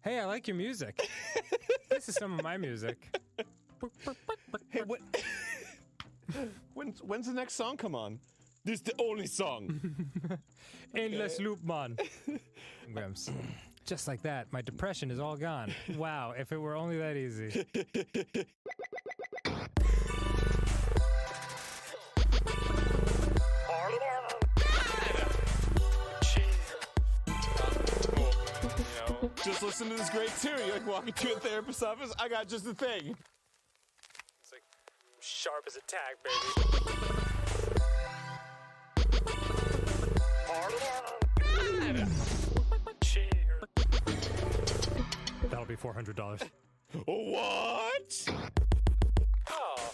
Hey, I like your music. This is some of my music. Hey, when's the next song come on? This is the only song. Endless loop, man. Grims. Just like that, my depression is all gone. Wow, if it were only that easy. Just listen to this great tune. You're like walking to a therapist's office. I got just the thing. It's like sharp as a tack, baby. That'll be $400. What? Oh.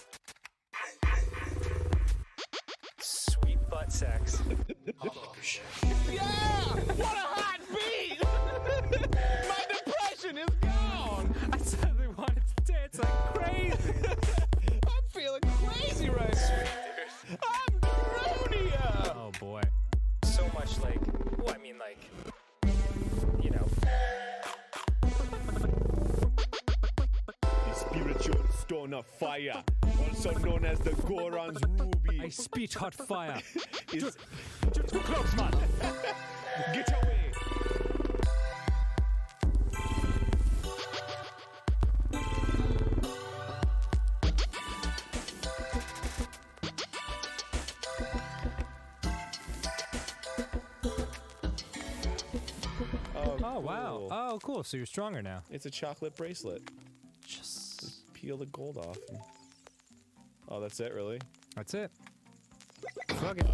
Sweet butt sex. Yeah! What a hot beat! My depression is gone! I suddenly wanted to dance like crazy. I'm feeling crazy right now. I'm Dronia! Oh boy. So much like, well, I mean like, you know. The spiritual stone of fire, also known as the Goron's ruby. I spit hot fire. is... Too close, man. Get away! Oh, wow. Oh, cool. So you're stronger now. It's a chocolate bracelet. Just Peel the gold off. Oh, that's it, really? That's it. Fuck it.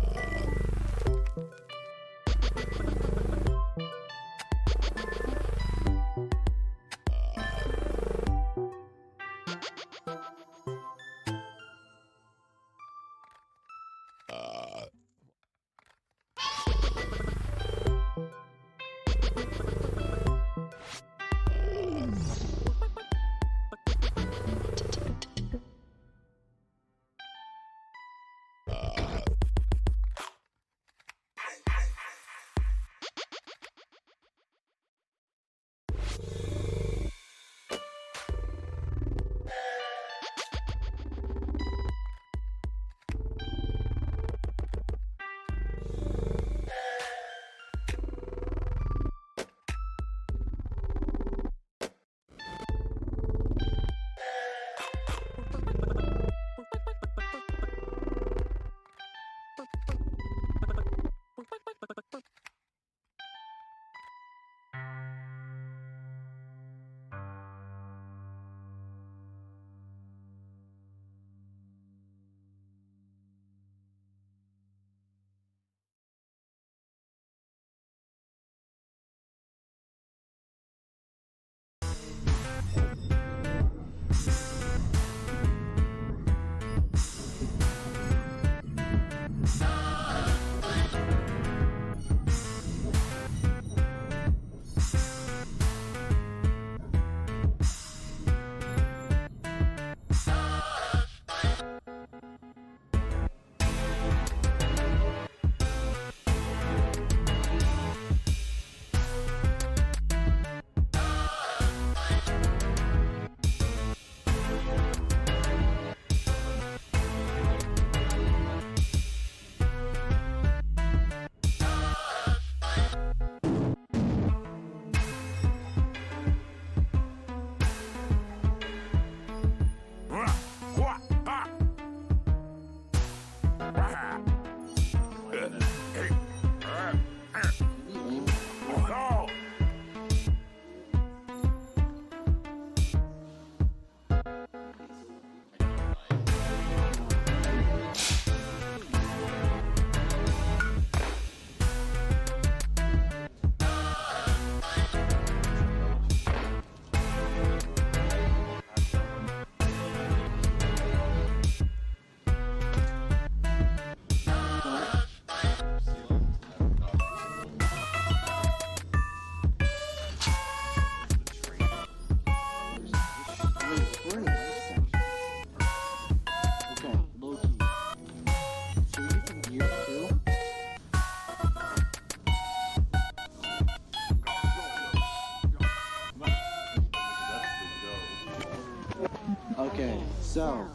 So.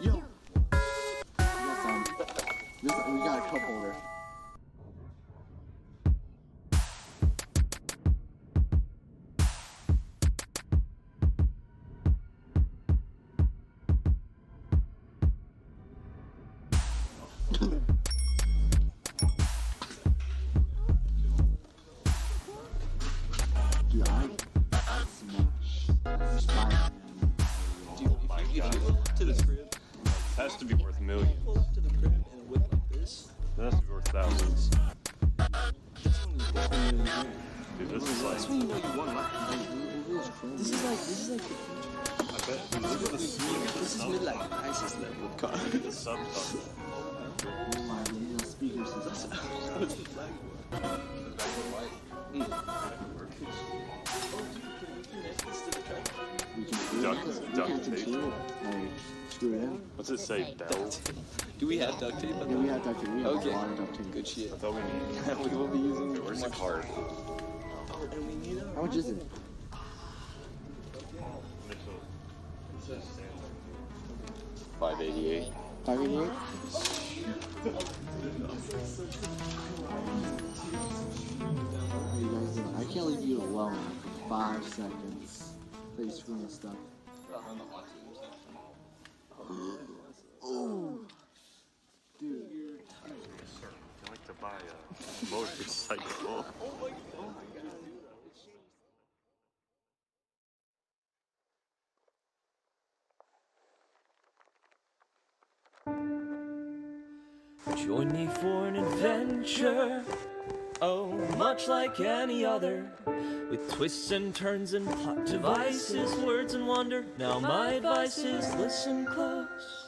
Yo. We got a cup holder. Dude, I smash Spider-Man. Dude, if you go up to the crib, Has to be worth millions. pull up to the crib in a whip like this, That has to be worth thousands. that's when you definitely really win. Dude, this is like, That's when you know you won life. This is like the future. I bet This is midlife crisis level car. the subtitle. Oh my god, these are speaker systems. What's the flag for? We can Duct tape. control it. Like, screw it in. What's it say, Dell? Do we have duct tape? Yeah, we have duct tape. We have Okay. a lot of duct tape. Good shit. That's all we need. We will be using. Where's the card? Oh, and we need How much is it? 588. 588? What are you guys doing? I can't leave you alone for 5 seconds. Please screwing this stuff. Oh, dude. I like to buy a motorcycle. Join me for an adventure, oh, much like any other, with twists and turns and plot devices, words and wonder. Now my advice is listen close.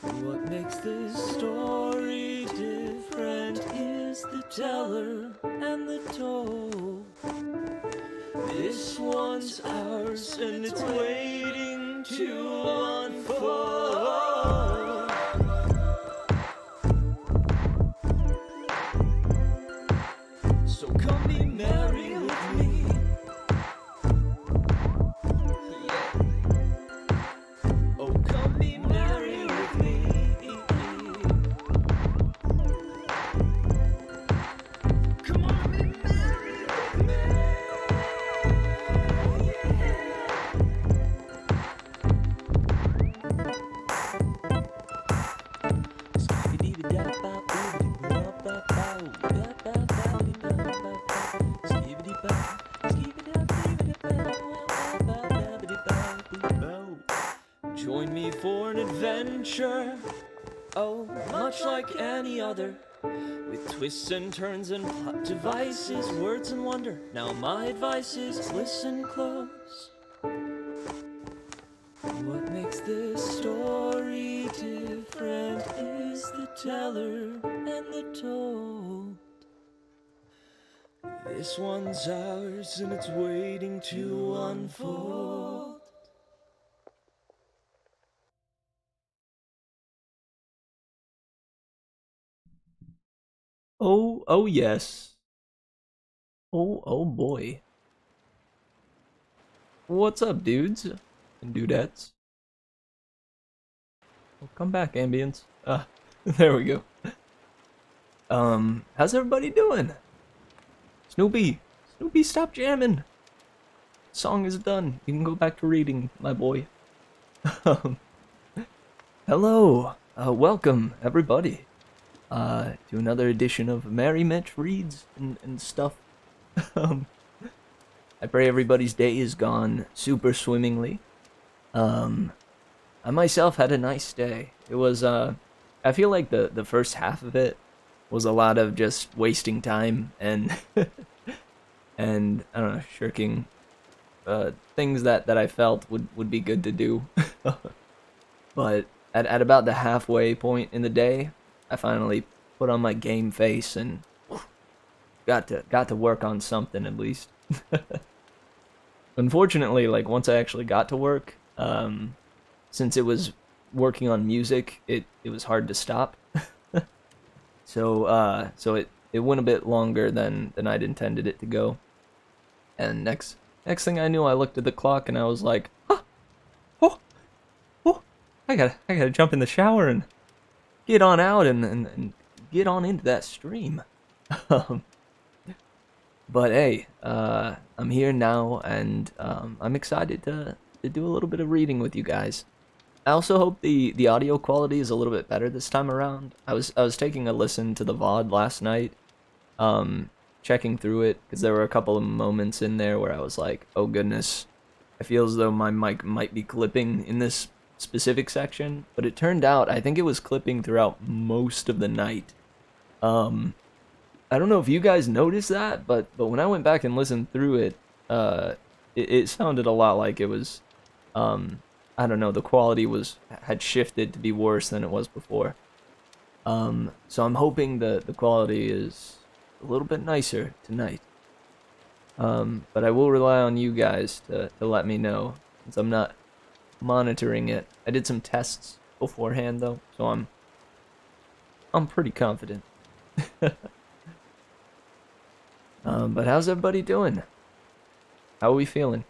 What makes this story different is the teller and the told. This one's ours and it's waiting to unfold. So come be merry with me. Oh, come be merry with me. Come on, be merry with me. Join me for an adventure, oh, much like any other, with twists and turns and plot devices, words and wonder. Now my advice is listen close. What makes this story different is the teller and the told. This one's ours and it's waiting to unfold. Oh yes. Oh boy. What's up, dudes and dudettes? Well, come back, ambience. There we go. How's everybody doing? Snoopy, stop jamming. Song is done. You can go back to reading, my boy. Hello, welcome everybody. To another edition of Merry Mitch Reads and stuff. I pray everybody's day has gone super swimmingly. I myself had a nice day. It was, I feel like the first half of it was a lot of just wasting time and, and, I don't know, shirking, things that I felt would be good to do. But at about the halfway point in the day, I finally put on my game face and got to work on something at least. Unfortunately, like once I actually got to work, since it was working on music, it was hard to stop. So it went a bit longer than I'd intended it to go. And next Next thing I knew, I looked at the clock and I was like, huh, oh, oh, I gotta jump in the shower and get on out and get on into that stream. But hey, I'm here now, and I'm excited to do a little bit of reading with you guys. I also hope the audio quality is a little bit better this time around. I was taking a listen to the VOD last night, checking through it, because there were a couple of moments in there where I was like, oh goodness, I feel as though my mic might be clipping in this specific section, but it turned out I think it was clipping throughout most of the night. I don't know if you guys noticed that, but when I went back and listened through it, it sounded a lot like it was, I don't know, the quality had shifted to be worse than it was before. So I'm hoping the quality is a little bit nicer tonight. But I will rely on you guys to let me know, since I'm not monitoring it. I did some tests beforehand though, so I'm pretty confident. But how's everybody doing? How are we feeling?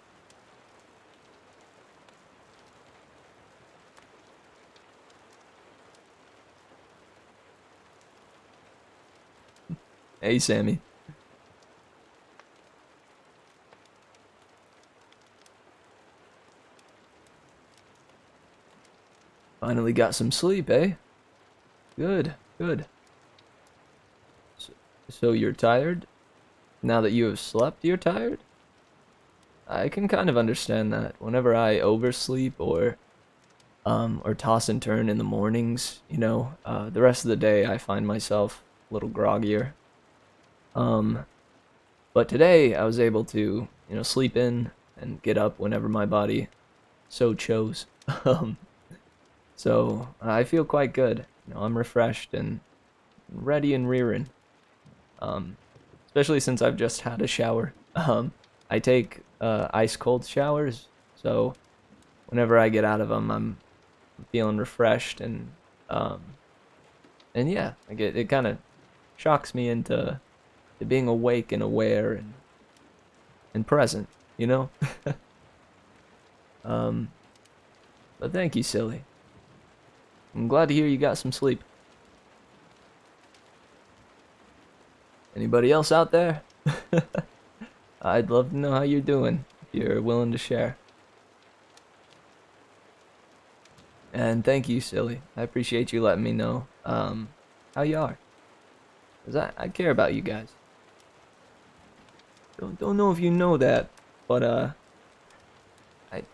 Hey, Sammy. Finally got some sleep, eh? Good, good. So you're tired? Now that you have slept, you're tired? I can kind of understand that. Whenever I oversleep or toss and turn in the mornings, you know, the rest of the day I find myself a little groggier. But today I was able to, you know, sleep in and get up whenever my body so chose. So I feel quite good. You know, I'm refreshed and ready and rearing. Especially since I've just had a shower. I take ice cold showers, so whenever I get out of them, I'm feeling refreshed and yeah, it kind of shocks me into being awake and aware and present, you know. But thank you, silly. I'm glad to hear you got some sleep. Anybody else out there? I'd love to know how you're doing, if you're willing to share. And thank you, silly. I appreciate you letting me know how you are. 'Cause I care about you guys. Don't know if you know that, but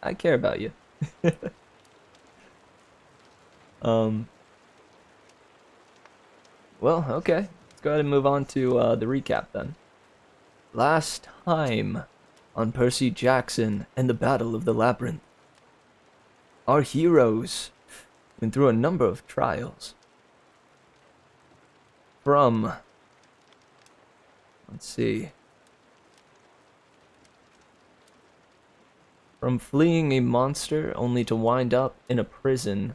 I care about you. Well, okay. Let's go ahead and move on to the recap then. Last time on Percy Jackson and the Battle of the Labyrinth, our heroes went through a number of trials. From, let's see, from fleeing a monster only to wind up in a prison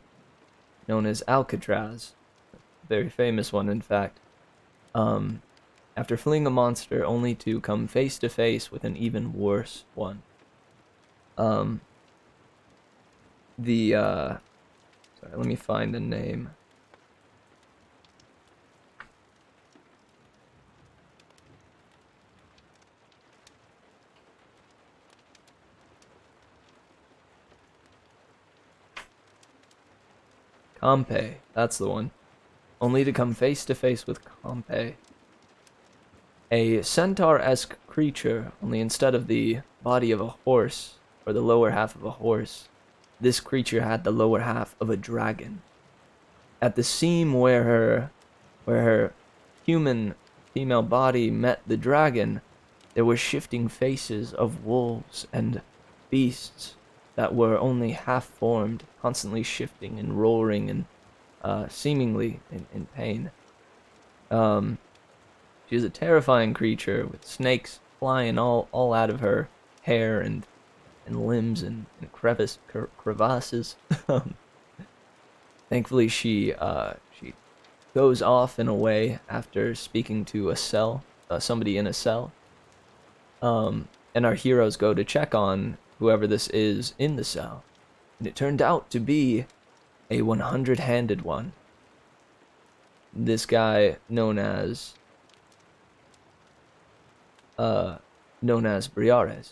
known as Alcatraz, a very famous one in fact, after fleeing a monster only to come face to face with an even worse one. Sorry, let me find the name. Campe, that's the one. Only to come face to face with Campe. A centaur-esque creature, only instead of the body of a horse, or the lower half of a horse, this creature had the lower half of a dragon. At the seam where her human female body met the dragon, there were shifting faces of wolves and beasts that were only half-formed, constantly shifting and roaring and seemingly in pain. She is a terrifying creature with snakes flying all out of her hair and limbs and crevasses. Thankfully, she goes off in a way after speaking to a cell, somebody in a cell. And and our heroes go to check on whoever this is in the cell. And it turned out to be a 100-handed one. This guy known as Briares.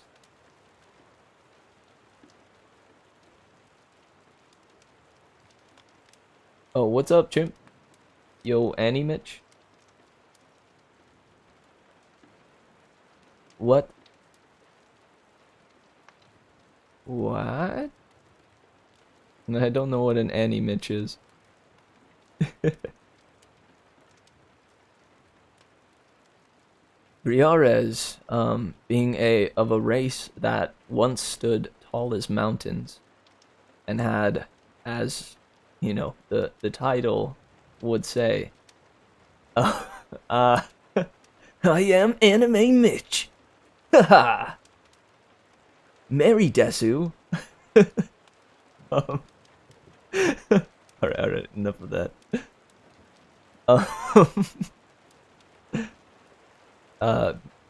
Oh, what's up, chimp? Yo, Annie Mitch? What? What? I don't know what an Annie Mitch is. Briares, being of a race that once stood tall as mountains, and had, as you know, the title would say, I am Anime Mitch. Haha. Mary Desu. Alright, enough of that.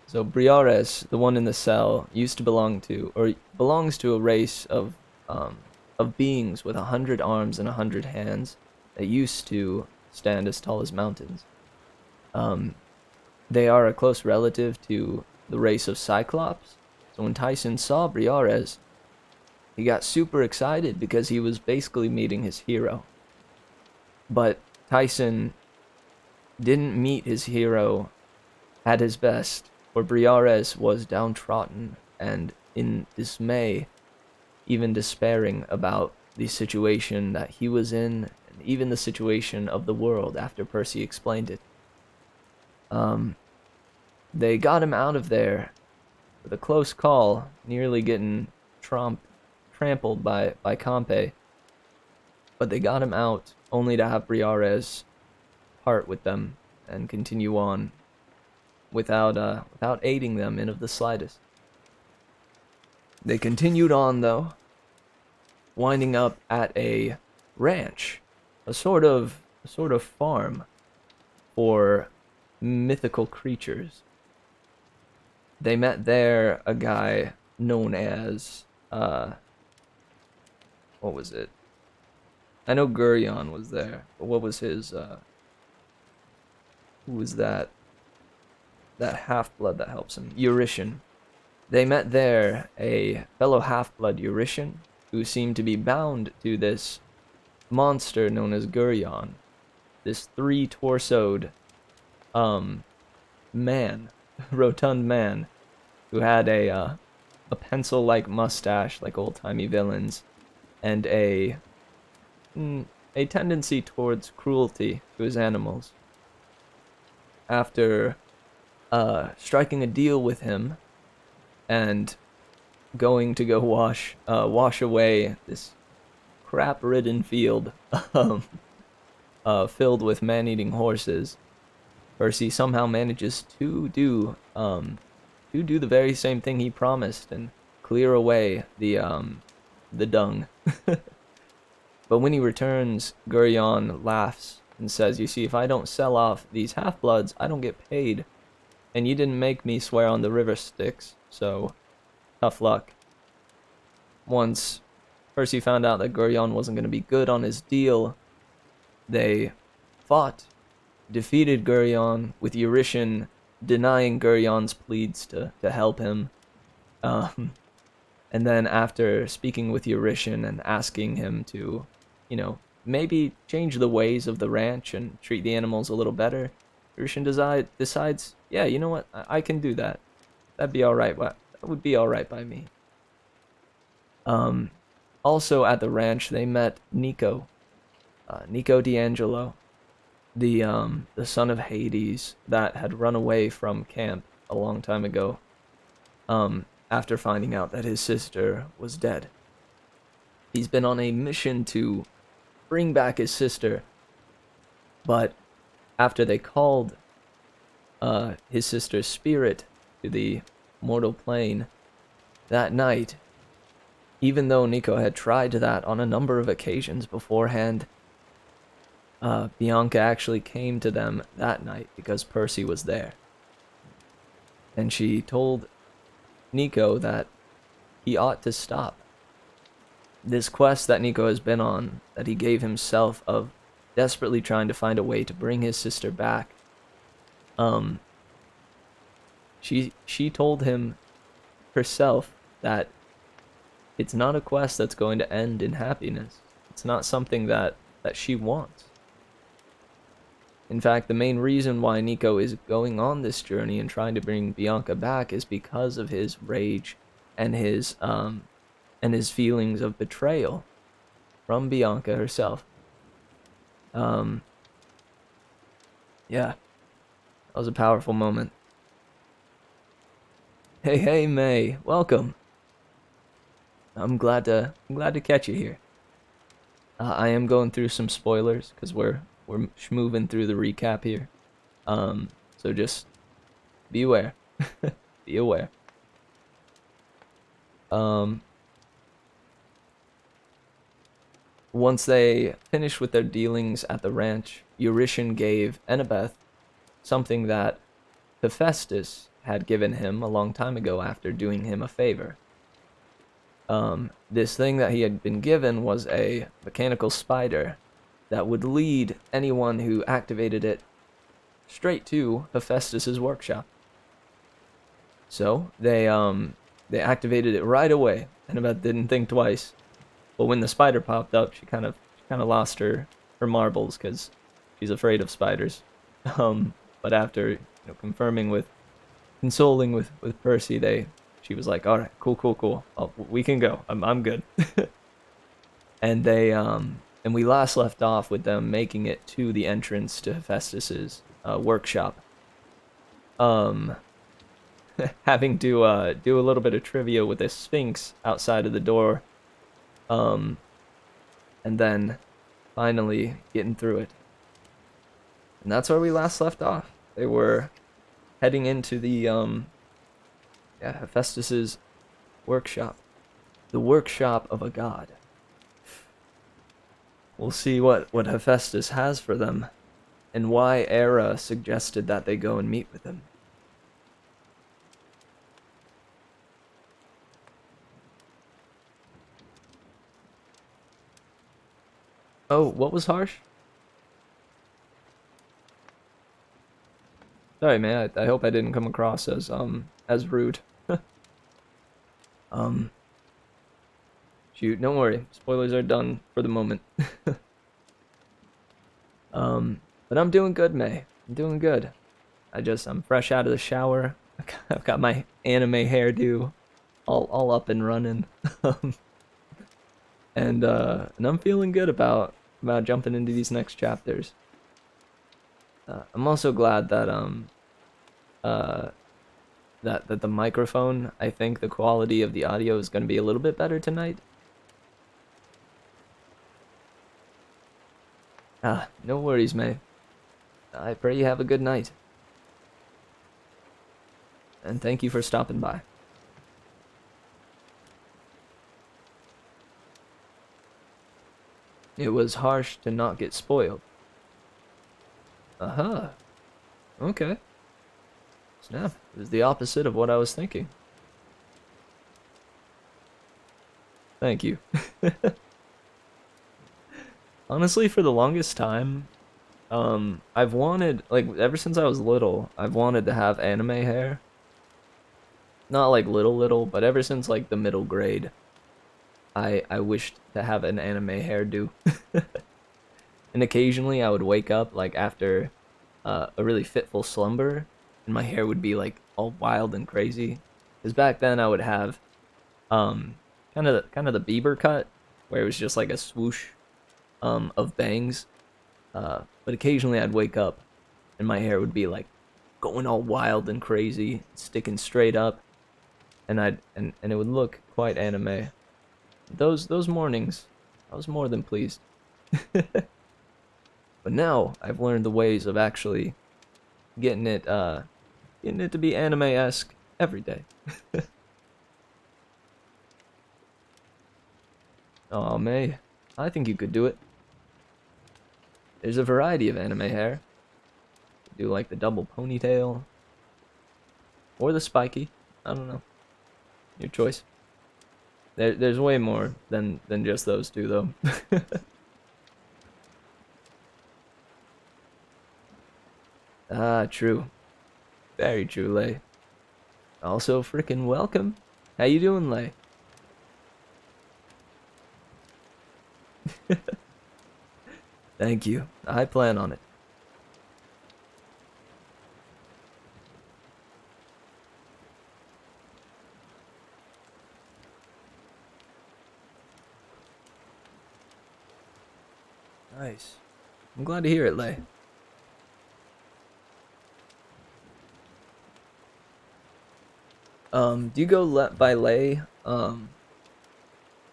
So Briares, the one in the cell, used to belongs to a race of beings with 100 arms and 100 hands that used to stand as tall as mountains. They are a close relative to the race of Cyclops. So when Tyson saw Briares, he got super excited because he was basically meeting his hero. But Tyson didn't meet his hero at his best, for Briares was downtrodden and in dismay, even despairing about the situation that he was in, and even the situation of the world after Percy explained it. They got him out of there with a close call, nearly getting trampled by Campe. But they got him out, only to have Briares part with them and continue on without aiding them in of the slightest. They continued on, though, winding up at a ranch, a sort of farm for mythical creatures. They met there a guy known as what was it? I know Gurion was there, but what was his who was that half-blood that helps him? Eurytion. They met there a fellow half-blood Eurytion who seemed to be bound to this monster known as Gurion. This three-torsoed man, rotund man, who had a pencil-like mustache like old-timey villains, and a tendency towards cruelty to his animals. After striking a deal with him and going to go wash away this crap-ridden field filled with man-eating horses, Percy somehow manages to do the very same thing he promised and clear away the dung. But when he returns, Gurion laughs and says, "You see, if I don't sell off these half-bloods, I don't get paid. And you didn't make me swear on the river Styx, so tough luck." Once Percy found out that Gurion wasn't going to be good on his deal, they fought, defeated Gurion, with Eurytion denying Gurion's pleads to help him. And then after speaking with Eurytion and asking him to, maybe change the ways of the ranch and treat the animals a little better, Eurytion decides, yeah, you know what, I can do that. That'd be alright. That would be alright by me. Also at the ranch, they met Nico. Nico D'Angelo, the son of Hades that had run away from camp a long time ago, after finding out that his sister was dead. He's been on a mission to bring back his sister, but after they called his sister's spirit to the mortal plane that night, even though Nico had tried that on a number of occasions beforehand, Bianca actually came to them that night because Percy was there. And she told Nico that he ought to stop. This quest that Nico has been on, that he gave himself, of desperately trying to find a way to bring his sister back. She told him herself that it's not a quest that's going to end in happiness. It's not something that she wants. In fact, the main reason why Nico is going on this journey and trying to bring Bianca back is because of his rage and his feelings of betrayal from Bianca herself. Yeah, that was a powerful moment. Hey, May, welcome. I'm glad to catch you here. I am going through some spoilers because we're moving through the recap here. So just be aware. Be aware. Once they finished with their dealings at the ranch, Eurytion gave Annabeth something that Hephaestus had given him a long time ago after doing him a favor. This thing that he had been given was a mechanical spider that would lead anyone who activated it straight to Hephaestus's workshop. So they activated it right away. Annabeth didn't think twice. But when the spider popped up, she kind of lost her marbles because she's afraid of spiders. But after consoling with Percy, she was like, all right, cool. Oh, we can go. I'm good. And we last left off with them making it to the entrance to Hephaestus's workshop. Having to do a little bit of trivia with a sphinx outside of the door. And then finally getting through it. And that's where we last left off. They were heading into the Hephaestus's workshop. The workshop of a god. We'll see what Hephaestus has for them, and why Hera suggested that they go and meet with him. Oh, what was harsh? Sorry, man. I hope I didn't come across as rude. Shoot, don't worry. Spoilers are done for the moment. But I'm doing good, May. I'm doing good. I'm fresh out of the shower. I've got my anime hairdo all up and running. And I'm feeling good about jumping into these next chapters. I'm also glad that that the microphone, I think the quality of the audio is going to be a little bit better tonight. No worries, May. I pray you have a good night. And thank you for stopping by. It was harsh to not get spoiled. Uh-huh. Okay. Snap. It was the opposite of what I was thinking. Thank you. Honestly, for the longest time, I've wanted, like, ever since I was little, I've wanted to have anime hair. Not like little, but ever since, like, the middle grade, I wished to have an anime hairdo. And occasionally I would wake up, like, after a really fitful slumber, and my hair would be, like, all wild and crazy. Because back then I would have kind of the Bieber cut, where it was just like a swoosh of bangs. But occasionally I'd wake up and my hair would be like going all wild and crazy, sticking straight up, and it would look quite anime. Those mornings, I was more than pleased. But now I've learned the ways of actually getting it to be anime-esque every day. Aw, May, I think you could do it. There's a variety of anime hair. You do like the double ponytail. Or the spiky. I don't know. Your choice. There's way more than just those two, though. Ah, true. Very true, Lay. Also, frickin' welcome. How you doing, Lay? Thank you. I plan on it. Nice. I'm glad to hear it, Lay. Do you go by Lay,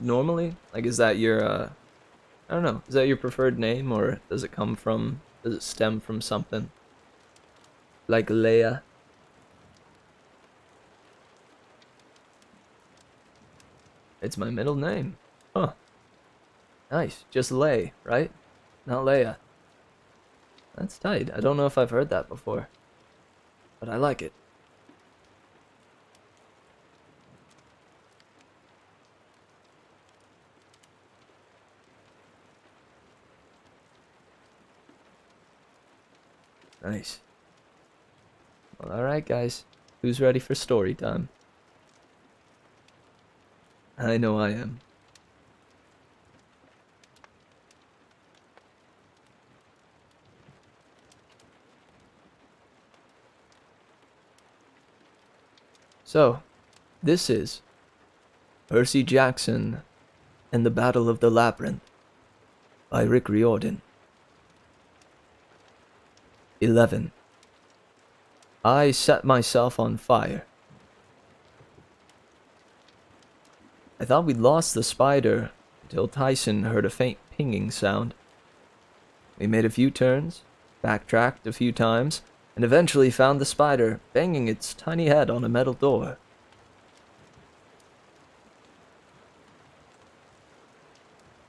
normally? Like, is that your, I don't know, is that your preferred name, or does it stem from something? Like Leia? It's my middle name. Huh. Nice. Just Lay, right? Not Leia. That's tight. I don't know if I've heard that before, but I like it. Nice. Well, alright, guys. Who's ready for story time? I know I am. So, this is Percy Jackson and the Battle of the Labyrinth by Rick Riordan. 11. I set myself on fire. I thought we'd lost the spider until Tyson heard a faint pinging sound. We made a few turns, backtracked a few times, and eventually found the spider banging its tiny head on a metal door.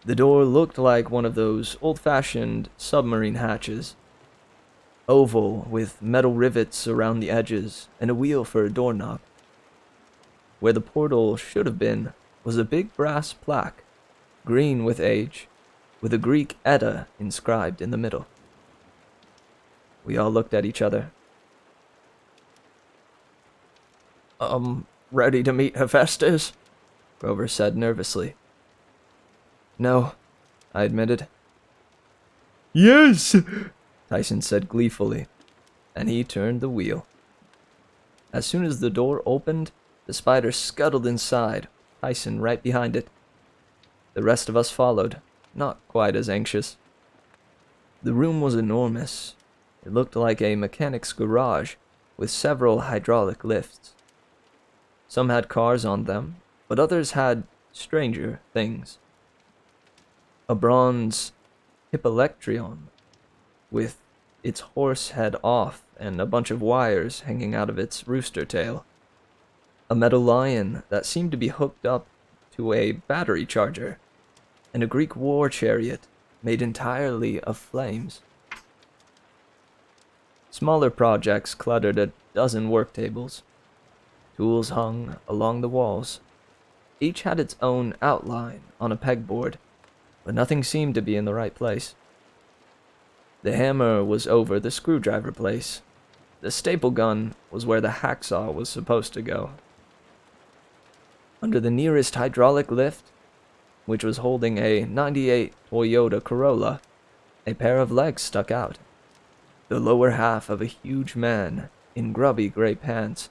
The door looked like one of those old-fashioned submarine hatches. Oval, with metal rivets around the edges, and a wheel for a doorknob. Where the portal should have been was a big brass plaque, green with age, with a Greek Edda inscribed in the middle. We all looked at each other. Ready to meet Hephaestus? Grover said nervously. No, I admitted. Yes! Tyson said gleefully, and he turned the wheel. As soon as the door opened, the spider scuttled inside, Tyson right behind it. The rest of us followed, not quite as anxious. The room was enormous. It looked like a mechanic's garage, with several hydraulic lifts. Some had cars on them, but others had stranger things. A bronze Hippolectrion, with its horse head off and a bunch of wires hanging out of its rooster tail. A metal lion that seemed to be hooked up to a battery charger, and a Greek war chariot made entirely of flames. Smaller projects cluttered a dozen work tables. Tools hung along the walls. Each had its own outline on a pegboard, but nothing seemed to be in the right place. The hammer was over the screwdriver place. The staple gun was where the hacksaw was supposed to go. Under the nearest hydraulic lift, which was holding a '98 Toyota Corolla, a pair of legs stuck out. The lower half of a huge man in grubby gray pants,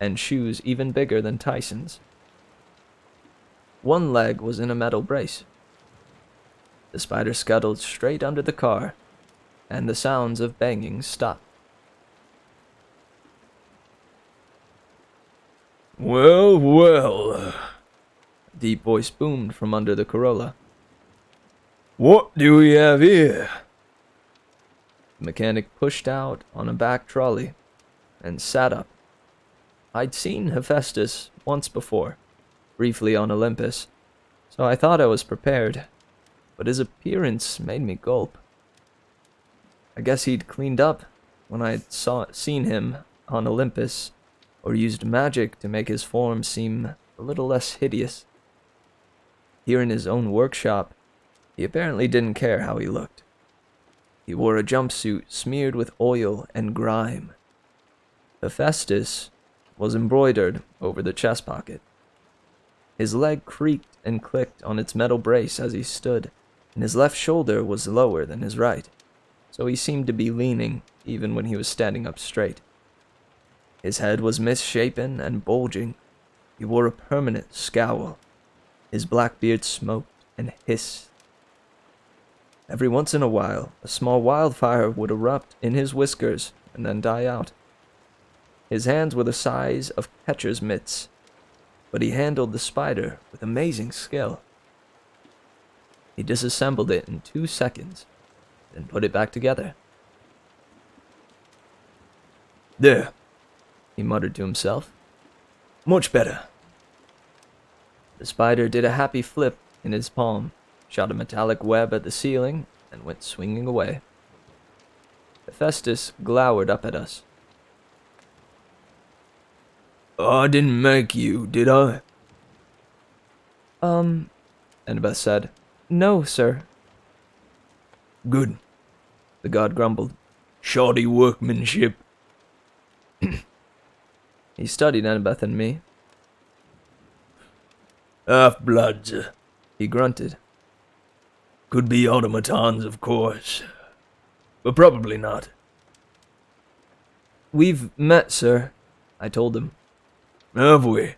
and shoes even bigger than Tyson's. One leg was in a metal brace. The spider scuttled straight under the car, and the sounds of banging stopped. Well, well, a deep voice boomed from under the Corolla. What do we have here? The mechanic pushed out on a back trolley and sat up. I'd seen Hephaestus once before, briefly on Olympus, so I thought I was prepared, but his appearance made me gulp. I guess he'd cleaned up when I'd seen him on Olympus, or used magic to make his form seem a little less hideous. Here in his own workshop, he apparently didn't care how he looked. He wore a jumpsuit smeared with oil and grime. Hephaestus was embroidered over the chest pocket. His leg creaked and clicked on its metal brace as he stood, and his left shoulder was lower than his right, so he seemed to be leaning even when he was standing up straight. His head was misshapen and bulging. He wore a permanent scowl. His black beard smoked and hissed. Every once in a while, a small wildfire would erupt in his whiskers and then die out. His hands were the size of catcher's mitts, but he handled the spider with amazing skill. He disassembled it in 2 seconds, then put it back together. "There," he muttered to himself. "Much better." The spider did a happy flip in his palm, shot a metallic web at the ceiling, and went swinging away. Hephaestus glowered up at us. "I didn't make you, did I?" Annabeth said. "No, sir." "Good," the god grumbled. "Shoddy workmanship." He studied Annabeth and me. "Half-bloods," he grunted. "Could be automatons, of course, but probably not." "We've met, sir," I told him. "Have we?"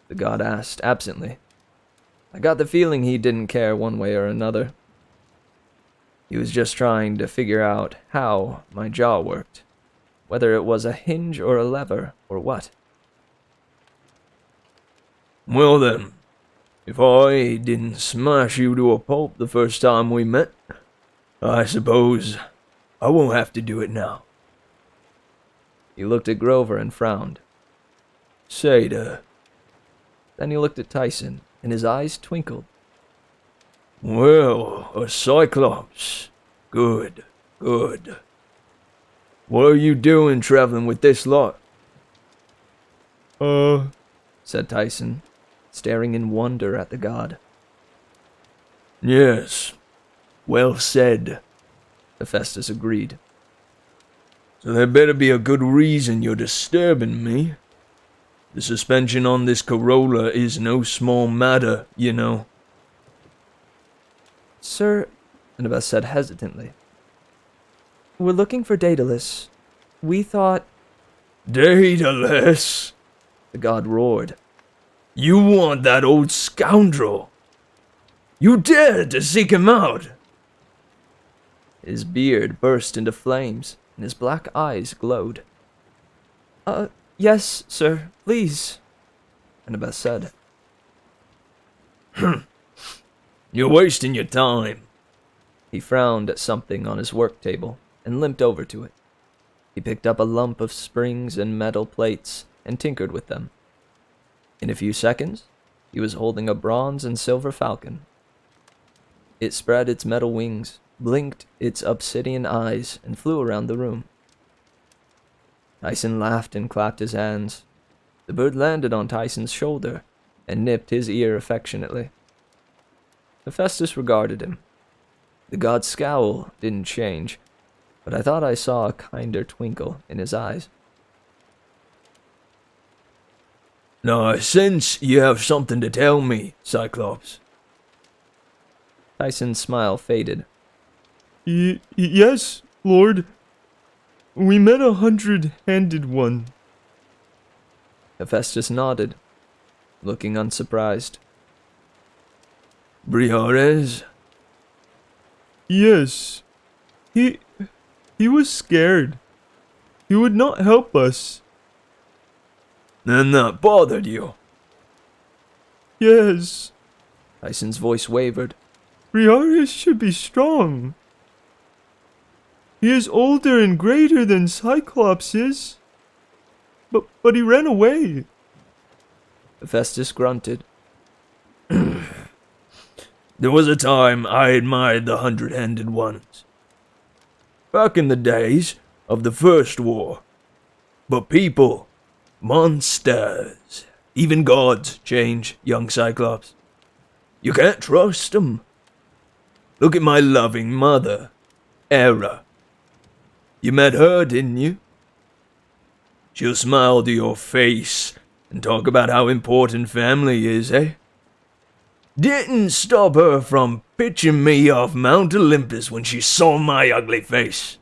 the god asked absently. I got the feeling he didn't care one way or another. He was just trying to figure out how my jaw worked, whether it was a hinge or a lever or what. "Well then, if I didn't smash you to a pulp the first time we met, I suppose I won't have to do it now." He looked at Grover and frowned. "Say, Then he looked at Tyson, and his eyes twinkled. "Well, a Cyclops. Good, good. What are you doing traveling with this lot?" Said Tyson, staring in wonder at the god. "Yes, well said," Hephaestus agreed. "So there better be a good reason you're disturbing me. The suspension on this Corolla is no small matter, you know." "Sir," Annabeth said hesitantly, "we're looking for Daedalus. We thought—" "Daedalus?" the god roared. "You want that old scoundrel? You dared to seek him out?" His beard burst into flames, and his black eyes glowed. "Yes, sir, please," Annabeth said. "You're wasting your time." He frowned at something on his work table and limped over to it. He picked up a lump of springs and metal plates and tinkered with them. In a few seconds, he was holding a bronze and silver falcon. It spread its metal wings, blinked its obsidian eyes, and flew around the room. Tyson laughed and clapped his hands. The bird landed on Tyson's shoulder and nipped his ear affectionately. Hephaestus regarded him. The god's scowl didn't change, but I thought I saw a kinder twinkle in his eyes. "Now I sense you have something to tell me, Cyclops." Tyson's smile faded. Yes, Lord. We met a 100-handed one." Hephaestus nodded, looking unsurprised. "Briares?" "Yes. He was scared. He would not help us." "And that bothered you?" "Yes." Tyson's voice wavered. "Briares should be strong. He is older and greater than Cyclops is. But he ran away." Hephaestus grunted. "There was a time I admired the 100-handed ones. Back in the days of the First War. But people, Monsters. Even gods change, young Cyclops. You can't trust 'em. Look at my loving mother, Hera. You met her, didn't you? She'll smile to your face and talk about how important family is, eh? Didn't stop her from pitching me off Mount Olympus when she saw my ugly face.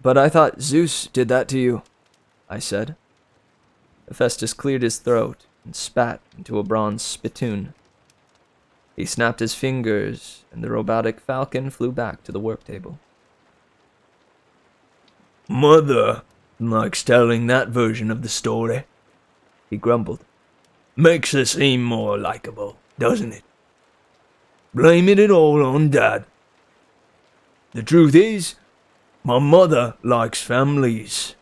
But I thought Zeus did that to you, I said. Hephaestus cleared his throat and spat into a bronze spittoon. He snapped his fingers, and the robotic falcon flew back to the work table. Mother likes telling that version of the story, He grumbled. Makes her seem more likable, doesn't it? Blaming it all on Dad. The truth is, my mother likes families,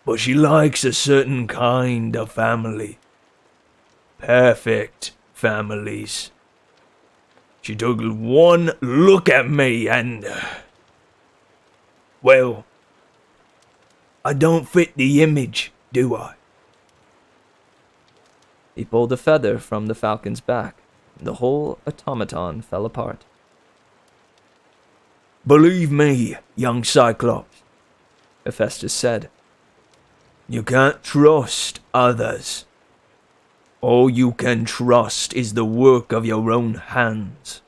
but she likes a certain kind of family. Perfect families. She took one look at me and... well, I don't fit the image, do I? He pulled a feather from the falcon's back, and the whole automaton fell apart. Believe me, young Cyclops, Hephaestus said. You can't trust others. All you can trust is the work of your own hands.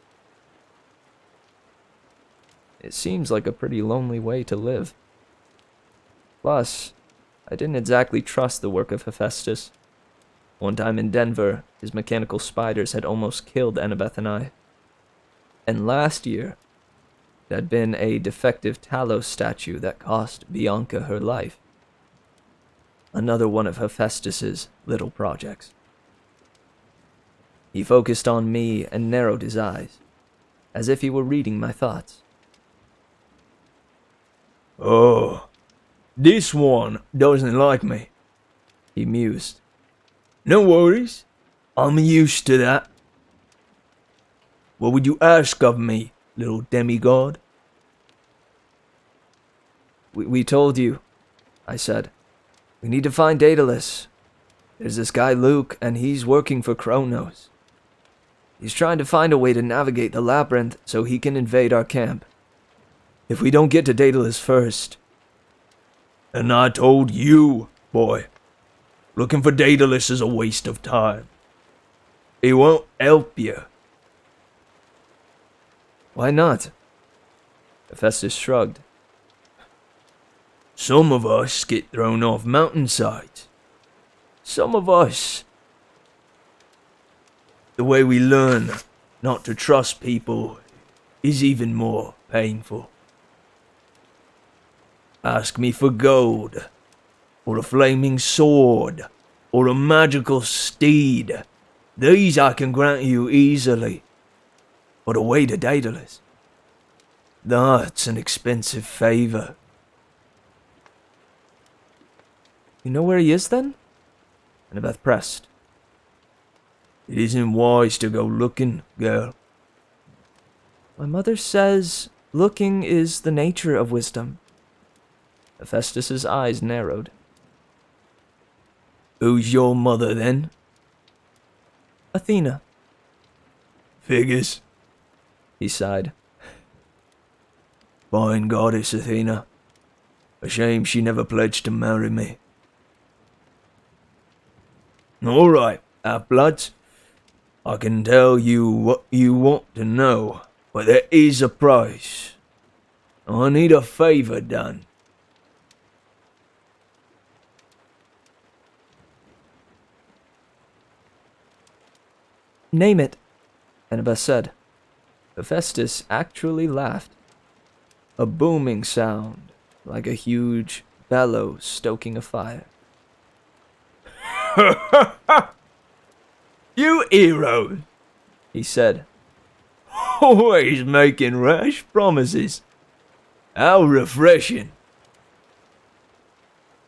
It seems like a pretty lonely way to live. Plus, I didn't exactly trust the work of Hephaestus. One time in Denver, his mechanical spiders had almost killed Annabeth and I. And last year, it had been a defective Talos statue that cost Bianca her life. Another one of Hephaestus's little projects. He focused on me and narrowed his eyes, as if he were reading my thoughts. Oh, this one doesn't like me, He mused. No worries, I'm used to that. What would you ask of me, little demigod? We told you, I said. We need to find Daedalus. There's this guy Luke, and he's working for Kronos. He's trying to find a way to navigate the Labyrinth so he can invade our camp. If we don't get to Daedalus first... And I told you, boy, looking for Daedalus is a waste of time. He won't help you. Why not? Hephaestus shrugged. Some of us get thrown off mountainsides. Some of us... The way we learn not to trust people is even more painful. Ask me for gold, or a flaming sword, or a magical steed. These I can grant you easily. But a way to Daedalus, that's an expensive favor. You know where he is, then? Annabeth pressed. It isn't wise to go looking, girl. My mother says looking is the nature of wisdom. Hephaestus's eyes narrowed. Who's your mother, then? Athena, Figures, he sighed. Fine goddess Athena. A shame she never pledged to marry me. All right, half-bloods. I can tell you what you want to know, but there is a price. I need a favor done. Name it, Annabeth said. Hephaestus actually laughed. A booming sound, like a huge bellow stoking a fire. You heroes, He said. always making rash promises. How refreshing.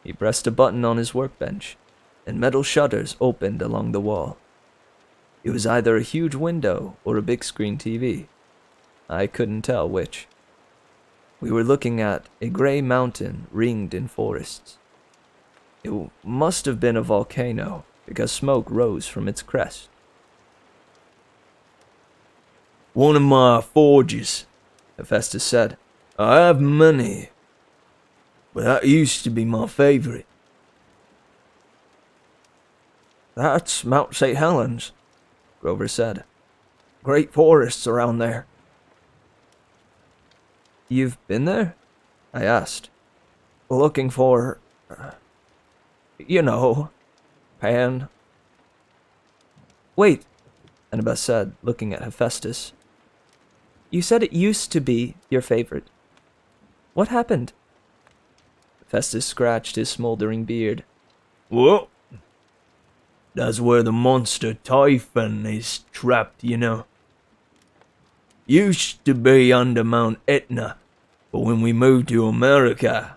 He pressed a button on his workbench, and metal shutters opened along the wall. It was either a huge window or a big screen TV. I couldn't tell which. We were looking at a gray mountain ringed in forests. It must have been a volcano, because smoke rose from its crest. One of my forges, Hephaestus said. I have many, but that used to be my favorite. That's Mount St. Helens, Grover said. Great forests around there. You've been there? I asked. Looking for... you know, Pan. Wait, Annabeth said, looking at Hephaestus. You said it used to be your favorite. What happened? Hephaestus scratched his smoldering beard. Well, that's where the monster Typhon is trapped, you know. Used to be under Mount Etna, but when we moved to America,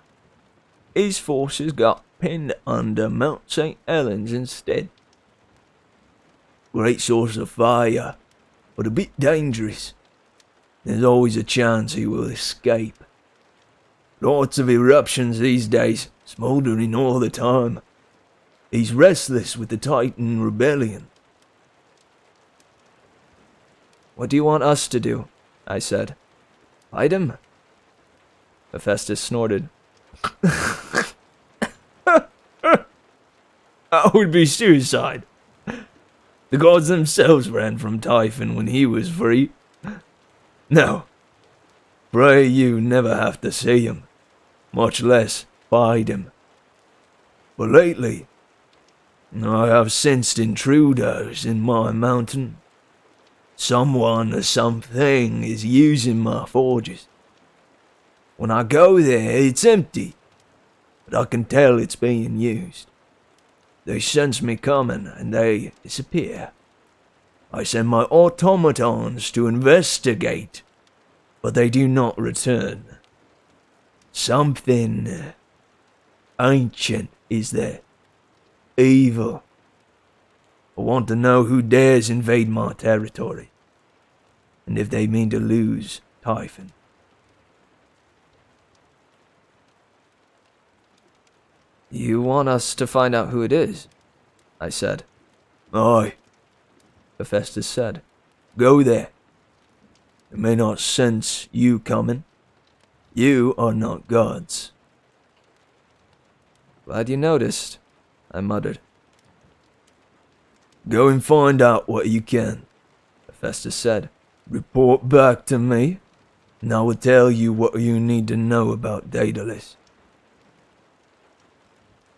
his forces got pinned under Mount St. Helens instead. Great source of fire, but a bit dangerous. There's always a chance he will escape. Lots of eruptions these days, smouldering all the time. He's restless with the Titan rebellion. What do you want us to do? I said. Fight him? Hephaestus snorted. That would be suicide. The gods themselves ran from Typhon when he was free. No. Pray you never have to see him, much less fight him. But lately, I have sensed intruders in my mountain. Someone or something is using my forges. When I go there, it's empty, but I can tell it's being used. They sense me coming and they disappear. I send my automatons to investigate, but they do not return. Something ancient is there. Evil. I want to know who dares invade my territory, and if they mean to lose Typhon. You want us to find out who it is? I said. Aye, Hephaestus said. go there. It may not sense you coming. You are not gods. Glad you noticed, I muttered. Go and find out what you can, Hephaestus said. Report back to me, and I will tell you what you need to know about Daedalus.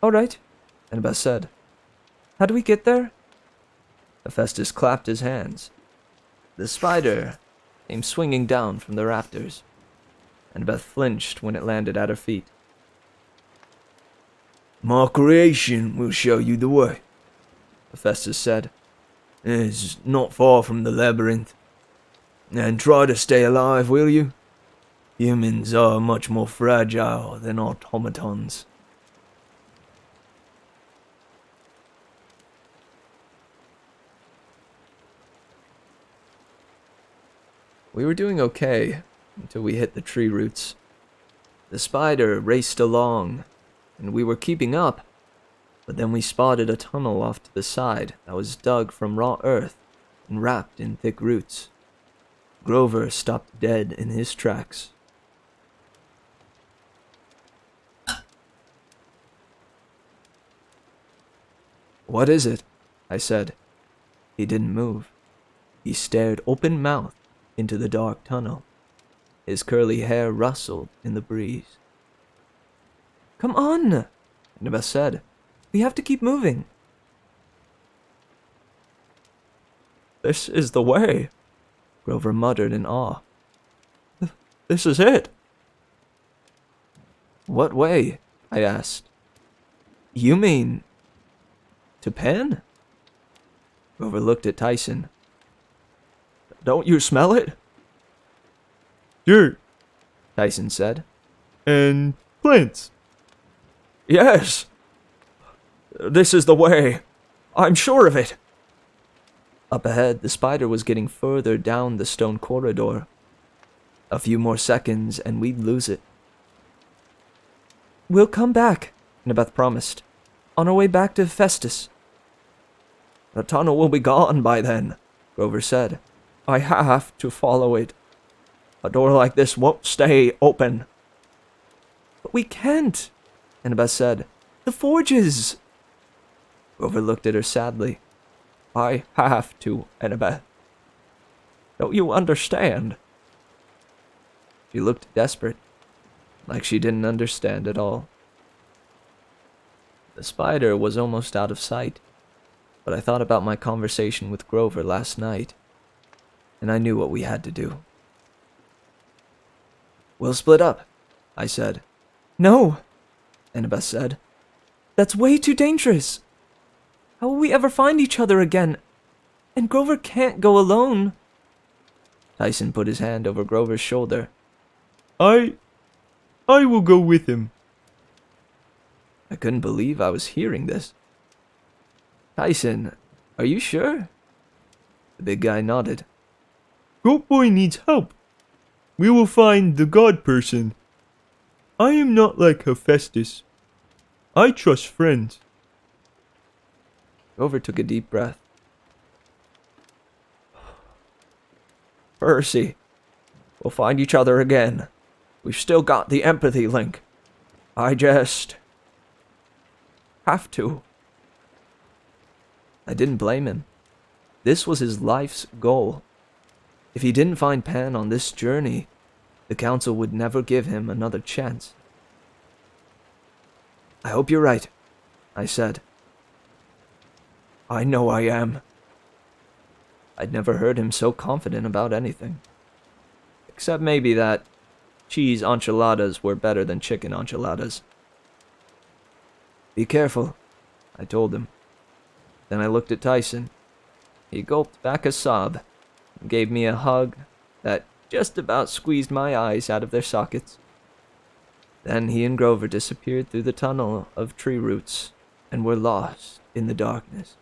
All right, Annabeth said. How do we get there? Hephaestus clapped his hands. The spider came swinging down from the rafters. Annabeth flinched when it landed at her feet. My creation will show you the way, Hephaestus said. It's not far from the Labyrinth. And try to stay alive, will you? Humans are much more fragile than automatons. We were doing okay until we hit the tree roots. The spider raced along, and we were keeping up, but then we spotted a tunnel off to the side that was dug from raw earth and wrapped in thick roots. Grover stopped dead in his tracks. What is it? I said. He didn't move. He stared open-mouthed into the dark tunnel. His curly hair rustled in the breeze. Come on, Annabeth said. We have to keep moving. This is the way, Grover muttered in awe. This is it. What way? I asked. You mean to Pan? Grover looked at Tyson. Don't you smell it? Dirt, Tyson said. and plants. Yes. This is the way. I'm sure of it. Up ahead, the spider was getting further down the stone corridor. A few more seconds and we'd lose it. We'll come back, Annabeth promised. On our way back to Festus. The tunnel will be gone by then, Grover said. I have to follow it. A door like this won't stay open. But we can't, Annabeth said. The forges! Grover looked at her sadly. I have to, Annabeth. Don't you understand? She looked desperate, like she didn't understand at all. The spider was almost out of sight, but I thought about my conversation with Grover last night, and I knew what we had to do. We'll split up, I said. No, Annabeth said. That's way too dangerous. How will we ever find each other again? And Grover can't go alone. Tyson put his hand over Grover's shoulder. I will go with him. I couldn't believe I was hearing this. Tyson, are you sure? The big guy nodded. Goat Boy needs help. We will find the god person. I am not like Hephaestus. I trust friends. Grover took a deep breath. Percy, we'll find each other again. We've still got the empathy link. I just have to. I didn't blame him. This was his life's goal. If he didn't find Pan on this journey, the council would never give him another chance. I hope you're right, I said. I know I am. I'd never heard him so confident about anything. Except maybe that cheese enchiladas were better than chicken enchiladas. Be careful, I told him. Then I looked at Tyson. He gulped back a sob and gave me a hug that just about squeezed my eyes out of their sockets. Then he and Grover disappeared through the tunnel of tree roots and were lost in the darkness.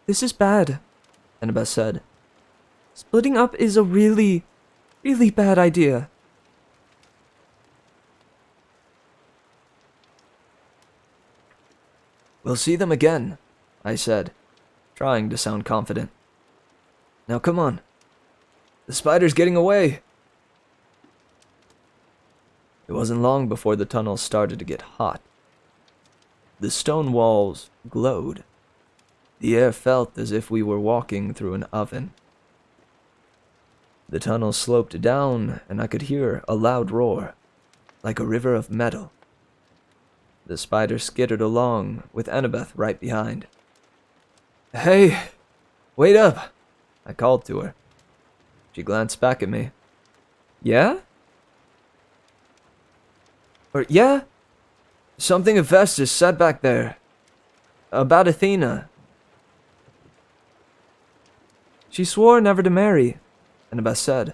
This is bad, Annabeth said. Splitting up is a really, really bad idea. We'll see them again, I said, trying to sound confident. Now come on. The spider's getting away. It wasn't long before the tunnel started to get hot. The stone walls glowed. The air felt as if we were walking through an oven. The tunnel sloped down, and I could hear a loud roar, like a river of metal. The spider skittered along, with Annabeth right behind. Hey, wait up, I called to her. She glanced back at me. Yeah? Yeah? Something Hephaestus said back there. About Athena. She swore never to marry, Annabeth said.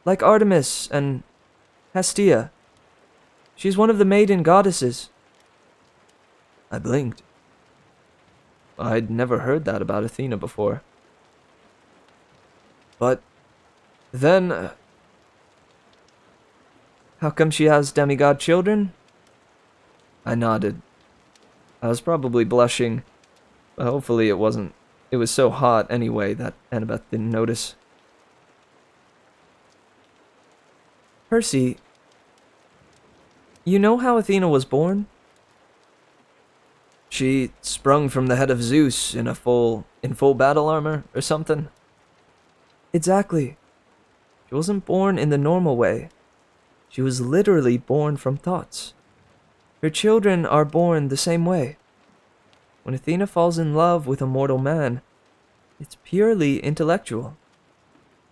Like Artemis and Hestia. She's one of the maiden goddesses. I blinked. I'd never heard that about Athena before. But then... How come she has demigod children? I nodded. I was probably blushing, but hopefully it wasn't. It was so hot anyway that Annabeth didn't notice. Percy, you know how Athena was born? She sprung from the head of Zeus in full battle armor or something? Exactly. She wasn't born in the normal way. She was literally born from thoughts. Her children are born the same way. When Athena falls in love with a mortal man, it's purely intellectual.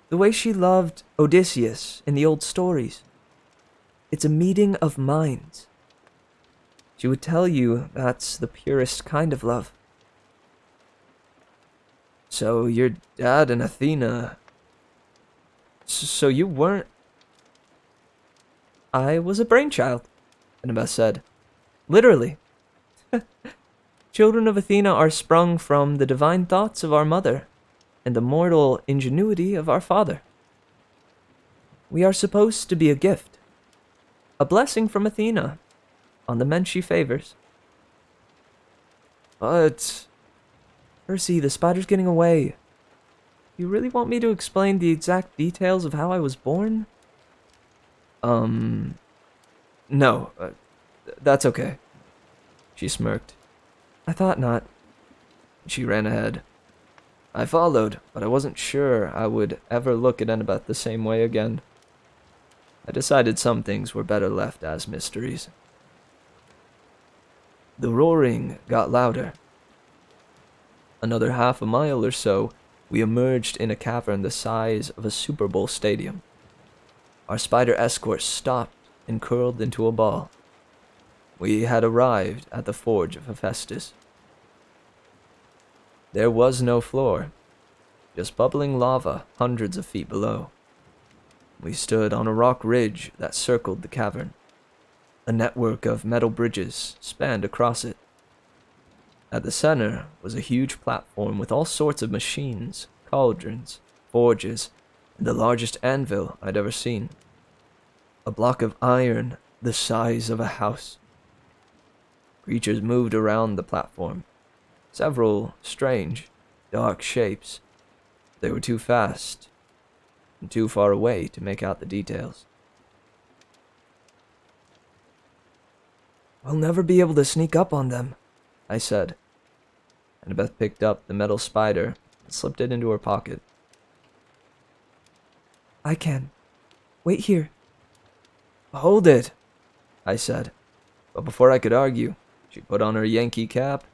The way she loved Odysseus in the old stories. It's a meeting of minds. She would tell you that's the purest kind of love. So your dad and Athena... So you weren't... I was a brainchild, Annabeth said. Literally. Children of Athena are sprung from the divine thoughts of our mother. and the mortal ingenuity of our father. We are supposed to be a gift, a blessing from Athena on the men she favors. But, Percy, the spider's getting away. You really want me to explain the exact details of how I was born? No, that's okay. She smirked. I thought not. She ran ahead. I followed, but I wasn't sure I would ever look at Annabeth the same way again. I decided some things were better left as mysteries. The roaring got louder. Another half a mile or so, we emerged in a cavern the size of a Super Bowl stadium. Our spider escort stopped and curled into a ball. We had arrived at the forge of Hephaestus. There was no floor, just bubbling lava hundreds of feet below. We stood on a rock ridge that circled the cavern. A network of metal bridges spanned across it. At the center was a huge platform with all sorts of machines, cauldrons, forges, and the largest anvil I'd ever seen. A block of iron the size of a house. Creatures moved around the platform. Several strange, dark shapes. They were too fast and too far away to make out the details. We'll never be able to sneak up on them, I said. Annabeth picked up the metal spider and slipped it into her pocket. I can. Wait here. Hold it, I said. But before I could argue, she put on her Yankee cap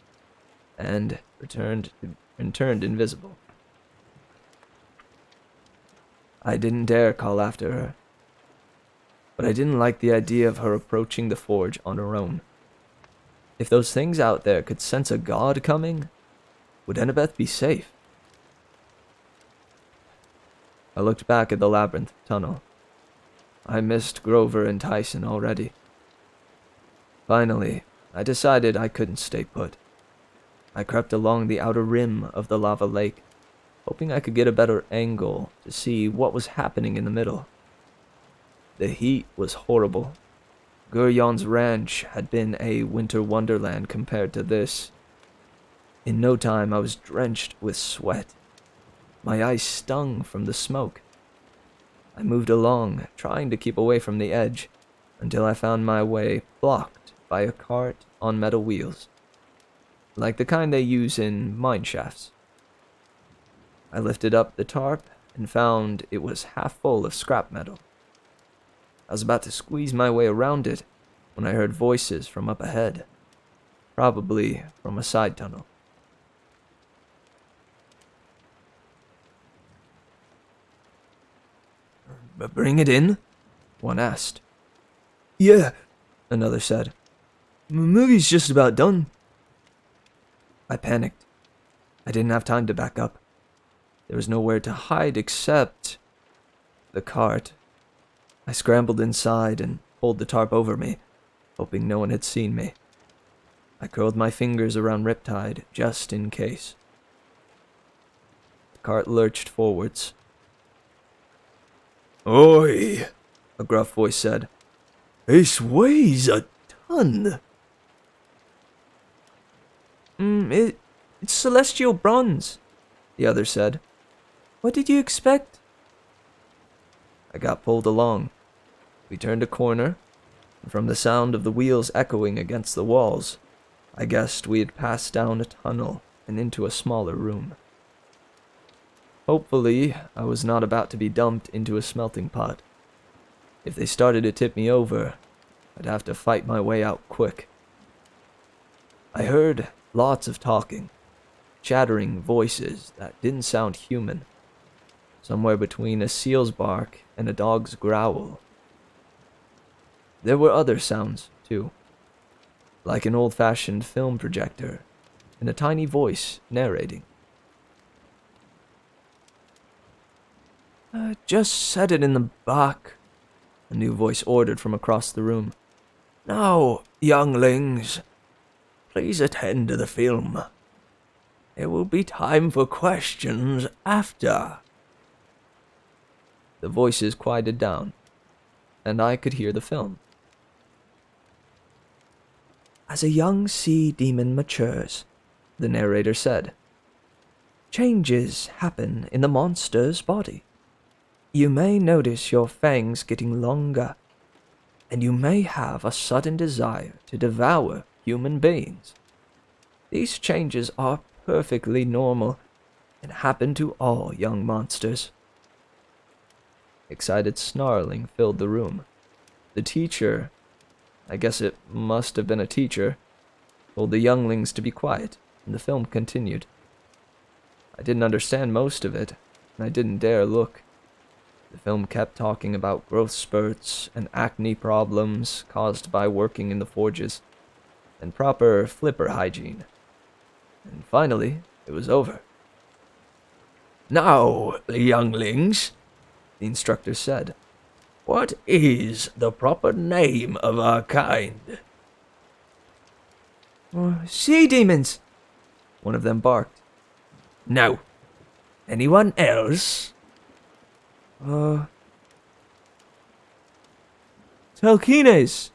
and turned invisible. I didn't dare call after her, but I didn't like the idea of her approaching the forge on her own. If those things out there could sense a god coming, would Annabeth be safe? I looked back at the Labyrinth tunnel. I missed Grover and Tyson already. Finally, I decided I couldn't stay put. I crept along the outer rim of the lava lake, hoping I could get a better angle to see what was happening in the middle. The heat was horrible. Guryon's ranch had been a winter wonderland compared to this. In no time I was drenched with sweat. My eyes stung from the smoke. I moved along, trying to keep away from the edge, until I found my way blocked by a cart on metal wheels, like the kind they use in mine shafts. I lifted up the tarp and found it was half full of scrap metal. I was about to squeeze my way around it when I heard voices from up ahead, probably from a side tunnel. Bring it in? One asked. Yeah, another said. The movie's just about done. I panicked. I didn't have time to back up. There was nowhere to hide except the cart. I scrambled inside and pulled the tarp over me, hoping no one had seen me. I curled my fingers around Riptide just in case. The cart lurched forwards. Oi, a gruff voice said. This weighs a ton. It's celestial bronze, the other said. What did you expect? I got pulled along. We turned a corner, and from the sound of the wheels echoing against the walls, I guessed we had passed down a tunnel and into a smaller room. Hopefully, I was not about to be dumped into a smelting pot. If they started to tip me over, I'd have to fight my way out quick. I heard lots of talking, chattering voices that didn't sound human, somewhere between a seal's bark and a dog's growl. There were other sounds, too, like an old-fashioned film projector and a tiny voice narrating. Just set it in the back, a new voice ordered from across the room. Now, younglings, please attend to the film. There will be time for questions after. The voices quieted down, and I could hear the film. As a young sea demon matures, the narrator said, changes happen in the monster's body. You may notice your fangs getting longer, and you may have a sudden desire to devour human beings. These changes are perfectly normal and happen to all young monsters. Excited snarling filled the room. The teacher, I guess it must have been a teacher, told the younglings to be quiet, and the film continued. I didn't understand most of it, and I didn't dare look. The film kept talking about growth spurts and acne problems caused by working in the forges, and proper flipper hygiene. And finally, it was over. Now, younglings, the instructor said, what is the proper name of our kind? Sea demons! One of them barked. No. Anyone else? Telkines!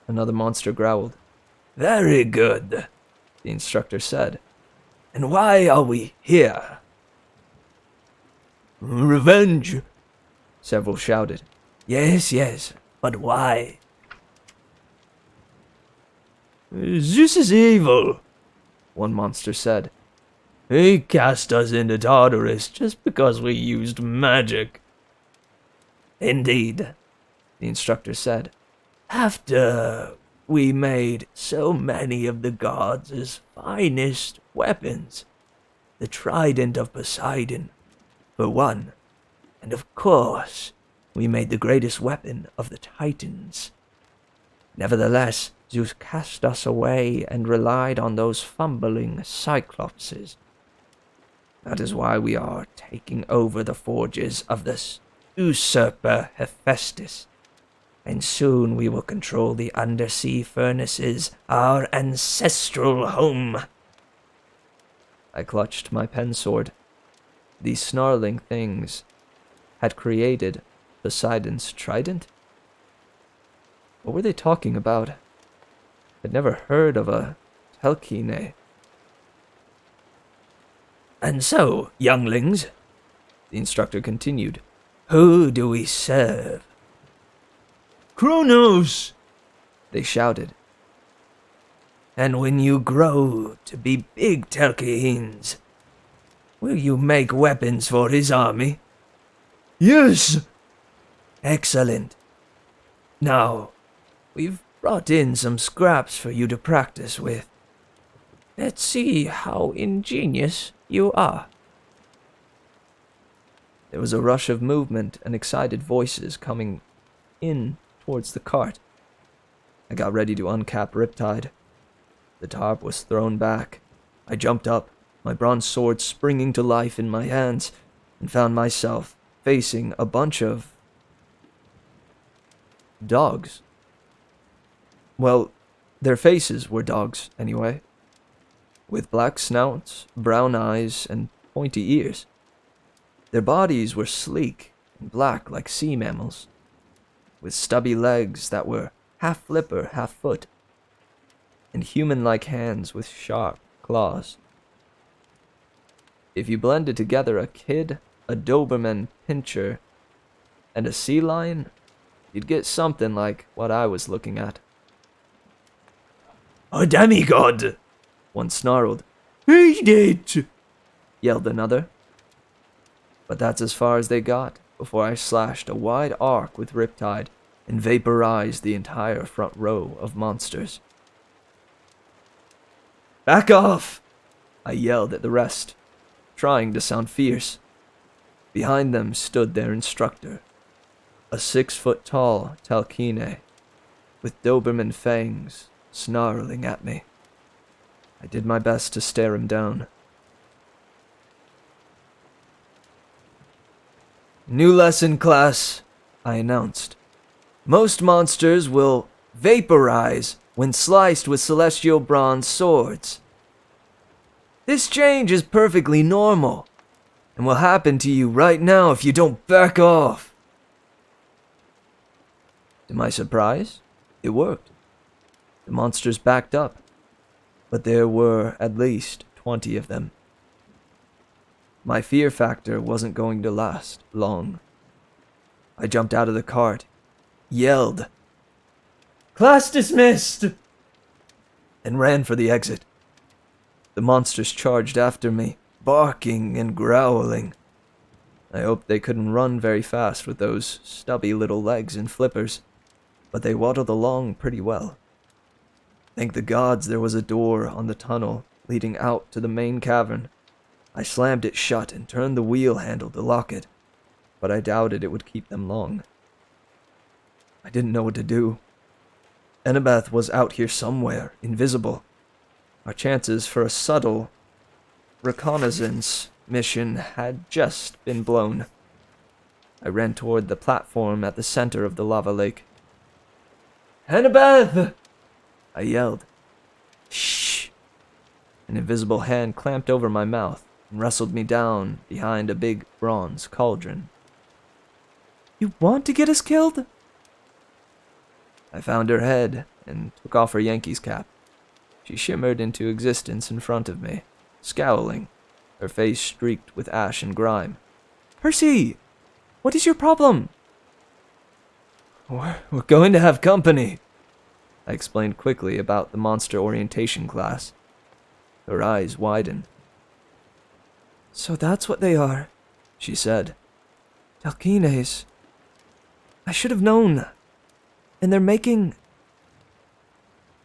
Another monster growled. Very good, The instructor said. and why are we here? Revenge. Several shouted. Yes, but why? Zeus is evil. One monster said. He cast us into Tartarus just because we used magic. Indeed, The instructor said. after we made so many of the gods' finest weapons, the trident of Poseidon, for one, and of course, we made the greatest weapon of the Titans. Nevertheless, Zeus cast us away and relied on those fumbling Cyclopses. That is why we are taking over the forges of the usurper Hephaestus, and soon we will control the undersea furnaces, our ancestral home. I clutched my pen sword. These snarling things had created Poseidon's trident? What were they talking about? I'd never heard of a Telkine. And so, younglings, the instructor continued, who do we serve? Kronos! They shouted. And when you grow to be big Telkines, will you make weapons for his army? Yes! Excellent. Now, we've brought in some scraps for you to practice with. Let's see how ingenious you are. There was a rush of movement and excited voices coming in towards the cart. I got ready to uncap Riptide. The tarp was thrown back. I jumped up, my bronze sword springing to life in my hands, and found myself facing a bunch of dogs. Well, their faces were dogs, anyway, with black snouts, brown eyes, and pointy ears. Their bodies were sleek and black like sea mammals, with stubby legs that were half flipper, half foot, and human-like hands with sharp claws. If you blended together a kid, a Doberman pincher, and a sea lion, you'd get something like what I was looking at. A demigod! One snarled. Eat it! Yelled another. But that's as far as they got before I slashed a wide arc with Riptide and vaporized the entire front row of monsters. Back off! I yelled at the rest, trying to sound fierce. Behind them stood their instructor, a 6-foot-tall Telkine, with Doberman fangs snarling at me. I did my best to stare him down. New lesson, class, I announced. Most monsters will vaporize when sliced with celestial bronze swords. This change is perfectly normal, and will happen to you right now if you don't back off. To my surprise, it worked. The monsters backed up, but there were at least 20 of them. My fear factor wasn't going to last long. I jumped out of the cart, yelled, "Class dismissed!" and ran for the exit. The monsters charged after me, barking and growling. I hoped they couldn't run very fast with those stubby little legs and flippers, but they waddled along pretty well. Thank the gods there was a door on the tunnel leading out to the main cavern. I slammed it shut and turned the wheel handle to lock it, but I doubted it would keep them long. I didn't know what to do. Annabeth was out here somewhere, invisible. Our chances for a subtle reconnaissance mission had just been blown. I ran toward the platform at the center of the lava lake. "Annabeth!" I yelled. "Shh!" An invisible hand clamped over my mouth and wrestled me down behind a big bronze cauldron. "You want to get us killed?" I found her head and took off her Yankees cap. She shimmered into existence in front of me, scowling, her face streaked with ash and grime. "Percy! What is your problem?" We're going to have company," I explained quickly about the monster orientation class. Her eyes widened. "So that's what they are," she said. "Telkines. I should have known. And they're making...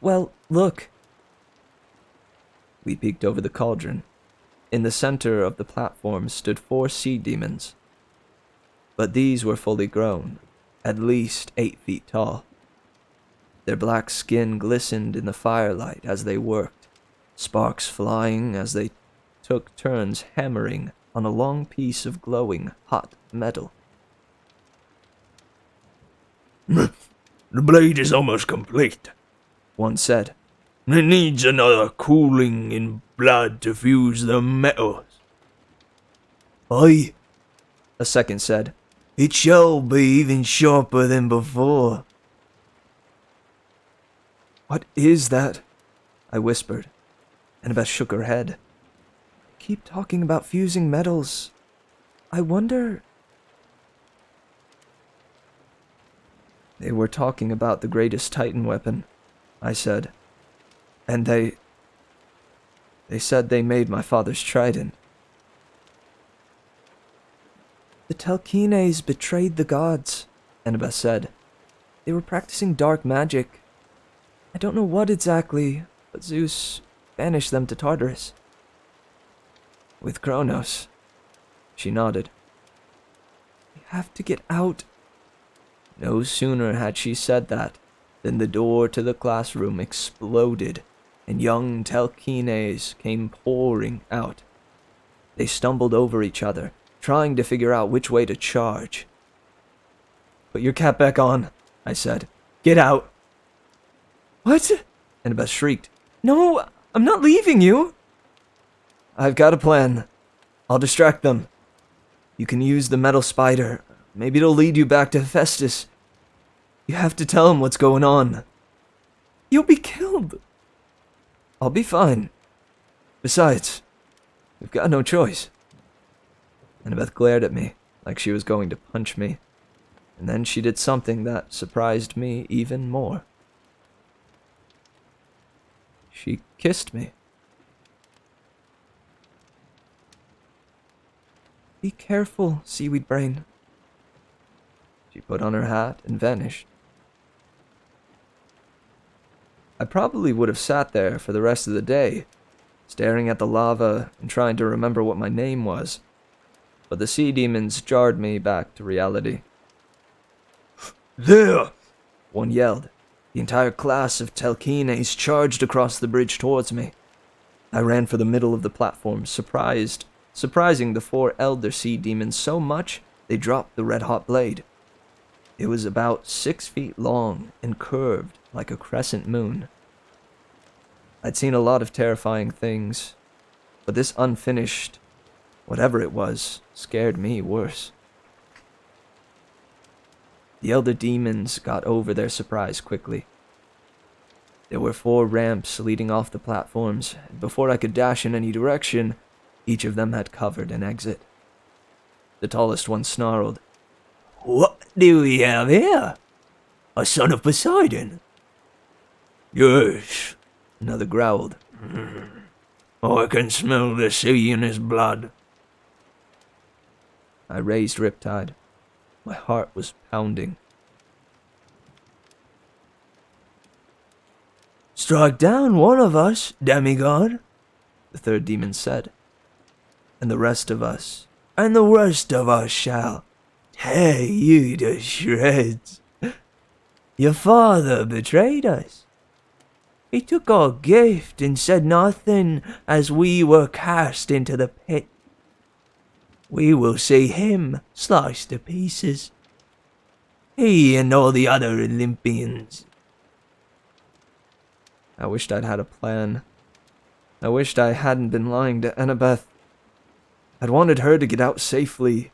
Well, look." We peeked over the cauldron. In the center of the platform stood 4 sea demons. But these were fully grown, at least 8 feet tall. Their black skin glistened in the firelight as they worked, sparks flying as they took turns hammering on a long piece of glowing hot metal. "The blade is almost complete," one said. "It needs another cooling in blood to fuse the metals." "Aye," a second said. "It shall be even sharper than before." "What is that?" I whispered. Annabeth shook her head. "Keep talking about fusing metals. I wonder..." "They were talking about the greatest Titan weapon," I said. "And they said they made my father's trident." "The Telkines betrayed the gods," Annabeth said. "They were practicing dark magic. I don't know what exactly, but Zeus banished them to Tartarus." "With Kronos?" She nodded. "We have to get out." No sooner had she said that than the door to the classroom exploded and young Telkines came pouring out. They stumbled over each other, trying to figure out which way to charge. "Put your cap back on," I said. "Get out." "What?" Annabeth shrieked. "No, I'm not leaving you." "I've got a plan. I'll distract them. You can use the metal spider. Maybe it'll lead you back to Hephaestus. You have to tell him what's going on." "You'll be killed." "I'll be fine. Besides, we've got no choice." Annabeth glared at me like she was going to punch me, and then she did something that surprised me even more. She kissed me. "Be careful, seaweed brain." She put on her hat and vanished. I probably would have sat there for the rest of the day, staring at the lava and trying to remember what my name was, but the sea demons jarred me back to reality. "There!" one yelled. The entire class of Telkines charged across the bridge towards me. I ran for the middle of the platform, surprising the 4 elder sea demons so much they dropped the red-hot blade. It was about 6 feet long and curved like a crescent moon. I'd seen a lot of terrifying things, But this unfinished, whatever it was, scared me worse. The elder demons got over their surprise quickly. There were 4 ramps leading off the platforms, and before I could dash in any direction, each of them had covered an exit. The tallest one snarled, "What do we have here? A son of Poseidon?" Yes, Another growled. I can smell the sea in his blood. I raised Riptide. My heart was pounding. Strike down one of us, demigod, The third demon said. and the rest of us shall tear you to shreds. Your father betrayed us. He took our gift and said nothing as we were cast into the pit. We will see him sliced to pieces. He and all the other Olympians. I wished I'd had a plan. I wished I hadn't been lying to Annabeth. I'd wanted her to get out safely.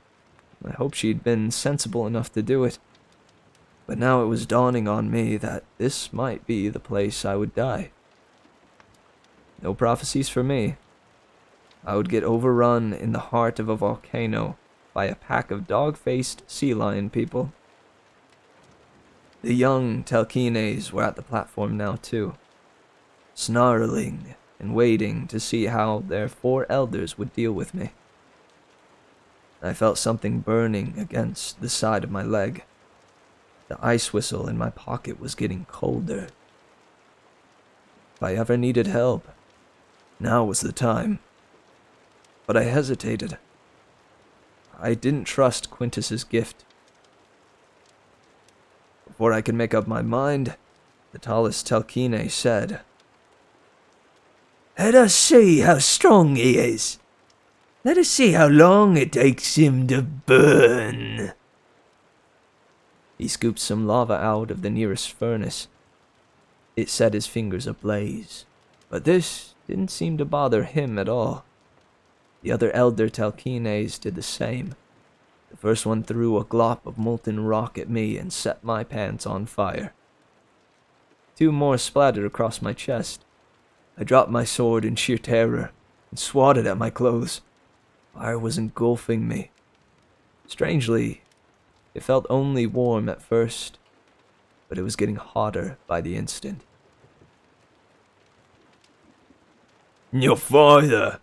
I hoped she'd been sensible enough to do it. But now it was dawning on me that this might be the place I would die. No prophecies for me. I would get overrun in the heart of a volcano by a pack of dog-faced sea lion people. The young Telkines were at the platform now too, snarling and waiting to see how their 4 elders would deal with me. I felt something burning against the side of my leg. The ice whistle in my pocket was getting colder. If I ever needed help, now was the time. But I hesitated. I didn't trust Quintus's gift. Before I could make up my mind, the tallest Telkine said, Let us see how strong he is. Let us see how long it takes him to burn. He scooped some lava out of the nearest furnace. It set his fingers ablaze, but this didn't seem to bother him at all. The other elder Telkines did the same. The first one threw a glop of molten rock at me and set my pants on fire. 2 more splattered across my chest. I dropped my sword in sheer terror and swatted at my clothes. Fire was engulfing me. Strangely, it felt only warm at first, but it was getting hotter by the instant. Your father,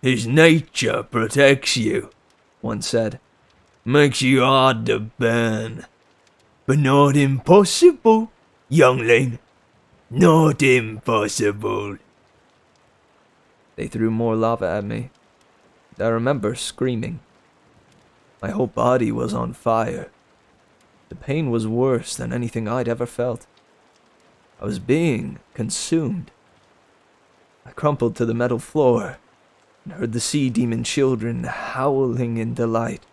his nature protects you, One said. makes you hard to burn. But not impossible, youngling. Not impossible. They threw more lava at me. I remember screaming. My whole body was on fire. The pain was worse than anything I'd ever felt. I was being consumed. I crumpled to the metal floor and heard the sea demon children howling in delight.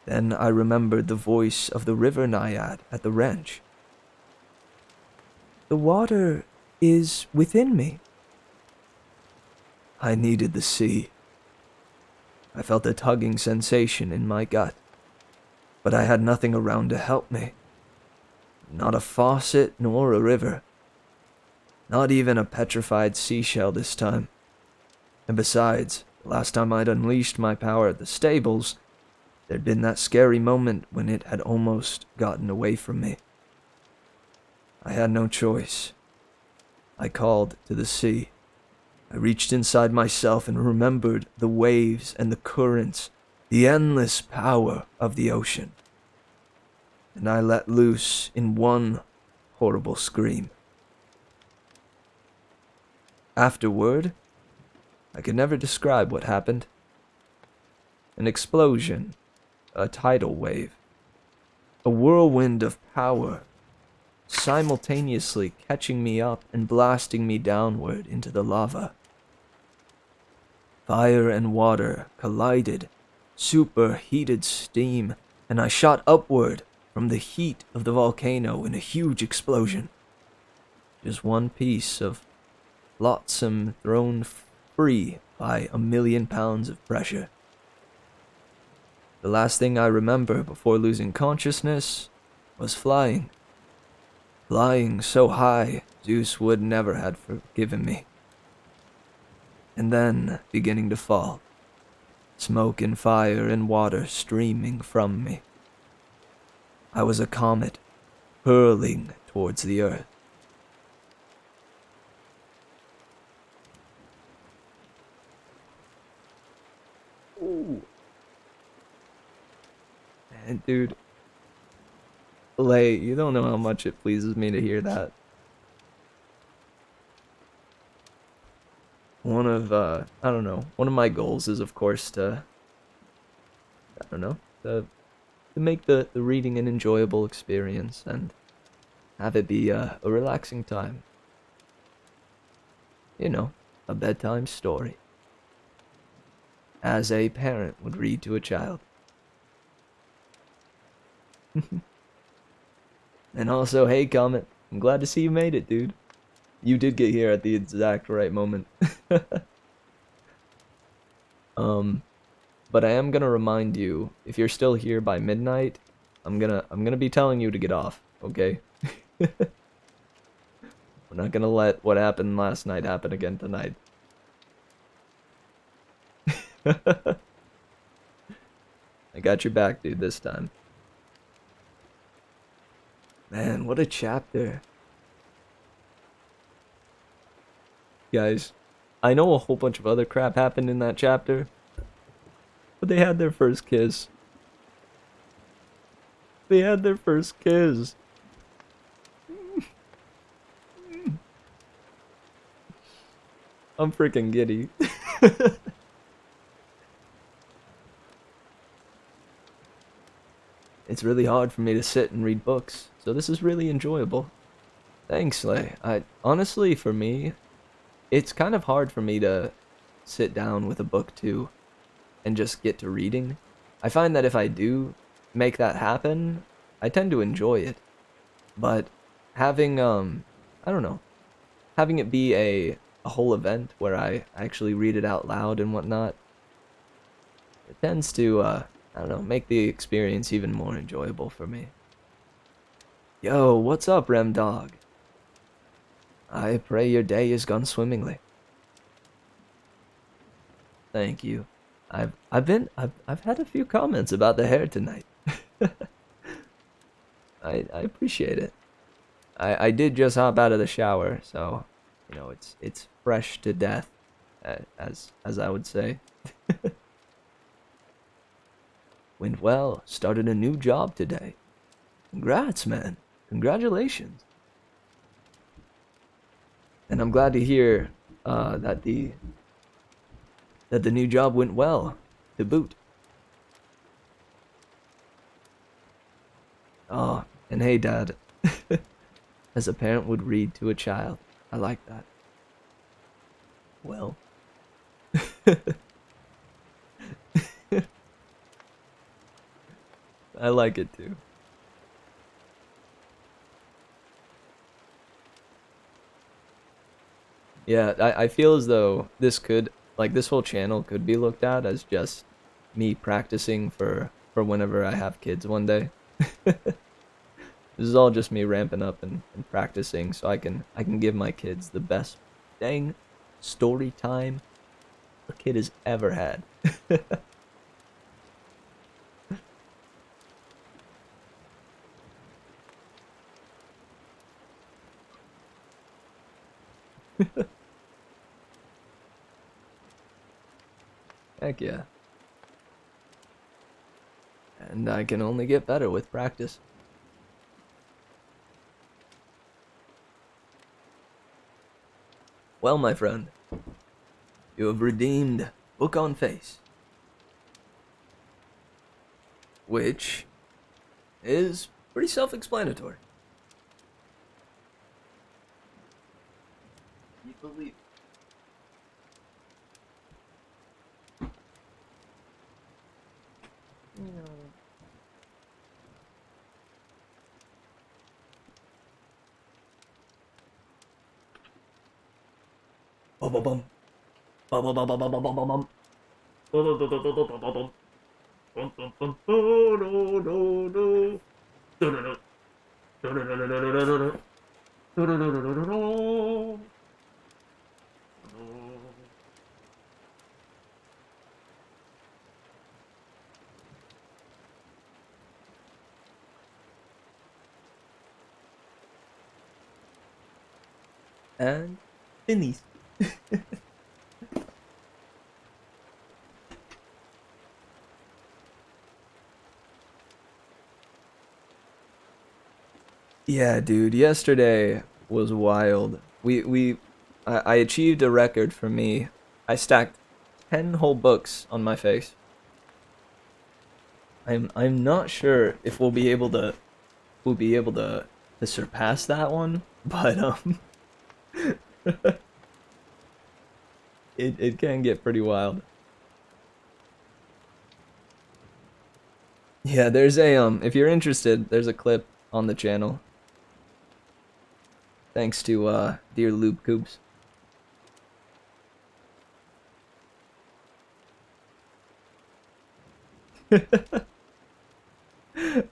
Then I remembered the voice of the river naiad at the wrench. The water is within me. I needed the sea. I felt a tugging sensation in my gut, but I had nothing around to help me. Not a faucet nor a river. Not even a petrified seashell this time. And besides, the last time I'd unleashed my power at the stables, there'd been that scary moment when it had almost gotten away from me. I had no choice. I called to the sea. I reached inside myself and remembered the waves and the currents, the endless power of the ocean. And I let loose in one horrible scream. Afterward, I could never describe what happened. An explosion, a tidal wave, a whirlwind of power, simultaneously catching me up and blasting me downward into the lava. Fire and water collided, superheated steam, and I shot upward from the heat of the volcano in a huge explosion. Just one piece of flotsam thrown free by 1,000,000 pounds of pressure. The last thing I remember before losing consciousness was flying. Flying so high, Zeus would never have forgiven me. And then beginning to fall. Smoke and fire and water streaming from me. I was a comet, hurling towards the earth. Ooh. Man, dude. Lay, you don't know how much it pleases me to hear that. One of, I don't know, one of my goals is, of course, to make the reading an enjoyable experience and have it be a relaxing time. You know, a bedtime story. As a parent would read to a child. And also, hey Comet, I'm glad to see you made it, dude. You did get here at the exact right moment. But I am gonna remind you, if you're still here by midnight, I'm gonna be telling you to get off, okay? We're not gonna let what happened last night happen again tonight. I got your back, dude, this time. Man, what a chapter. Guys, I know a whole bunch of other crap happened in that chapter, but they had their first kiss. They had their first kiss. I'm freaking giddy. It's really hard for me to sit and read books, so this is really enjoyable. Thanks, Slay. Honestly, for me, it's kind of hard for me to sit down with a book too and just get to reading. I find that if I do make that happen, I tend to enjoy it. But having, I don't know, having it be a whole event where I actually read it out loud and whatnot, it tends to, I don't know, make the experience even more enjoyable for me. Yo, what's up, Rem Dog? I pray your day has gone swimmingly. Thank you. I've had a few comments about the hair tonight. I appreciate it. I did just hop out of the shower, so you know it's fresh to death, as I would say. Went well. Started a new job today. Congrats, man. Congratulations. And I'm glad to hear that the new job went well, to boot. Oh, and hey, Dad. As a parent would read to a child. I like that. Well. I like it too. Yeah, I feel as though this whole channel could be looked at as just me practicing for whenever I have kids one day. This is all just me ramping up and practicing so I can give my kids the best dang story time a kid has ever had. Heck yeah. And I can only get better with practice. Well, my friend, you have redeemed Book on Face, which is pretty self-explanatory. You believe. Ba-ba-bum. Ba-ba-ba-ba-ba-ba-ba-bum. Ba-ba-ba-ba-ba-ba-ba-bum. Bum-bum-bum-bo-do-do-do. Do-do-do. Do-do-do-do-do-do-do. Do-do-do-do-do-do. And finish. Yeah, dude, yesterday was wild. I achieved a record for me. I stacked 10 whole books on my face. I'm not sure if we'll be able to surpass that one, but it can get pretty wild. Yeah, there's a if you're interested, there's a clip on the channel. Thanks to dear Loop Coops.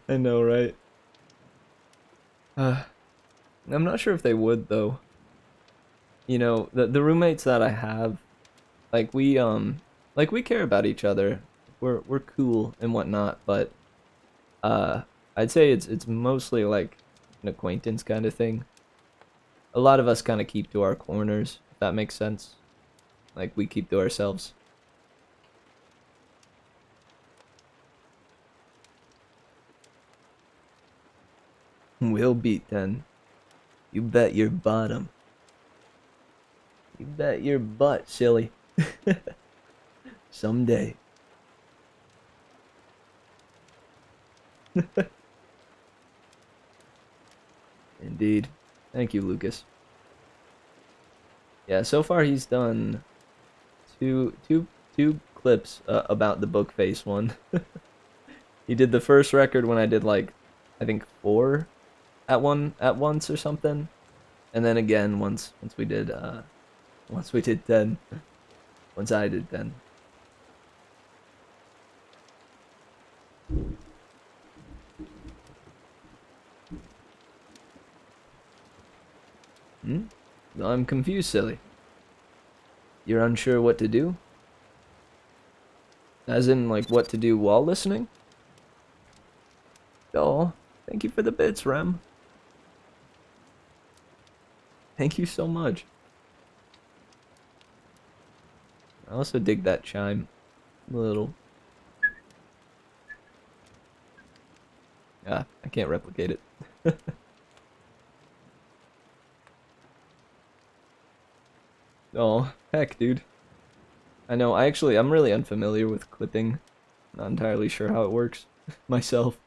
I know, right? I'm not sure if they would though. You know, the roommates that I have, like we care about each other. We're cool and whatnot, but I'd say it's mostly like an acquaintance kind of thing. A lot of us kind of keep to our corners, if that makes sense. Like we keep to ourselves. We'll beat 10. You bet your bottom. You bet your butt, silly. Someday. Indeed. Thank you, Lucas. Yeah, so far he's done two clips about the book face one. He did the first record when I did like, I think 4 at once or something, and then again once we did 10. Once I did 10. I'm confused, silly. You're unsure what to do? As in, like, what to do while listening? Oh, thank you for the bits, Rem. Thank you so much. I also dig that chime. A little. Ah, I can't replicate it. Oh, heck, dude. I know, I'm really unfamiliar with clipping. Not entirely sure how it works myself.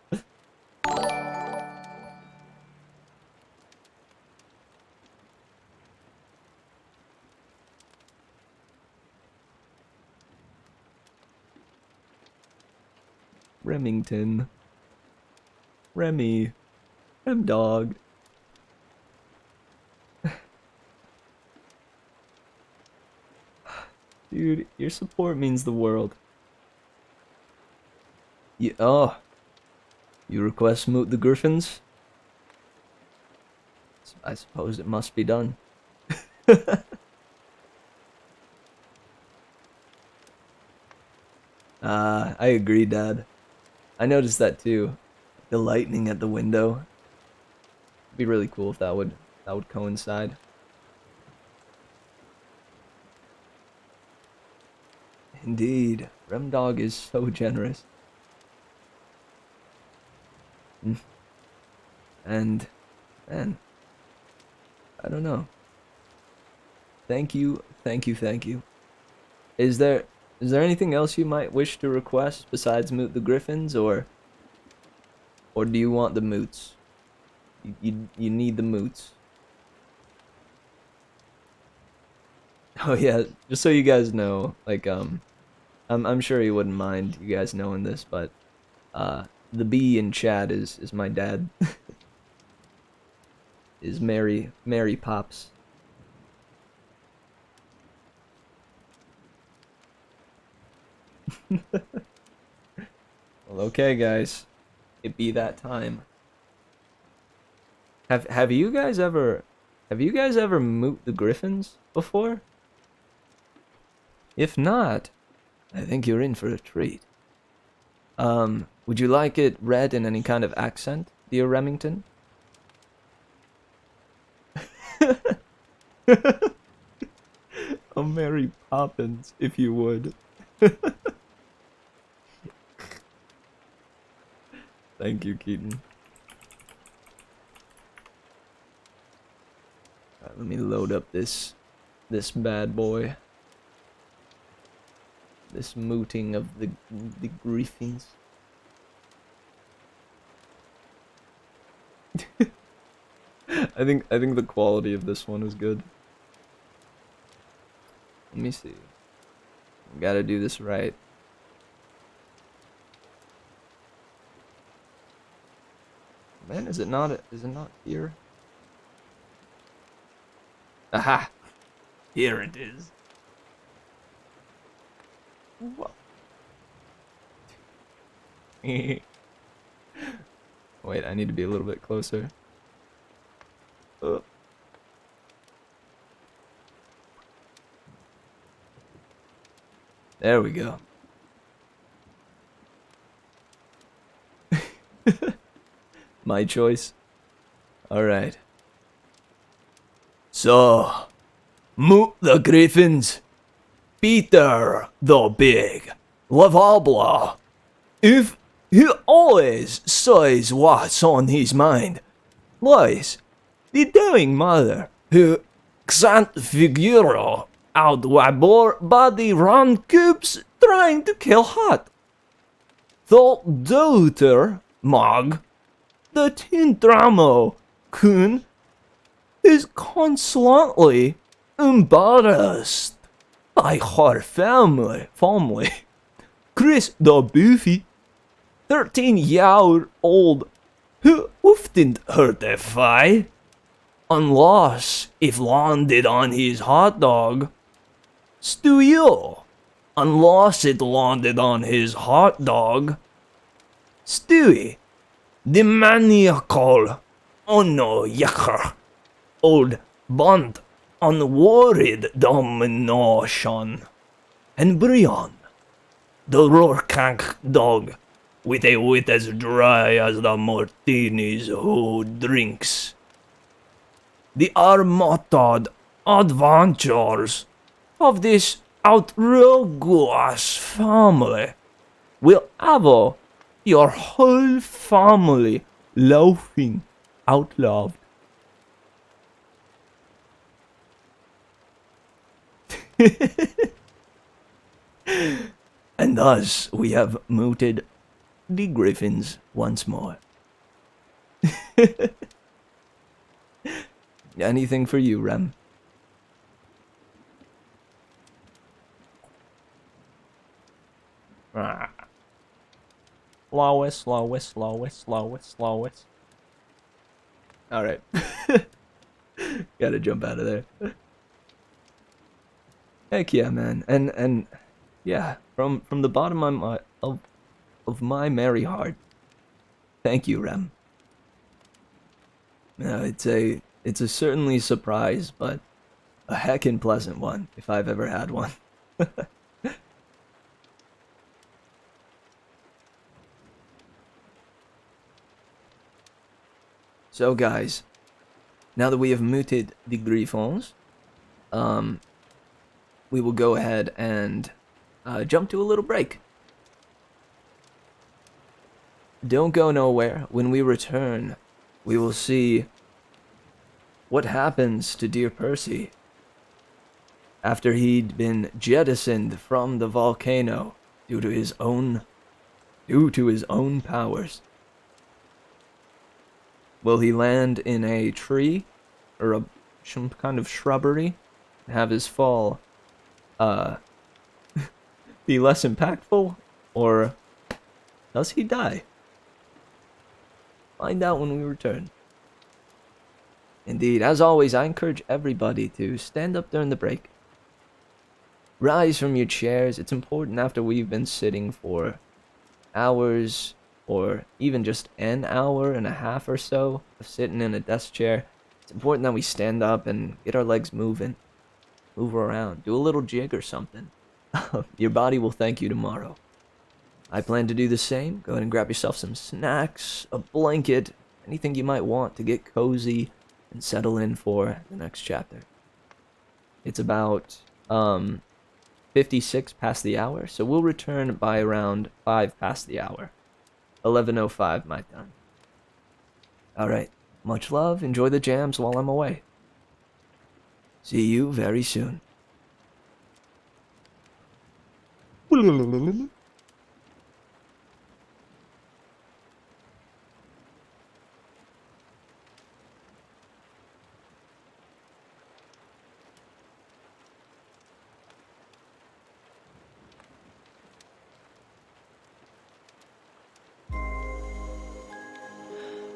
Remington. Remy. Rem dog. Dude, your support means the world. You request Moot the Griffins? I suppose it must be done. I agree, Dad. I noticed that too. The lightning at the window. It'd be really cool if that would coincide. Indeed, Remdog is so generous. And, man, I don't know. Thank you. Is there anything else you might wish to request besides Moot the Griffins, or do you want the moots? You need the moots. Oh yeah, just so you guys know, like I'm sure he wouldn't mind you guys knowing this, but the bee in chat is my dad. Is Mary Pops. Well, okay, guys. It be that time. Have you guys ever moot the griffins before? If not, I think you're in for a treat. Would you like it read in any kind of accent, dear Remington? A Mary Poppins, if you would. Thank you, Keaton. Alright, let me load up this bad boy. This mooting of the griffins. I think the quality of this one is good. Let me see. Gotta do this right. Man, is it not here? Aha! Here it is. What? Wait, I need to be a little bit closer. There we go. My choice. Alright. So, moot the griffins. Peter the Big, Lavabla. If he always says what's on his mind, lies, the dying mother who can't figure out why body run cubes trying to kill hot. The daughter, Mog, the teen drama kun, is constantly embarrassed by her family. Chris the Buffy, 13-year-old, who often hurt a fly, unless if landed on his hot dog. Stewie, unless it landed on his hot dog. Stewie, the maniacal, yaker, old bond, unworried domination. And Brian, the Rorschach dog, with a wit as dry as the martinis who drinks. The armatad adventures of this outrageous family will have your whole family laughing out loud. And thus we have mooted the griffins once more. Anything for you, Rem? Slowest. Alright. Gotta jump out of there. Heck yeah, man. And yeah, from the bottom of my merry heart, thank you, Rem. It's a certainly surprise, but a heckin' pleasant one, if I've ever had one. So guys, now that we have mooted the griffons, we will go ahead and jump to a little break. Don't go nowhere. When we return, we will see what happens to dear Percy after he'd been jettisoned from the volcano due to his own powers. Will he land in a tree or some kind of shrubbery and have his fall be less impactful, or does he die? Find out when we return. Indeed, as always, I encourage everybody to stand up during the break. rise from your chairs. It's important after we've been sitting for hours or even just an hour and a half or so of sitting in a desk chair. It's important that we stand up and get our legs moving, move around, do a little jig or something. Your body will thank you tomorrow. I plan to do the same. Go ahead and grab yourself some snacks, a blanket, anything you might want to get cozy and settle in for the next chapter. It's about 56 past the hour, so we'll return by around 5 past the hour. 11:05 my time. Alright, much love, enjoy the jams while I'm away. See you very soon.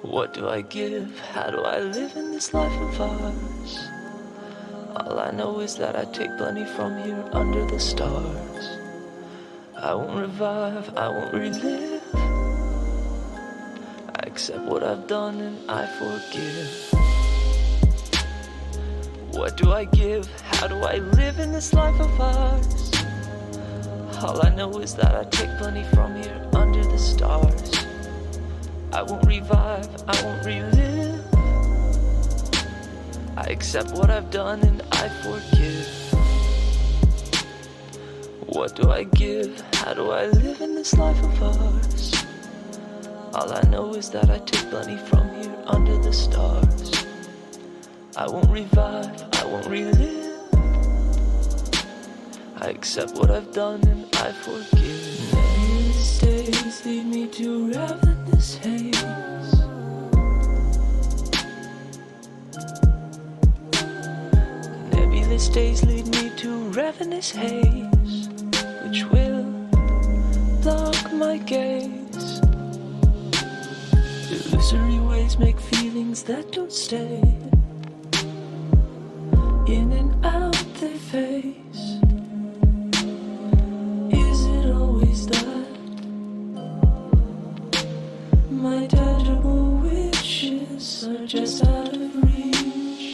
What do I give? How do I live in this life of ours? All I know is that I take plenty from here under the stars. I won't revive, I won't relive. I accept what I've done and I forgive. What do I give? How do I live in this life of ours? All I know is that I take plenty from here under the stars. I won't revive, I won't relive. I accept what I've done and I forgive. What do I give? How do I live in this life of ours? All I know is that I take plenty from here under the stars. I won't revive, I won't relive. I accept what I've done and I forgive. Nebulous days lead me to ravenous haze. Nebulous days lead me to ravenous haze, which will block my gaze. Illusory ways make feelings that don't stay. In and out they face. Is it always that? My tangible wishes are just out of reach.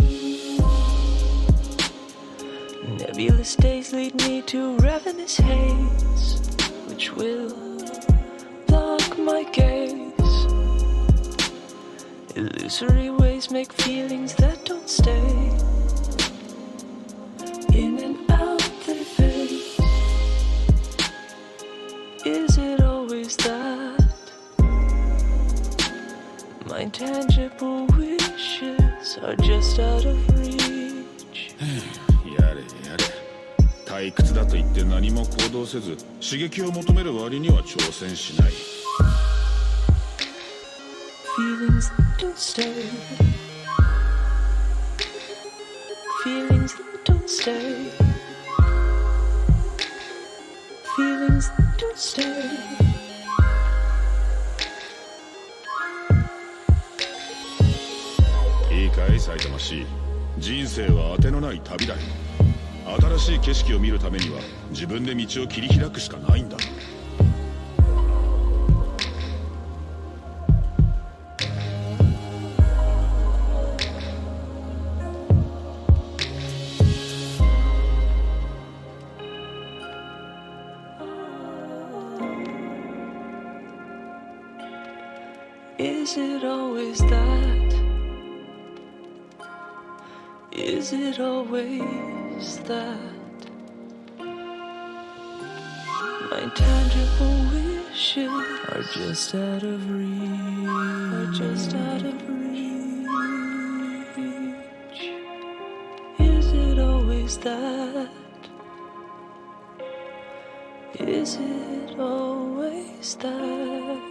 Nebulous days lead me to ravenous haze, which will block my gaze. Illusory ways make feelings that don't stay. In and out they face. Is it always that? My tangible wishes are just out of reach. やれやれ。退屈だと言って何も行動せず、刺激を求める割には挑戦しない。Feelings that don't stay. Feelings that don't stay. Feelings that don't stay.いいかい、埼玉市。人生は当てのない旅だよ。新しい景色を見るためには自分で道を切り開くしかないんだ。Is it always that? Is it always that? My tangible wishes are just out of reach. Are just out of reach. Is it always that? Is it always that?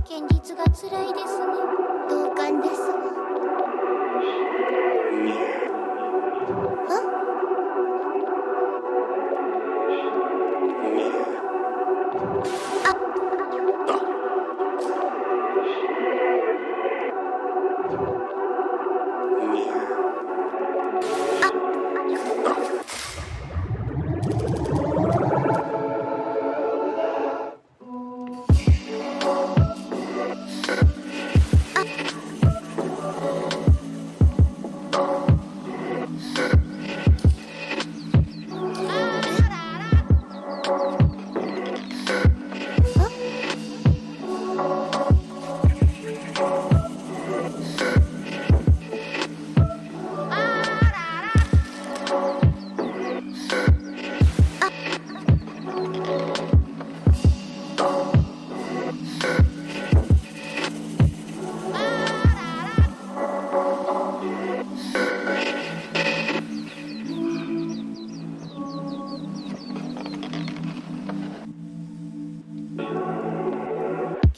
現実が辛いですね。同感ですわ。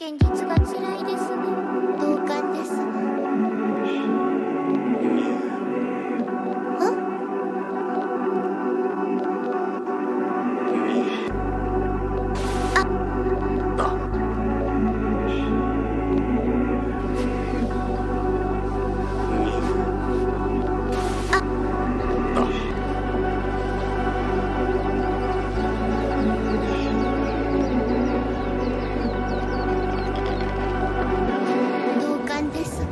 現実が辛いですね。同感ですわ。同感ですわ。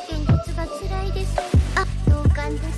現実が辛いです。同感です。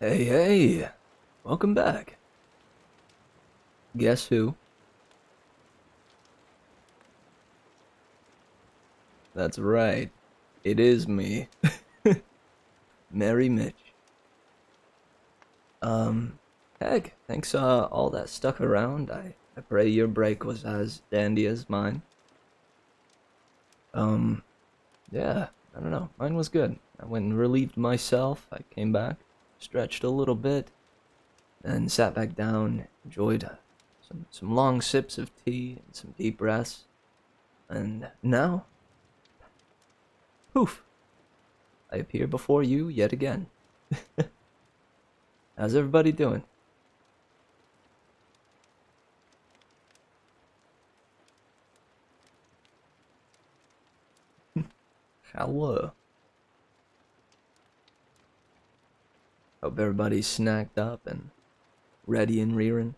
Hey, hey! Welcome back. Guess who? That's right. It is me. Merry Mitch. Heck, thanks all that stuck around. I pray your break was as dandy as mine. Yeah, I don't know. Mine was good. I went and relieved myself. I came back, stretched a little bit, and sat back down, enjoyed some long sips of tea and some deep breaths. And now, poof, I appear before you yet again. How's everybody doing? Hello. Hope everybody's snacked up and ready and rearing.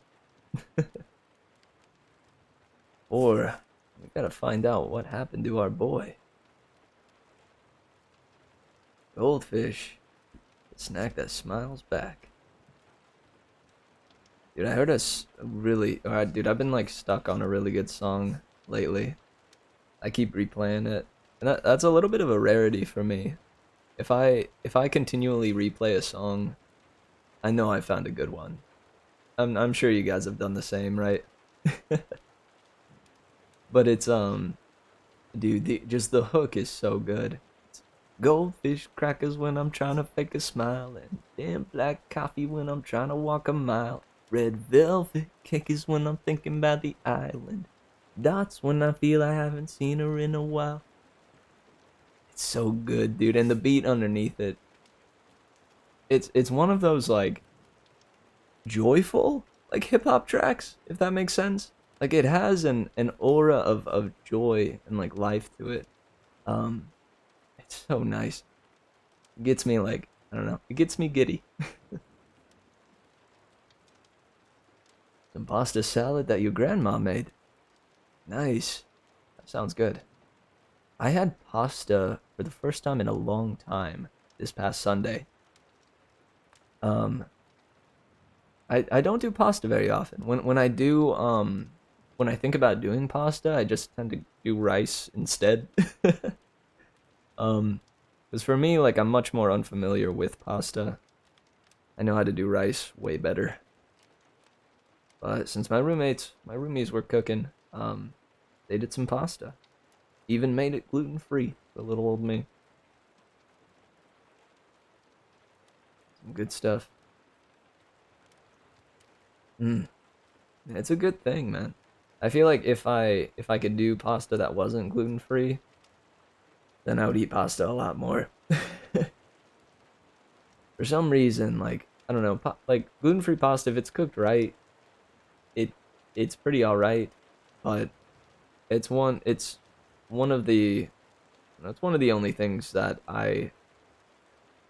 Or, we gotta find out what happened to our boy. Goldfish, the snack that smiles back. Dude, I heard alright, dude, I've been like stuck on a really good song lately. I keep replaying it. And that's a little bit of a rarity for me. If I continually replay a song, I know I found a good one. I'm sure you guys have done the same, right? But it's dude, just the hook is so good. It's goldfish crackers when I'm trying to fake a smile, and damn black coffee when I'm trying to walk a mile. Red velvet cake is when I'm thinking about the island. Dots when I feel I haven't seen her in a while. It's so good, dude, and the beat underneath it. It's one of those like joyful like hip hop tracks, if that makes sense. Like it has an aura of joy and like life to it. It's so nice. It gets me like, I don't know, it gets me giddy. Some pasta salad that your grandma made. Nice. That sounds good. I had pasta for the first time in a long time this past Sunday. I don't do pasta very often. When I do, when I think about doing pasta, I just tend to do rice instead. Because for me, like, I'm much more unfamiliar with pasta. I know how to do rice way better. But since my roomies were cooking, they did some pasta. Even made it gluten-free for little old me. Some good stuff. It's a good thing, man. I feel like if I could do pasta that wasn't gluten-free, then I would eat pasta a lot more. For some reason, like, I don't know, like gluten-free pasta, if it's cooked right, it's pretty alright, but it's one of the only things that I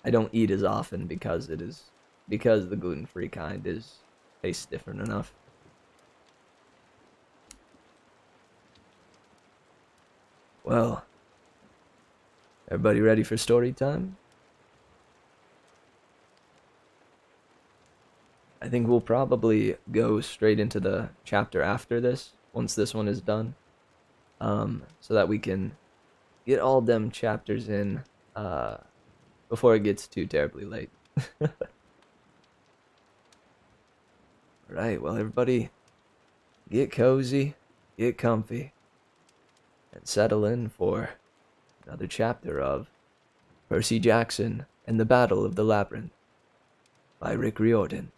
don't eat as often because the gluten-free kind tastes different enough. Well, everybody ready for story time? I think we'll probably go straight into the chapter after this, once this one is done. So that we can get all them chapters in before it gets too terribly late. Right, well, everybody, get cozy, get comfy, and settle in for another chapter of Percy Jackson and the Battle of the Labyrinth by Rick Riordan.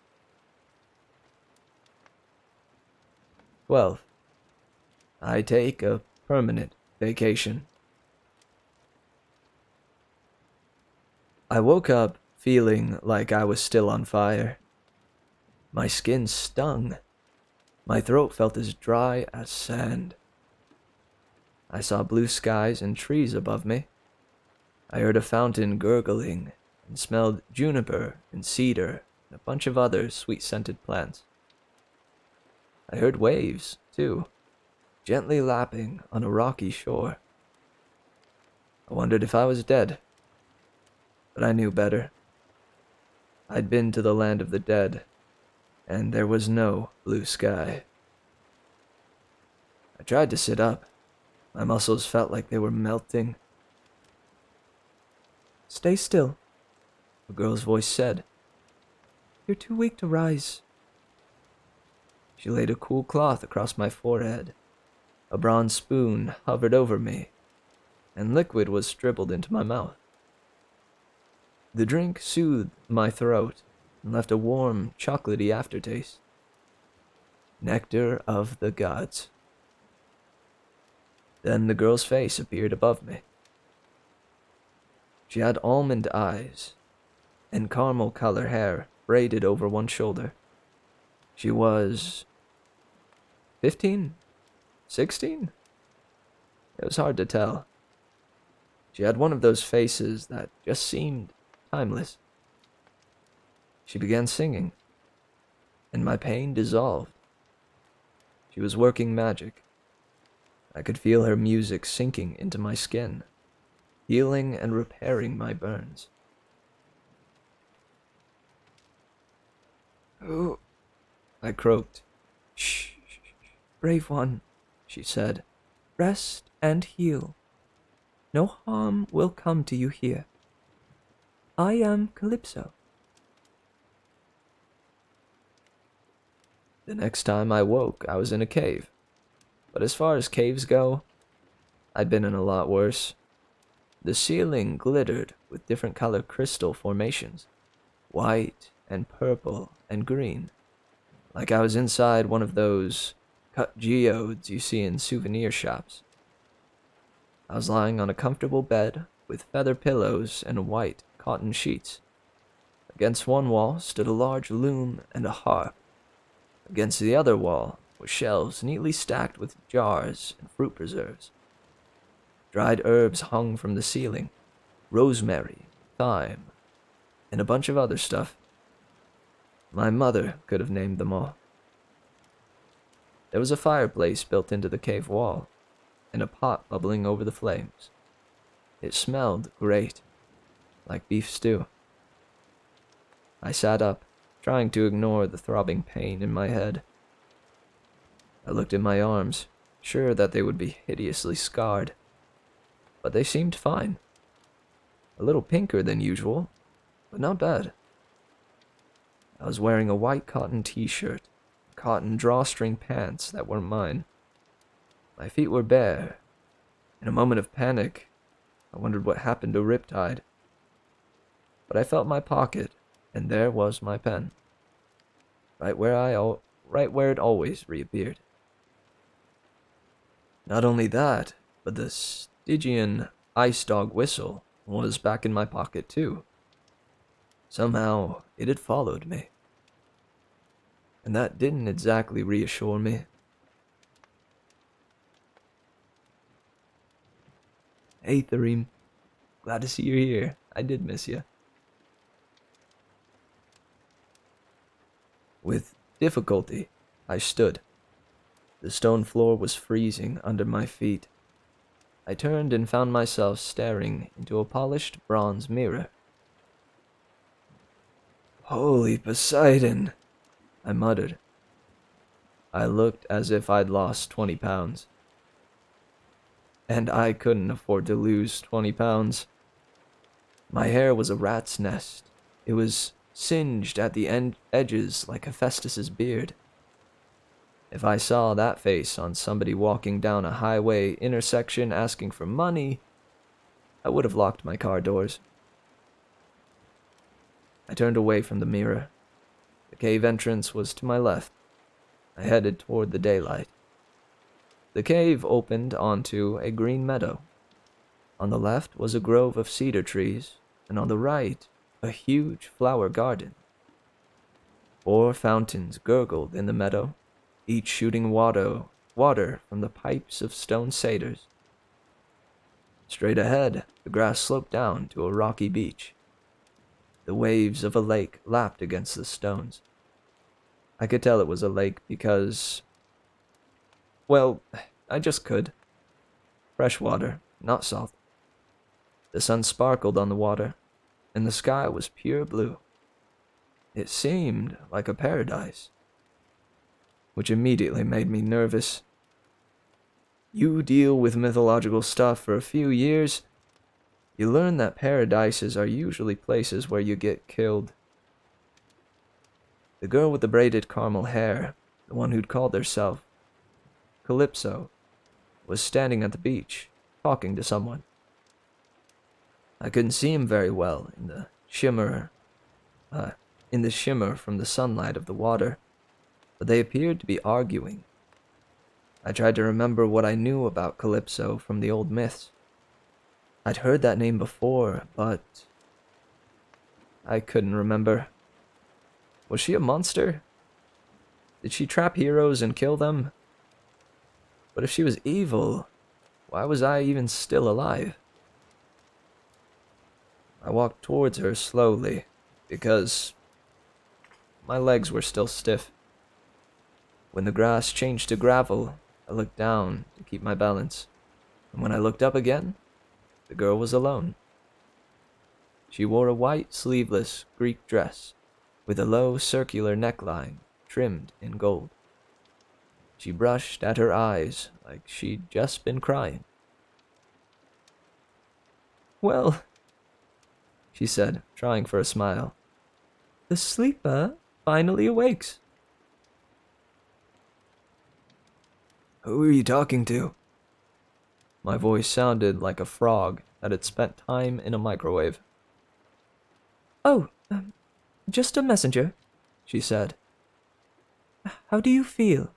12. I take a permanent vacation. I woke up feeling like I was still on fire. My skin stung. My throat felt as dry as sand. I saw blue skies and trees above me. I heard a fountain gurgling and smelled juniper and cedar and a bunch of other sweet-scented plants. I heard waves, too, gently lapping on a rocky shore. I wondered if I was dead, but I knew better. I'd been to the land of the dead, and there was no blue sky. I tried to sit up. My muscles felt like they were melting. Stay still, a girl's voice said. You're too weak to rise. She laid a cool cloth across my forehead. A bronze spoon hovered over me, and liquid was dribbled into my mouth. The drink soothed my throat and left a warm, chocolatey aftertaste. Nectar of the gods. Then the girl's face appeared above me. She had almond eyes and caramel color hair braided over one shoulder. She was 15? 16? It was hard to tell. She had one of those faces that just seemed timeless. She began singing, and my pain dissolved. She was working magic. I could feel her music sinking into my skin, healing and repairing my burns. "Oh," I croaked. "Shh, brave one," she said. "Rest and heal. No harm will come to you here. I am Calypso." The next time I woke, I was in a cave. But as far as caves go, I'd been in a lot worse. The ceiling glittered with different color crystal formations, white and purple and green, like I was inside one of those cut geodes you see in souvenir shops. I was lying on a comfortable bed with feather pillows and white cotton sheets. Against one wall stood a large loom and a harp. Against the other wall were shelves neatly stacked with jars and fruit preserves. Dried herbs hung from the ceiling, rosemary, thyme, and a bunch of other stuff. My mother could have named them all. There was a fireplace built into the cave wall, and a pot bubbling over the flames. It smelled great, like beef stew. I sat up, trying to ignore the throbbing pain in my head. I looked at my arms, sure that they would be hideously scarred, but they seemed fine. A little pinker than usual, but not bad. I was wearing a white cotton t-shirt, cotton drawstring pants that weren't mine. My feet were bare. In a moment of panic, I wondered what happened to Riptide. But I felt my pocket, and there was my pen, right where it always reappeared. Not only that, but the Stygian ice dog whistle was back in my pocket too. Somehow, it had followed me. And that didn't exactly reassure me. Hey, Thareem. Glad to see you're here. I did miss you. With difficulty, I stood. The stone floor was freezing under my feet. I turned and found myself staring into a polished bronze mirror. "Holy Poseidon," I muttered. I looked as if I'd lost 20 pounds. And I couldn't afford to lose 20 pounds. My hair was a rat's nest. It was singed at the edges like Hephaestus's beard. If I saw that face on somebody walking down a highway intersection asking for money, I would have locked my car doors. I turned away from the mirror. The cave entrance was to my left. I headed toward the daylight. The cave opened onto a green meadow. On the left was a grove of cedar trees, and on the right, a huge flower garden. 4 fountains gurgled in the meadow, each shooting water from the pipes of stone satyrs. Straight ahead, the grass sloped down to a rocky beach. The waves of a lake lapped against the stones. I could tell it was a lake because, well, I just could. Fresh water, not salt. The sun sparkled on the water, and the sky was pure blue. It seemed like a paradise, which immediately made me nervous. You deal with mythological stuff for a few years, you learn that paradises are usually places where you get killed. The girl with the braided caramel hair, the one who'd called herself Calypso, was standing at the beach, talking to someone. I couldn't see him very well in the shimmer from the sunlight of the water, but they appeared to be arguing. I tried to remember what I knew about Calypso from the old myths. I'd heard that name before, but I couldn't remember. Was she a monster? Did she trap heroes and kill them? But if she was evil, why was I even still alive? I walked towards her slowly, because my legs were still stiff. When the grass changed to gravel, I looked down to keep my balance, and when I looked up again, the girl was alone. She wore a white, sleeveless Greek dress with a low, circular neckline trimmed in gold. She brushed at her eyes like she'd just been crying. "Well," she said, trying for a smile, "the sleeper finally awakes." Who are you talking to? My voice sounded like a frog that had spent time in a microwave. "Oh, just a messenger," she said. "How do you feel?"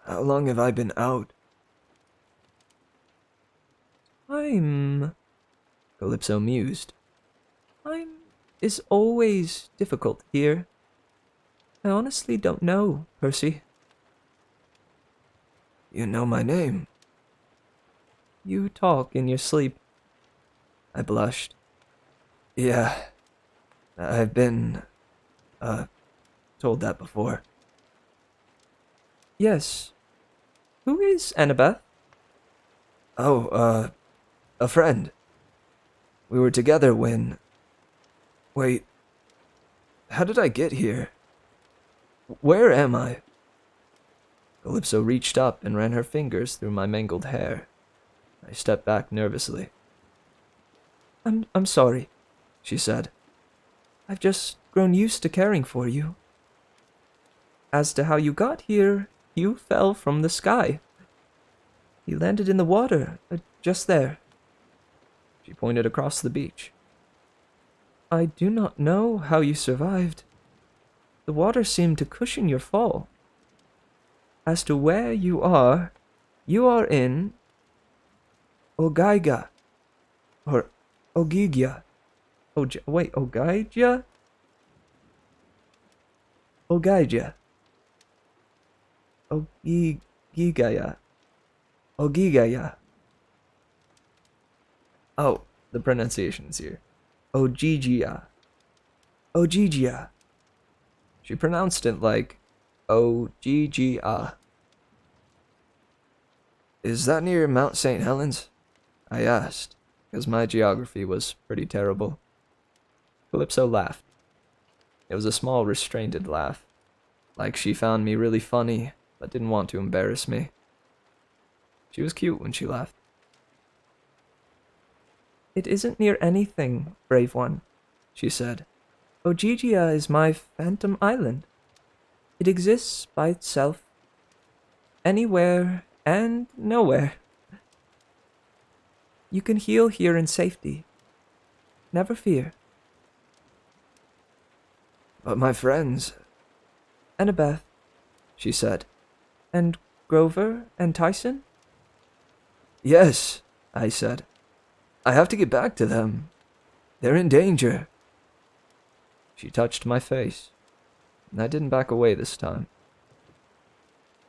How long have I been out? "Time," Calypso mused. "Time is always difficult here. I honestly don't know, Percy." You know my name. "You talk in your sleep." I blushed. Yeah, I've been, told that before. "Yes. Who is Annabeth?" Oh, a friend. We were together when... Wait, how did I get here? Where am I? Calypso reached up and ran her fingers through my mangled hair. I stepped back nervously. I'm sorry," she said. "I've just grown used to caring for you. As to how you got here, you fell from the sky. You landed in the water, just there." She pointed across the beach. "I do not know how you survived. The water seemed to cushion your fall. As to where you are in Ogaiga, or Ogigia. Ogaija? Ogaija. Ogigaya. Ogigaya. Oh, the pronunciation's here. Ogigia. Ogigia. She pronounced it like Ogigia. Is that near Mount St. Helens? I asked, because my geography was pretty terrible. Calypso laughed. It was a small, restrained laugh, like she found me really funny, but didn't want to embarrass me. She was cute when she laughed. "It isn't near anything, brave one," she said. "Ogigia is my phantom island. It exists by itself, anywhere and nowhere. You can heal here in safety. Never fear." But my friends... "Annabeth," she said. "And Grover and Tyson?" Yes, I said. I have to get back to them. They're in danger. She touched my face, and I didn't back away this time.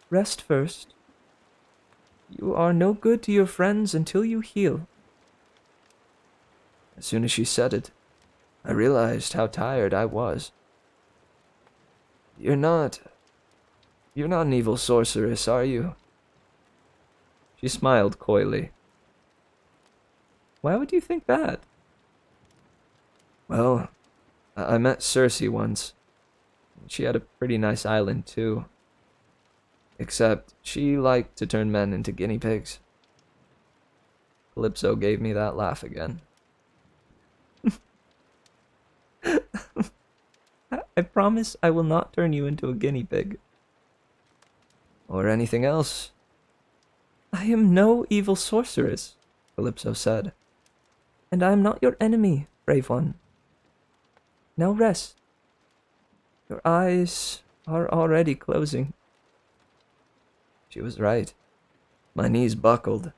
"Rest first. You are no good to your friends until you heal." As soon as she said it, I realized how tired I was. You're not an evil sorceress, are you? She smiled coyly. "Why would you think that?" Well, I met Percy once. She had a pretty nice island, too. Except she liked to turn men into guinea pigs. Calypso gave me that laugh again. "I promise I will not turn you into a guinea pig." Or anything else. "I am no evil sorceress," Calypso said. "And I am not your enemy, brave one. Now rest. Your eyes are already closing." She was right. My knees buckled,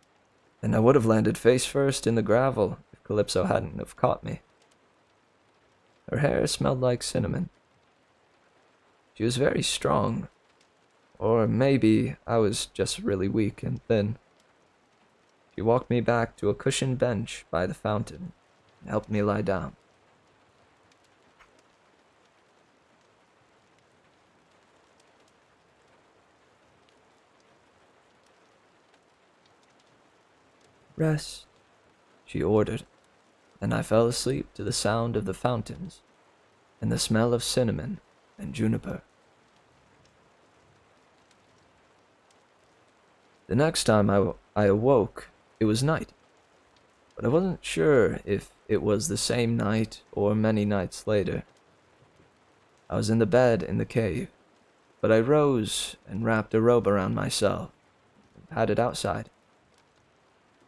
and I would have landed face first in the gravel if Calypso hadn't have caught me. Her hair smelled like cinnamon. She was very strong, or maybe I was just really weak and thin. She walked me back to a cushioned bench by the fountain and helped me lie down. Rest, she ordered, and I fell asleep to the sound of the fountains and the smell of cinnamon and juniper. The next time I awoke, it was night, but I wasn't sure if it was the same night or many nights later. I was in the bed in the cave, but I rose and wrapped a robe around myself and padded outside.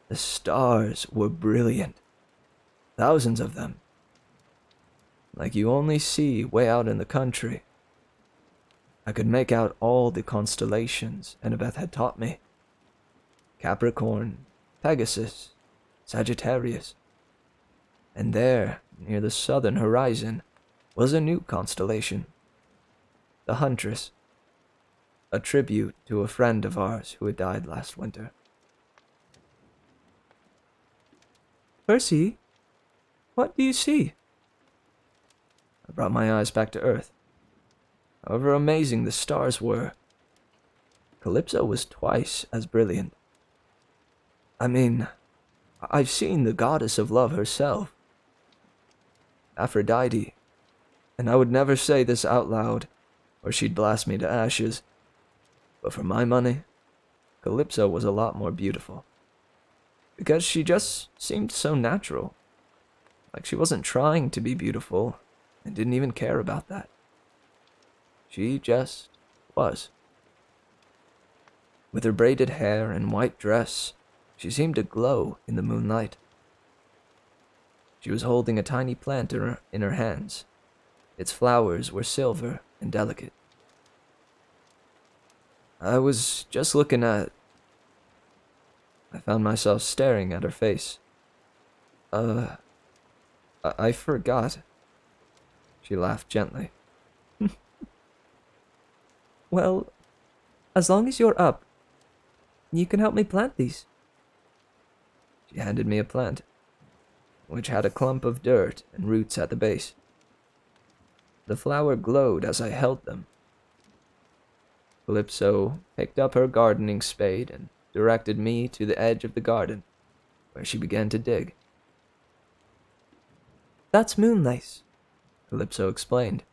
The stars were brilliant, thousands of them, like you only see way out in the country. I could make out all the constellations Annabeth had taught me. Capricorn, Pegasus, Sagittarius. And there, near the southern horizon, was a new constellation, the Huntress, a tribute to a friend of ours who had died last winter. Percy, what do you see? I brought my eyes back to Earth. However amazing the stars were, Calypso was twice as brilliant. I mean, I've seen the goddess of love herself, Aphrodite, and I would never say this out loud, or she'd blast me to ashes, but for my money, Calypso was a lot more beautiful. Because she just seemed so natural. Like she wasn't trying to be beautiful and didn't even care about that. She just was. With her braided hair and white dress, she seemed to glow in the moonlight. She was holding a tiny plant in her hands. Its flowers were silver and delicate. I was just looking at... I found myself staring at her face. I forgot. She laughed gently. Well, as long as you're up, you can help me plant these. She handed me a plant, which had a clump of dirt and roots at the base. The flower glowed as I held them. Calypso picked up her gardening spade and directed me to the edge of the garden, where she began to dig. That's moonlace, Calypso explained.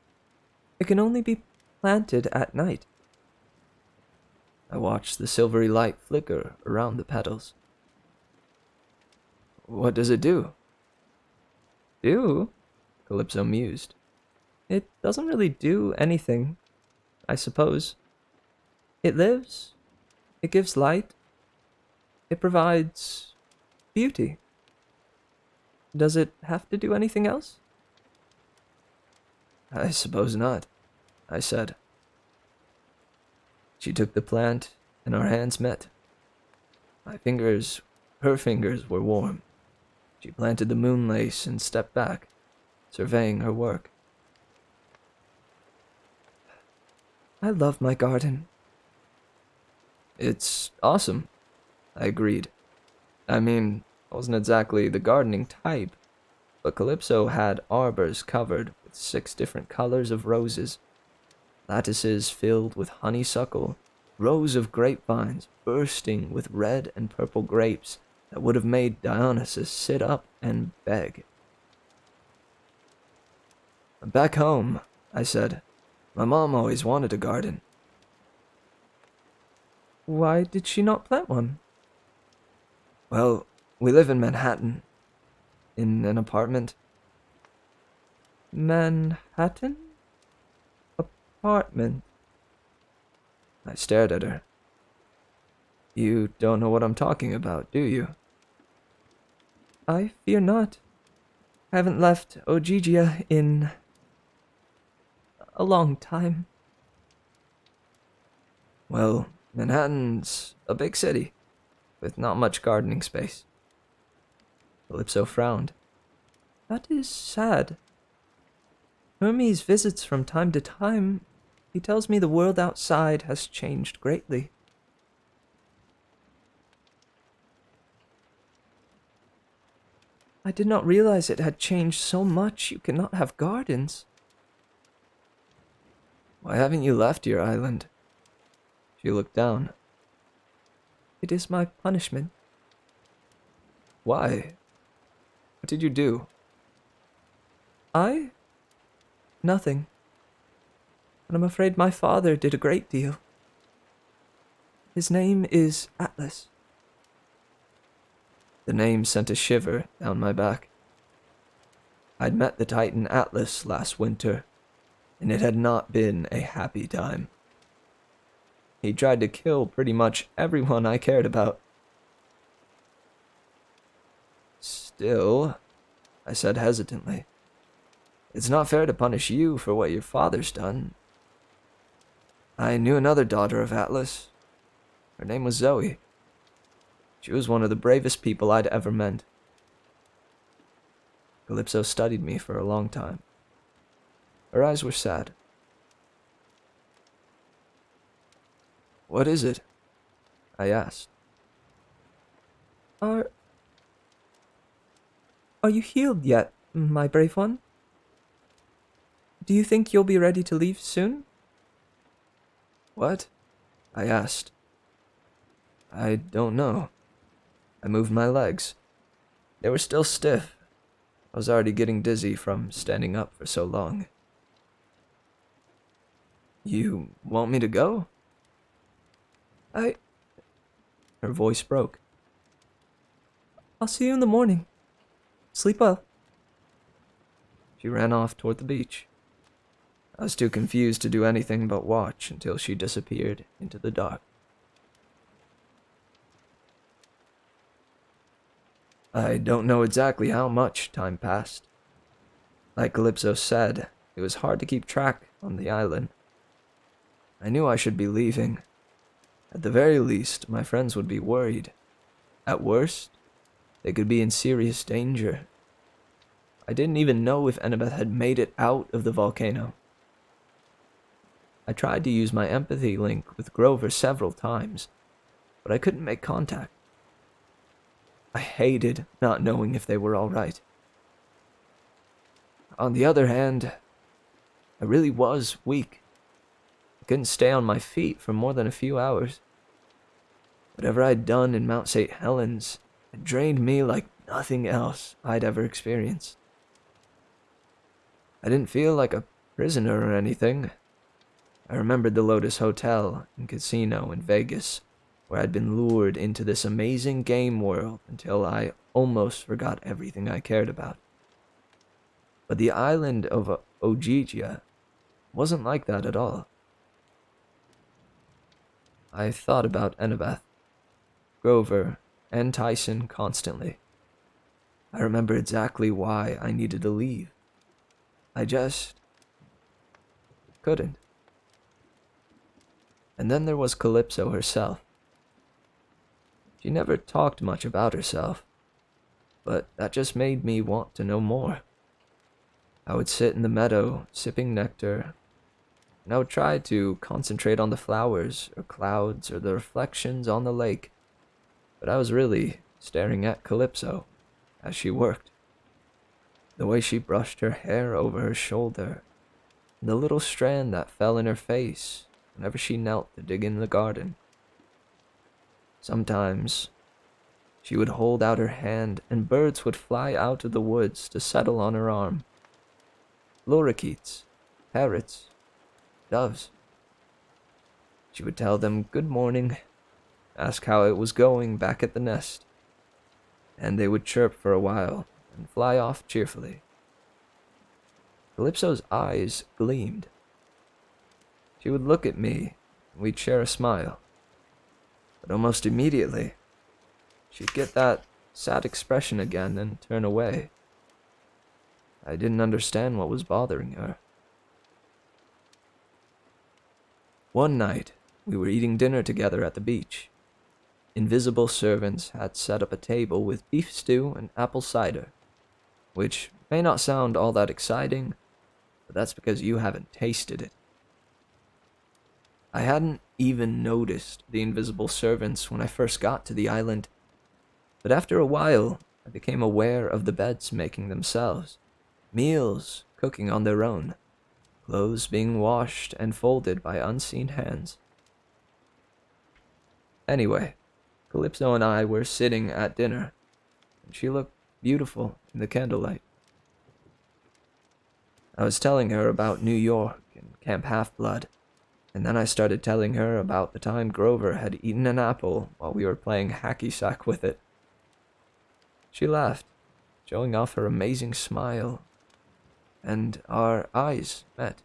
It can only be planted at night. I watched the silvery light flicker around the petals. What does it do? Do? Calypso mused. It doesn't really do anything, I suppose. It lives. It gives light. It provides beauty. Does it have to do anything else? I suppose not, I said. She took the plant, and our hands met. Her fingers were warm. She planted the moonlace and stepped back, surveying her work. I love my garden. It's awesome, I agreed. I mean, I wasn't exactly the gardening type, but Calypso had arbors covered with 6 different colors of roses, lattices filled with honeysuckle, rows of grapevines bursting with red and purple grapes that would have made Dionysus sit up and beg. Back home, I said, my mom always wanted a garden. Why did she not plant one? Well, we live in Manhattan, in an apartment. Manhattan? Apartment? I stared at her. You don't know what I'm talking about, do you? I fear not. I haven't left Ogygia in a long time. Well, Manhattan's a big city, with not much gardening space. Calypso frowned. That is sad. Hermes visits from time to time. He tells me the world outside has changed greatly. I did not realize it had changed so much you cannot have gardens. Why haven't you left your island? She looked down. It is my punishment. Why? What did you do? I? Nothing. But I'm afraid my father did a great deal. His name is Atlas. The name sent a shiver down my back. I'd met the Titan Atlas last winter, and it had not been a happy time. He tried to kill pretty much everyone I cared about. Still, I said hesitantly, it's not fair to punish you for what your father's done. I knew another daughter of Atlas. Her name was Zoe. She was one of the bravest people I'd ever met. Calypso studied me for a long time. Her eyes were sad. What is it? I asked. Are you healed yet, my brave one? Do you think you'll be ready to leave soon? What? I asked. I don't know. I moved my legs. They were still stiff. I was already getting dizzy from standing up for so long. You want me to go? Her voice broke. I'll see you in the morning. Sleep well. She ran off toward the beach. I was too confused to do anything but watch until she disappeared into the dark. I don't know exactly how much time passed. Like Calypso said, it was hard to keep track on the island. I knew I should be leaving. At the very least, my friends would be worried. At worst, they could be in serious danger. I didn't even know if Annabeth had made it out of the volcano. I tried to use my empathy link with Grover several times, but I couldn't make contact. I hated not knowing if they were all right. On the other hand, I really was weak. I couldn't stay on my feet for more than a few hours. Whatever I'd done in Mount St. Helens had drained me like nothing else I'd ever experienced. I didn't feel like a prisoner or anything. I remembered the Lotus Hotel and Casino in Vegas, where I'd been lured into this amazing game world until I almost forgot everything I cared about. But the island of Ogygia wasn't like that at all. I thought about Annabeth, Grover, and Tyson constantly. I remember exactly why I needed to leave. I just couldn't. And then there was Calypso herself. She never talked much about herself, but that just made me want to know more. I would sit in the meadow, sipping nectar, and I would try to concentrate on the flowers, or clouds, or the reflections on the lake, but I was really staring at Calypso as she worked. The way she brushed her hair over her shoulder, and the little strand that fell in her face whenever she knelt to dig in the garden. Sometimes, she would hold out her hand and birds would fly out of the woods to settle on her arm. Lorikeets, parrots, doves. She would tell them good morning, ask how it was going back at the nest, and they would chirp for a while and fly off cheerfully. Calypso's eyes gleamed. She would look at me, and we'd share a smile. But almost immediately, she'd get that sad expression again and turn away. I didn't understand what was bothering her. One night, we were eating dinner together at the beach. Invisible servants had set up a table with beef stew and apple cider, which may not sound all that exciting, but that's because you haven't tasted it. I hadn't even noticed the invisible servants when I first got to the island, but after a while, I became aware of the beds making themselves, meals cooking on their own, clothes being washed and folded by unseen hands. Anyway, Calypso and I were sitting at dinner, and she looked beautiful in the candlelight. I was telling her about New York and Camp Half-Blood, and then I started telling her about the time Grover had eaten an apple while we were playing hacky sack with it. She laughed, showing off her amazing smile, and our eyes met.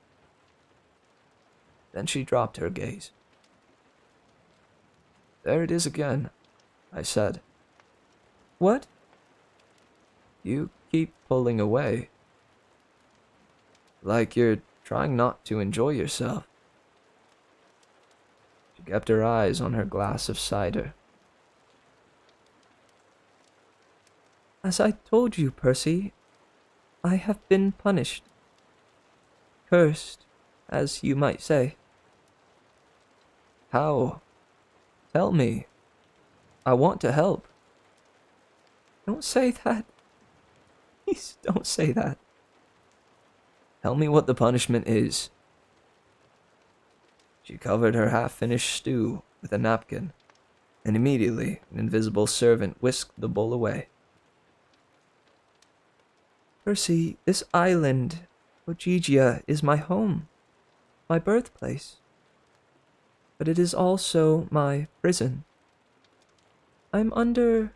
Then she dropped her gaze. "There it is again," I said. "What?" "You keep pulling away. Like you're trying not to enjoy yourself." She kept her eyes on her glass of cider. "As I told you, Percy, I have been punished. Cursed, as you might say." "How? Tell me. I want to help." "Don't say that. Please don't say that." "Tell me what the punishment is." She covered her half-finished stew with a napkin, and immediately an invisible servant whisked the bowl away. "Percy, this island, Ogygia, is my home, my birthplace. But it is also my prison. I'm under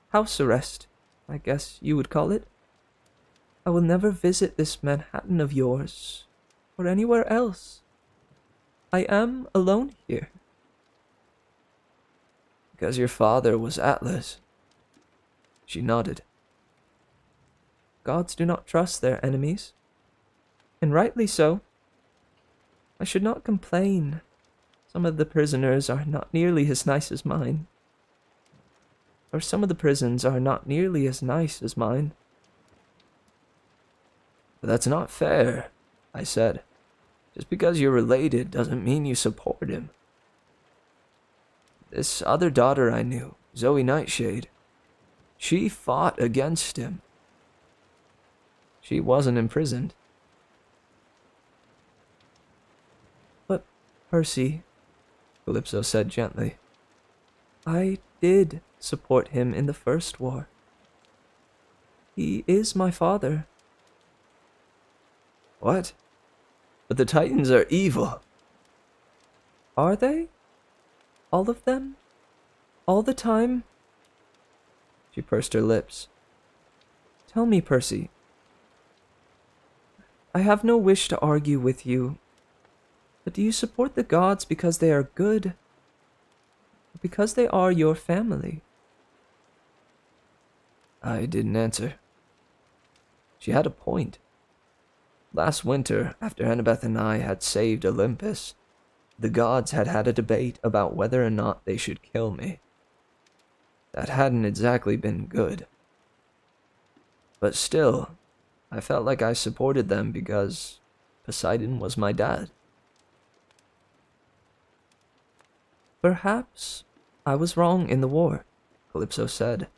house arrest, I guess you would call it. I will never visit this Manhattan of yours, or anywhere else. I am alone here." "Because your father was Atlas." She nodded. "Gods do not trust their enemies, and rightly so. I should not complain. Some of the prisoners are not nearly as nice as mine. Or some of the prisons are not nearly as nice as mine." "But that's not fair," I said. "Just because you're related doesn't mean you support him. This other daughter I knew, Zoe Nightshade, she fought against him. She wasn't imprisoned." "But, Percy," Calypso said gently, "I did support him in the first war. He is my father." "What? But the Titans are evil." "Are they? All of them? All the time?" She pursed her lips. "Tell me, Percy. I have no wish to argue with you, but do you support the gods because they are good, or because they are your family?" I didn't answer. She had a point. Last winter, after Annabeth and I had saved Olympus, the gods had had a debate about whether or not they should kill me. That hadn't exactly been good. But still, I felt like I supported them because Poseidon was my dad. "Perhaps I was wrong in the war," Calypso said.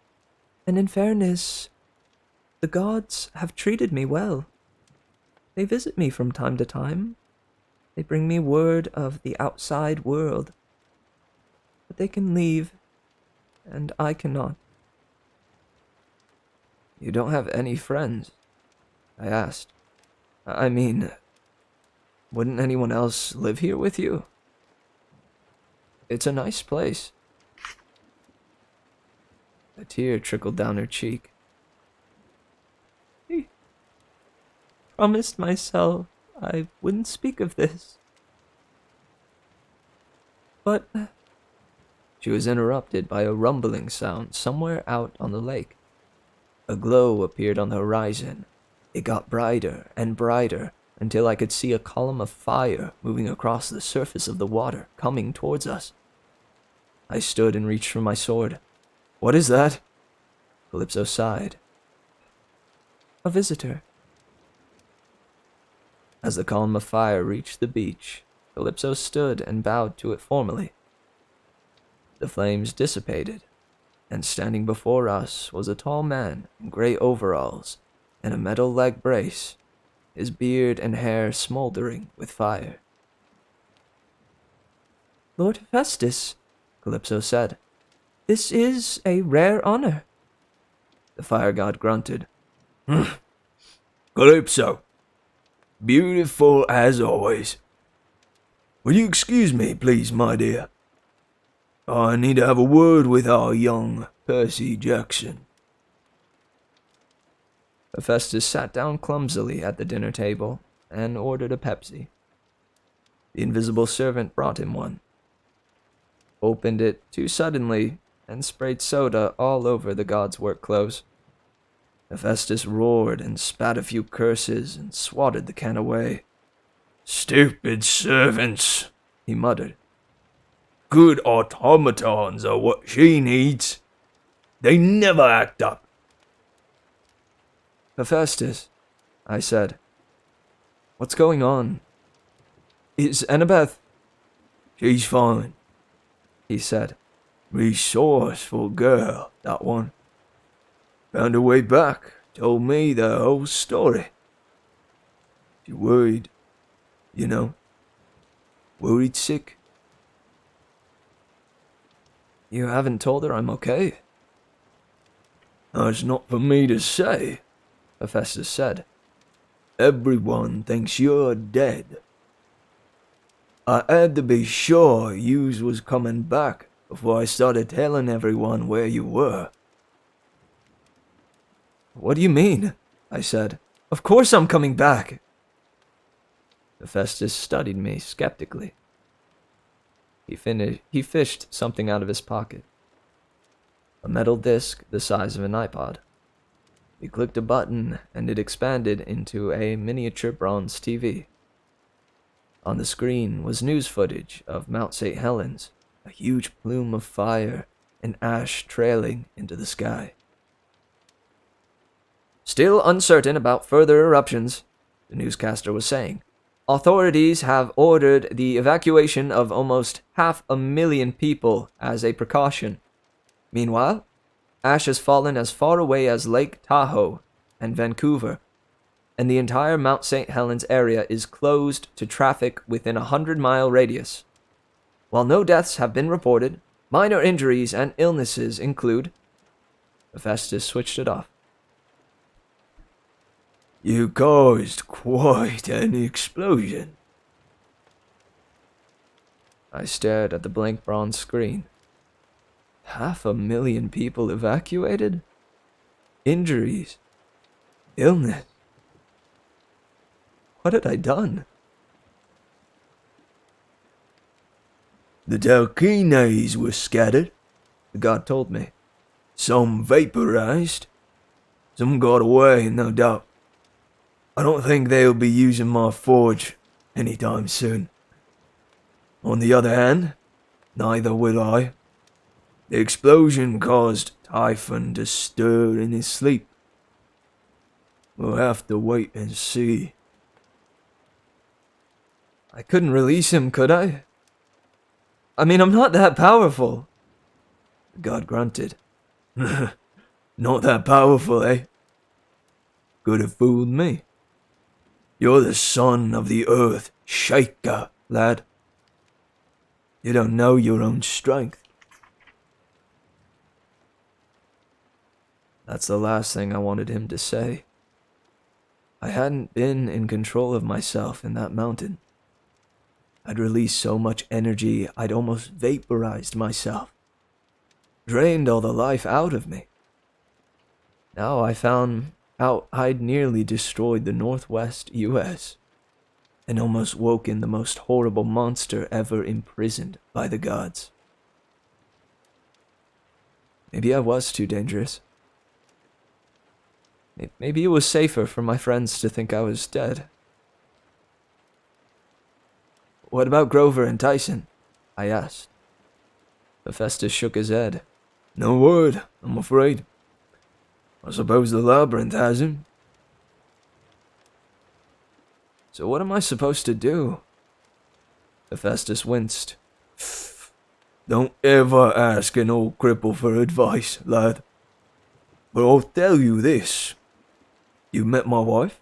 "And in fairness, the gods have treated me well. They visit me from time to time. They bring me word of the outside world. But they can leave, and I cannot." "You don't have any friends?" I asked. "I mean, wouldn't anyone else live here with you? It's a nice place." A tear trickled down her cheek. "I promised myself I wouldn't speak of this. But..." She was interrupted by a rumbling sound somewhere out on the lake. A glow appeared on the horizon. It got brighter and brighter until I could see a column of fire moving across the surface of the water, coming towards us. I stood and reached for my sword. "What is that?" Calypso sighed. "A visitor." As the column of fire reached the beach, Calypso stood and bowed to it formally. The flames dissipated, and standing before us was a tall man in gray overalls and a metal leg brace, his beard and hair smoldering with fire. "Lord Hephaestus," Calypso said, "this is a rare honor." The fire god grunted. Calypso, beautiful as always. Will you excuse me, please, my dear? I need to have a word with our young Percy Jackson. Hephaestus sat down clumsily at the dinner table and ordered a Pepsi. The invisible servant brought him one, opened it too suddenly, and sprayed soda all over the god's work clothes. Hephaestus roared and spat a few curses and swatted the can away. Stupid servants, he muttered. Good automatons are what she needs. They never act up. Hephaestus, I said, what's going on? Is Annabeth? She's fine, he said. Resourceful girl, that one. Found her way back, told me the whole story. She worried, you know, worried sick. You haven't told her I'm okay? That's not for me to say, Hephaestus said. Everyone thinks you're dead. I had to be sure yous was coming back before I started telling everyone where you were. What do you mean? I said. Of course I'm coming back. Hephaestus studied me skeptically. He fished something out of his pocket. A metal disc the size of an iPod. He clicked a button and it expanded into a miniature bronze TV. On the screen was news footage of Mount St. Helens, a huge plume of fire and ash trailing into the sky. Still uncertain about further eruptions, the newscaster was saying, authorities have ordered the evacuation of almost 500,000 people as a precaution. Meanwhile, ash has fallen as far away as Lake Tahoe and Vancouver, and the entire Mount St. Helens area is closed to traffic within a 100-mile radius. While no deaths have been reported, minor injuries and illnesses include... Hephaestus switched it off. You caused quite an explosion. I stared at the blank bronze screen. 500,000 people evacuated? Injuries? Illness? What had I done? The Telkines were scattered, the god told me. Some vaporized. Some got away, no doubt. I don't think they'll be using my forge anytime soon. On the other hand, neither will I. The explosion caused Typhon to stir in his sleep. We'll have to wait and see. I couldn't release him, could I? I mean, I'm not that powerful. The god grunted. Not that powerful, eh? Could have fooled me. You're the son of the earth, Shaker, lad. You don't know your own strength. That's the last thing I wanted him to say. I hadn't been in control of myself in that mountain. I'd released so much energy I'd almost vaporized myself. Drained all the life out of me. Now I found out I'd nearly destroyed the Northwest U.S. and almost woken the most horrible monster ever imprisoned by the gods. Maybe I was too dangerous. Maybe it was safer for my friends to think I was dead. What about Grover and Tyson? I asked. Hephaestus shook his head. No word, I'm afraid. I suppose the Labyrinth has him. So what am I supposed to do? Hephaestus winced. Don't ever ask an old cripple for advice, lad. But I'll tell you this. You met my wife?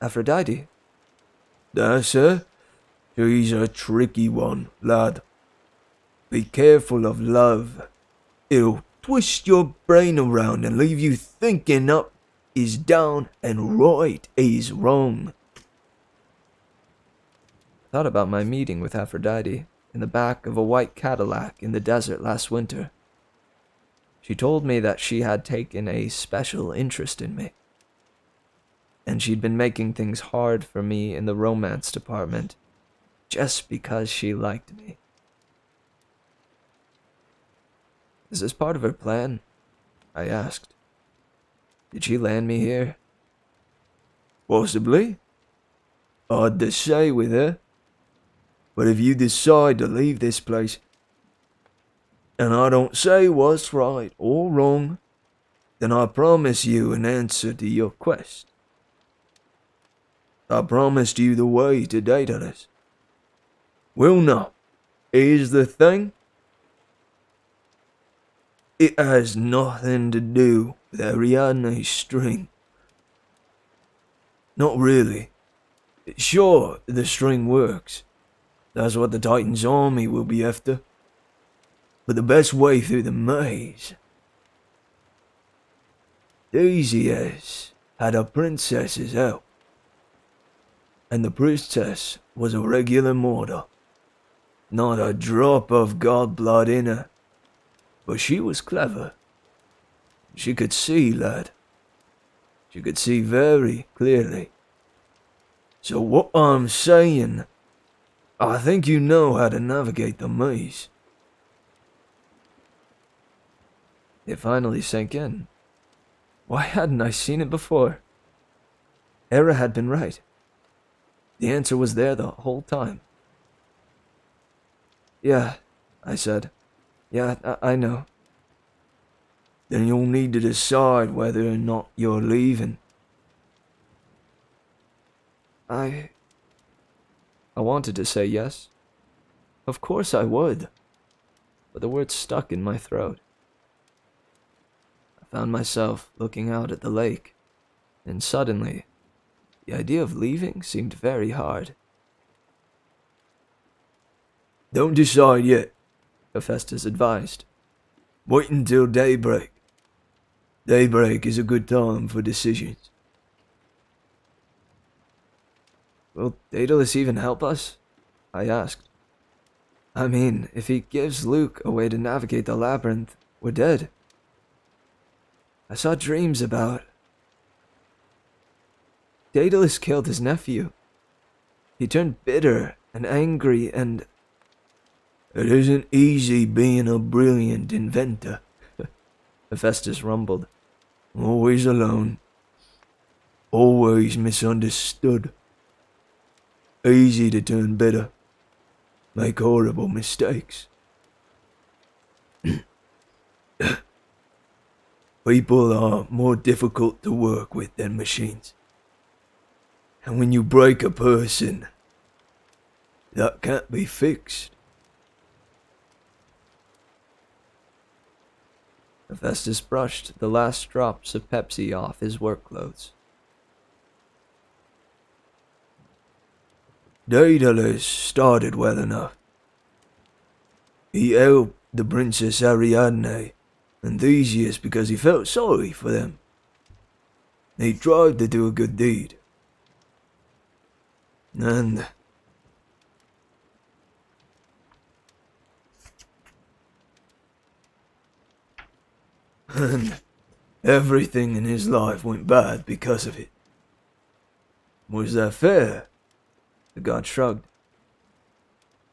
Aphrodite. That's her. She's a tricky one, lad. Be careful of love. It'll twist your brain around and leave you thinking up is down and right is wrong. I thought about my meeting with Aphrodite in the back of a white Cadillac in the desert last winter. She told me that she had taken a special interest in me, and she'd been making things hard for me in the romance department just because she liked me. Is this part of her plan? I asked. Did she land me here? Possibly. Hard to say with her. But if you decide to leave this place, and I don't say what's right or wrong, then I promise you an answer to your quest. I promised you the way to Daedalus. Well, now, here's the thing. It has nothing to do with Ariadne's string. Not really. Sure, the string works. That's what the Titan's army will be after. But the best way through the maze... Theseus had a princess's help. And the princess was a regular mortal. Not a drop of god blood in her. But she was clever. She could see, lad. She could see very clearly. So what I'm saying, I think you know how to navigate the maze. It finally sank in. Why hadn't I seen it before? Hera had been right. The answer was there the whole time. Yeah, I said. Yeah, I know. Then you'll need to decide whether or not you're leaving. I wanted to say yes. Of course I would. But the words stuck in my throat. I found myself looking out at the lake, and suddenly, the idea of leaving seemed very hard. Don't decide yet, Hephaestus advised. Wait until daybreak. Daybreak is a good time for decisions. Will Daedalus even help us? I asked. I mean, if he gives Luke a way to navigate the labyrinth, we're dead. I saw dreams about... Daedalus killed his nephew. He turned bitter and angry and... It isn't easy being a brilliant inventor, Hephaestus rumbled. Always alone. Always misunderstood. Easy to turn bitter. Make horrible mistakes. People are more difficult to work with than machines. And when you break a person, that can't be fixed. Hephaestus brushed the last drops of Pepsi off his work clothes. Daedalus started well enough. He helped the Princess Ariadne and Theseus because he felt sorry for them. He tried to do a good deed. And everything in his life went bad because of it. Was that fair? The god shrugged.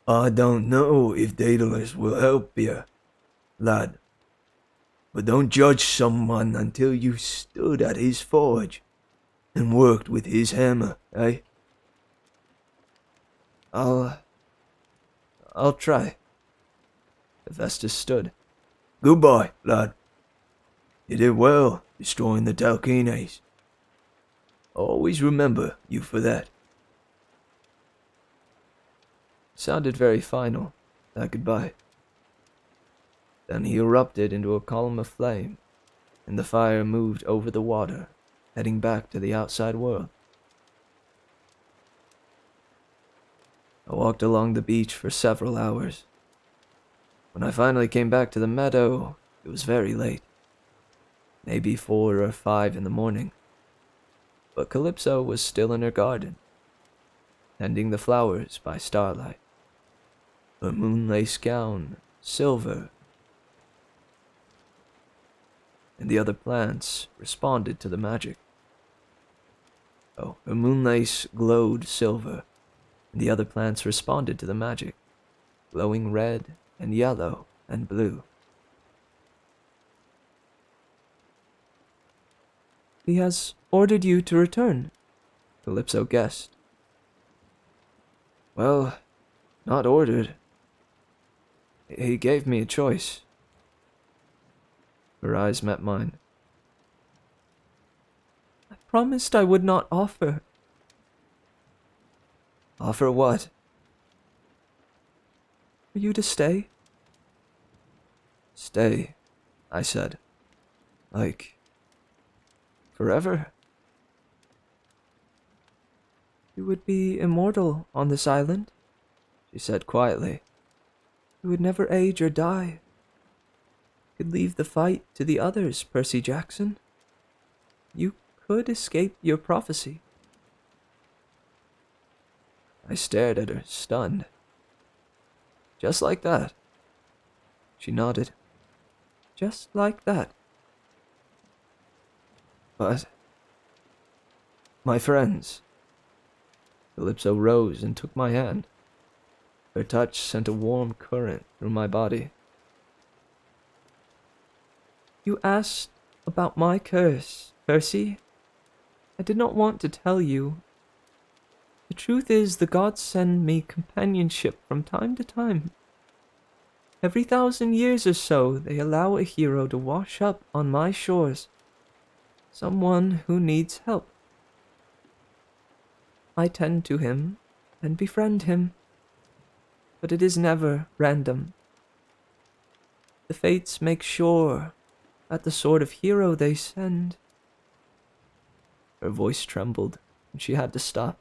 I don't know if Daedalus will help you, lad. But don't judge someone until you stood at his forge and worked with his hammer, eh? I'll try. Hephaestus stood. Goodbye, lad. You did well destroying the Talkines. I'll always remember you for that. Sounded very final, that goodbye. Then he erupted into a column of flame, and the fire moved over the water, heading back to the outside world. I walked along the beach for several hours. When I finally came back to the meadow, it was very late. Maybe 4 or 5 in the morning. But Calypso was still in her garden, tending the flowers by starlight. Her moon-lace gown, silver, and the other plants responded to the magic. Oh, her moonlace glowed silver, and the other plants responded to the magic, glowing red and yellow and blue. He has ordered you to return, Calypso guessed. Well, not ordered. He gave me a choice. Her eyes met mine. I promised I would not offer. Offer what? For you to stay? Stay, I said. Like, forever? You would be immortal on this island, she said quietly. You would never age or die. You could leave the fight to the others, Percy Jackson. You could escape your prophecy. I stared at her, stunned. Just like that. She nodded. Just like that. But my friends. Calypso rose and took my hand. Her touch sent a warm current through my body. You asked about my curse, Percy. I did not want to tell you. The truth is, the gods send me companionship from time to time. Every 1,000 years or so, they allow a hero to wash up on my shores. Someone who needs help. I tend to him and befriend him. But it is never random. The fates make sure that the sort of hero they send. Her voice trembled, and she had to stop.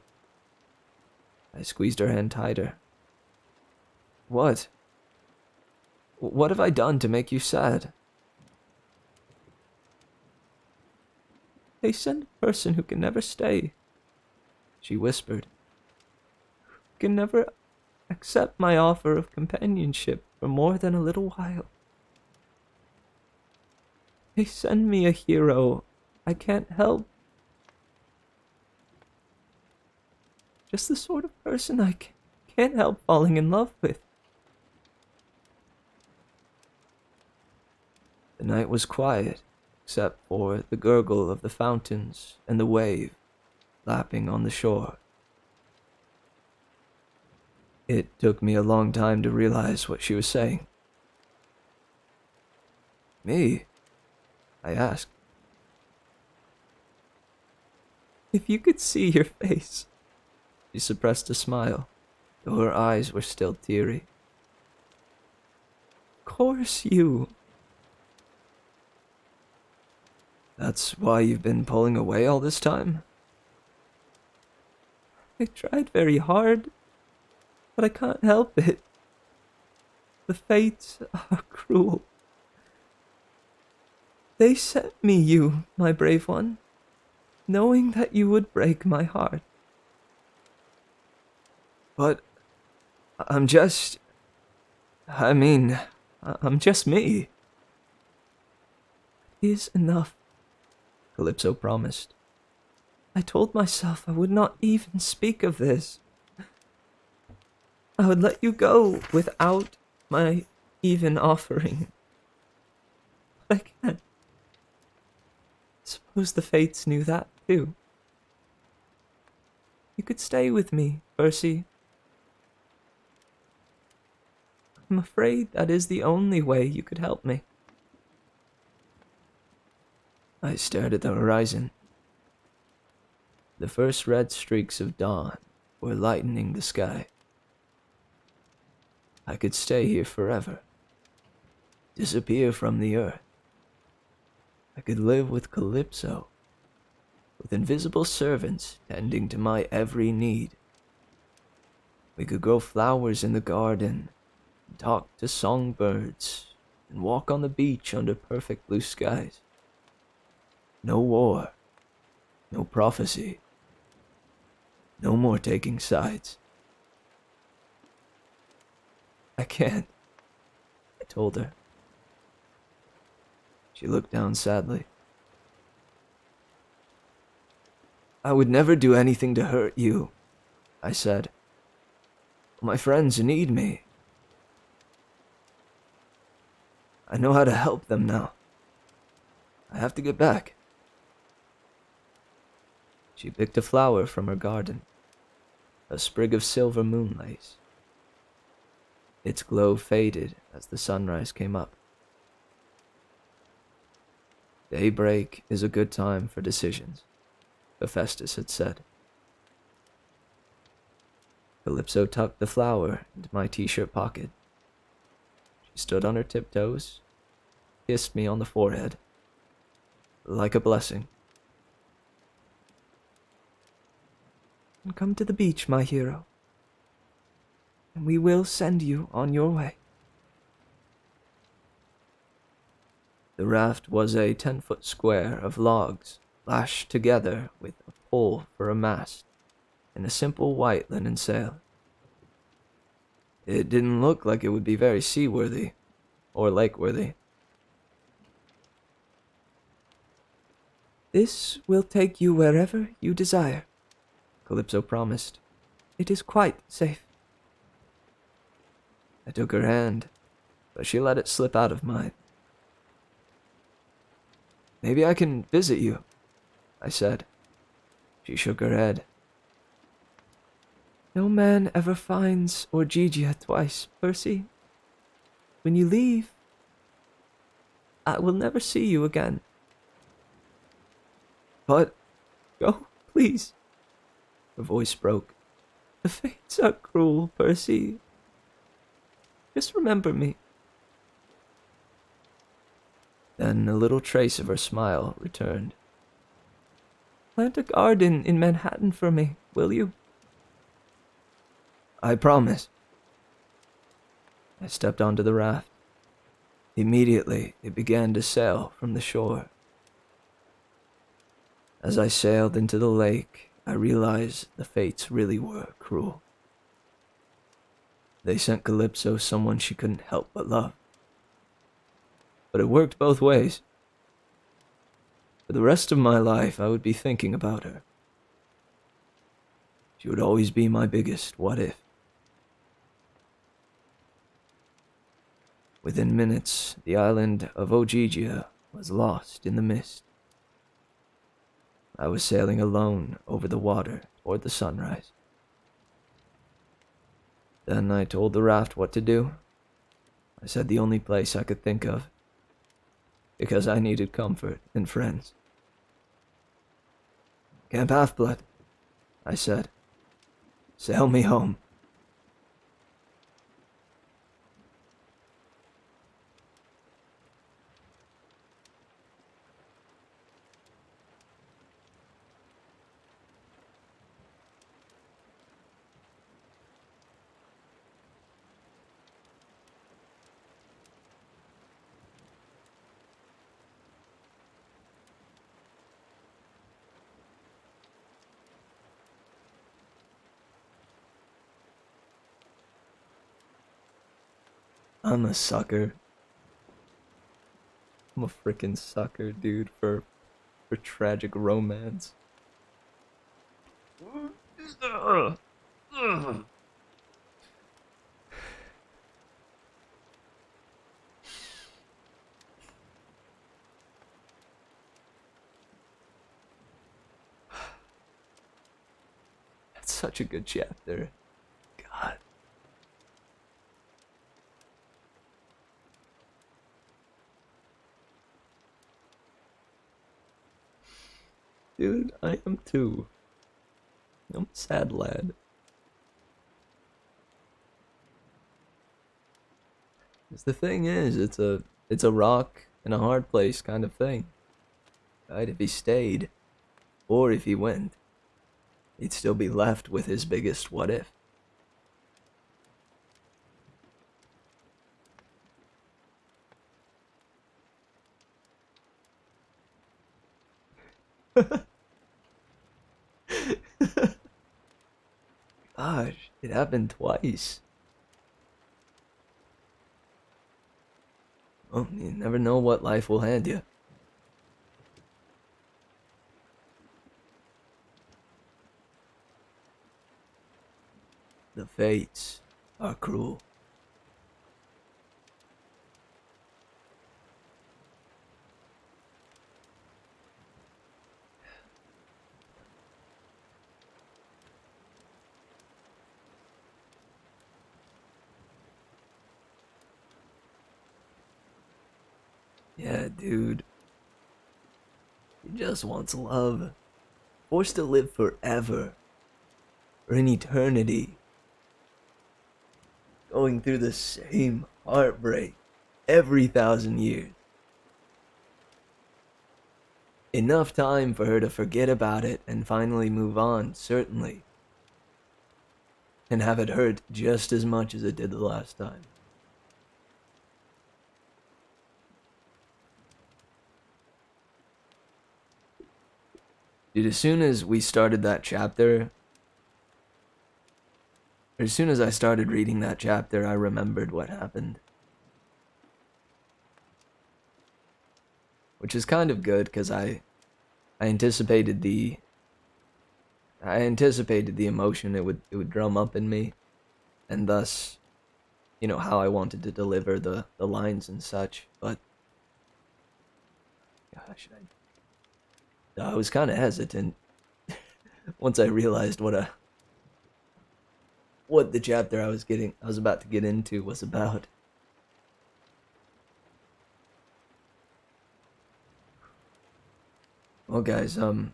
I squeezed her hand tighter. What? What have I done to make you sad? They send a person who can never stay, she whispered. Who can never accept my offer of companionship for more than a little while. They send me a hero I can't help. Just the sort of person I can't help falling in love with. The night was quiet, except for the gurgle of the fountains and the wave lapping on the shore. It took me a long time to realize what she was saying. Me? I asked. If you could see your face. She suppressed a smile, though her eyes were still teary. Of course you. That's why you've been pulling away all this time? I tried very hard, but I can't help it. The fates are cruel. They sent me you, my brave one, knowing that you would break my heart. But I'm just me. It is enough, Calypso promised. I told myself I would not even speak of this. I would let you go without my even offering. But I can't. Suppose the fates knew that too. You could stay with me, Percy. I'm afraid that is the only way you could help me. I stared at the horizon. The first red streaks of dawn were lightening the sky. I could stay here forever, disappear from the earth. I could live with Calypso, with invisible servants tending to my every need. We could grow flowers in the garden, and talk to songbirds, and walk on the beach under perfect blue skies. No war, no prophecy, no more taking sides. I can't, I told her. She looked down sadly. I would never do anything to hurt you, I said. My friends need me. I know how to help them now. I have to get back. She picked a flower from her garden, a sprig of silver moonlace. Its glow faded as the sunrise came up. Daybreak is a good time for decisions, Hephaestus had said. Calypso tucked the flower into my t-shirt pocket. She stood on her tiptoes, kissed me on the forehead, like a blessing. And come to the beach, my hero, and we will send you on your way. The raft was a 10-foot square of logs lashed together with a pole for a mast and a simple white linen sail. It didn't look like it would be very seaworthy or lakeworthy. This will take you wherever you desire, Calypso promised. It is quite safe. I took her hand, but she let it slip out of mine. Maybe I can visit you, I said. She shook her head. No man ever finds Orgygia twice, Percy. When you leave, I will never see you again. But, go, please. Her voice broke. The fates are cruel, Percy. Just remember me. Then a little trace of her smile returned. Plant a garden in Manhattan for me, will you? I promise. I stepped onto the raft. Immediately, it began to sail from the shore. As I sailed into the lake, I realized the fates really were cruel. They sent Calypso someone she couldn't help but love. But it worked both ways. For the rest of my life, I would be thinking about her. She would always be my biggest what if. Within minutes, the island of Orgygia was lost in the mist. I was sailing alone over the water toward the sunrise. Then I told the raft what to do. I said the only place I could think of, because I needed comfort and friends. Camp Half-Blood, I said. Sail me home. I'm a sucker. I'm a freaking sucker, dude, for tragic romance. That's such a good chapter. God. Dude, I am too. I'm a sad lad. 'Cause the thing is, it's a rock in a hard place kind of thing. Right? If he stayed, or if he went, he'd still be left with his biggest what if. Gosh, it happened twice. Well, you never know what life will hand you. The fates are cruel. Yeah, dude. He just wants love. Forced to live forever. Or an eternity. Going through the same heartbreak every 1,000 years. Enough time for her to forget about it and finally move on, certainly. And have it hurt just as much as it did the last time. Dude, as soon as we started that chapter, or as soon as I started reading that chapter, I remembered what happened. Which is kind of good, because I anticipated the emotion it would drum up in me, and thus, you know, how I wanted to deliver the lines and such, but gosh, I was kind of hesitant once I realized what the chapter I was about to get into was about. Well, guys, I don't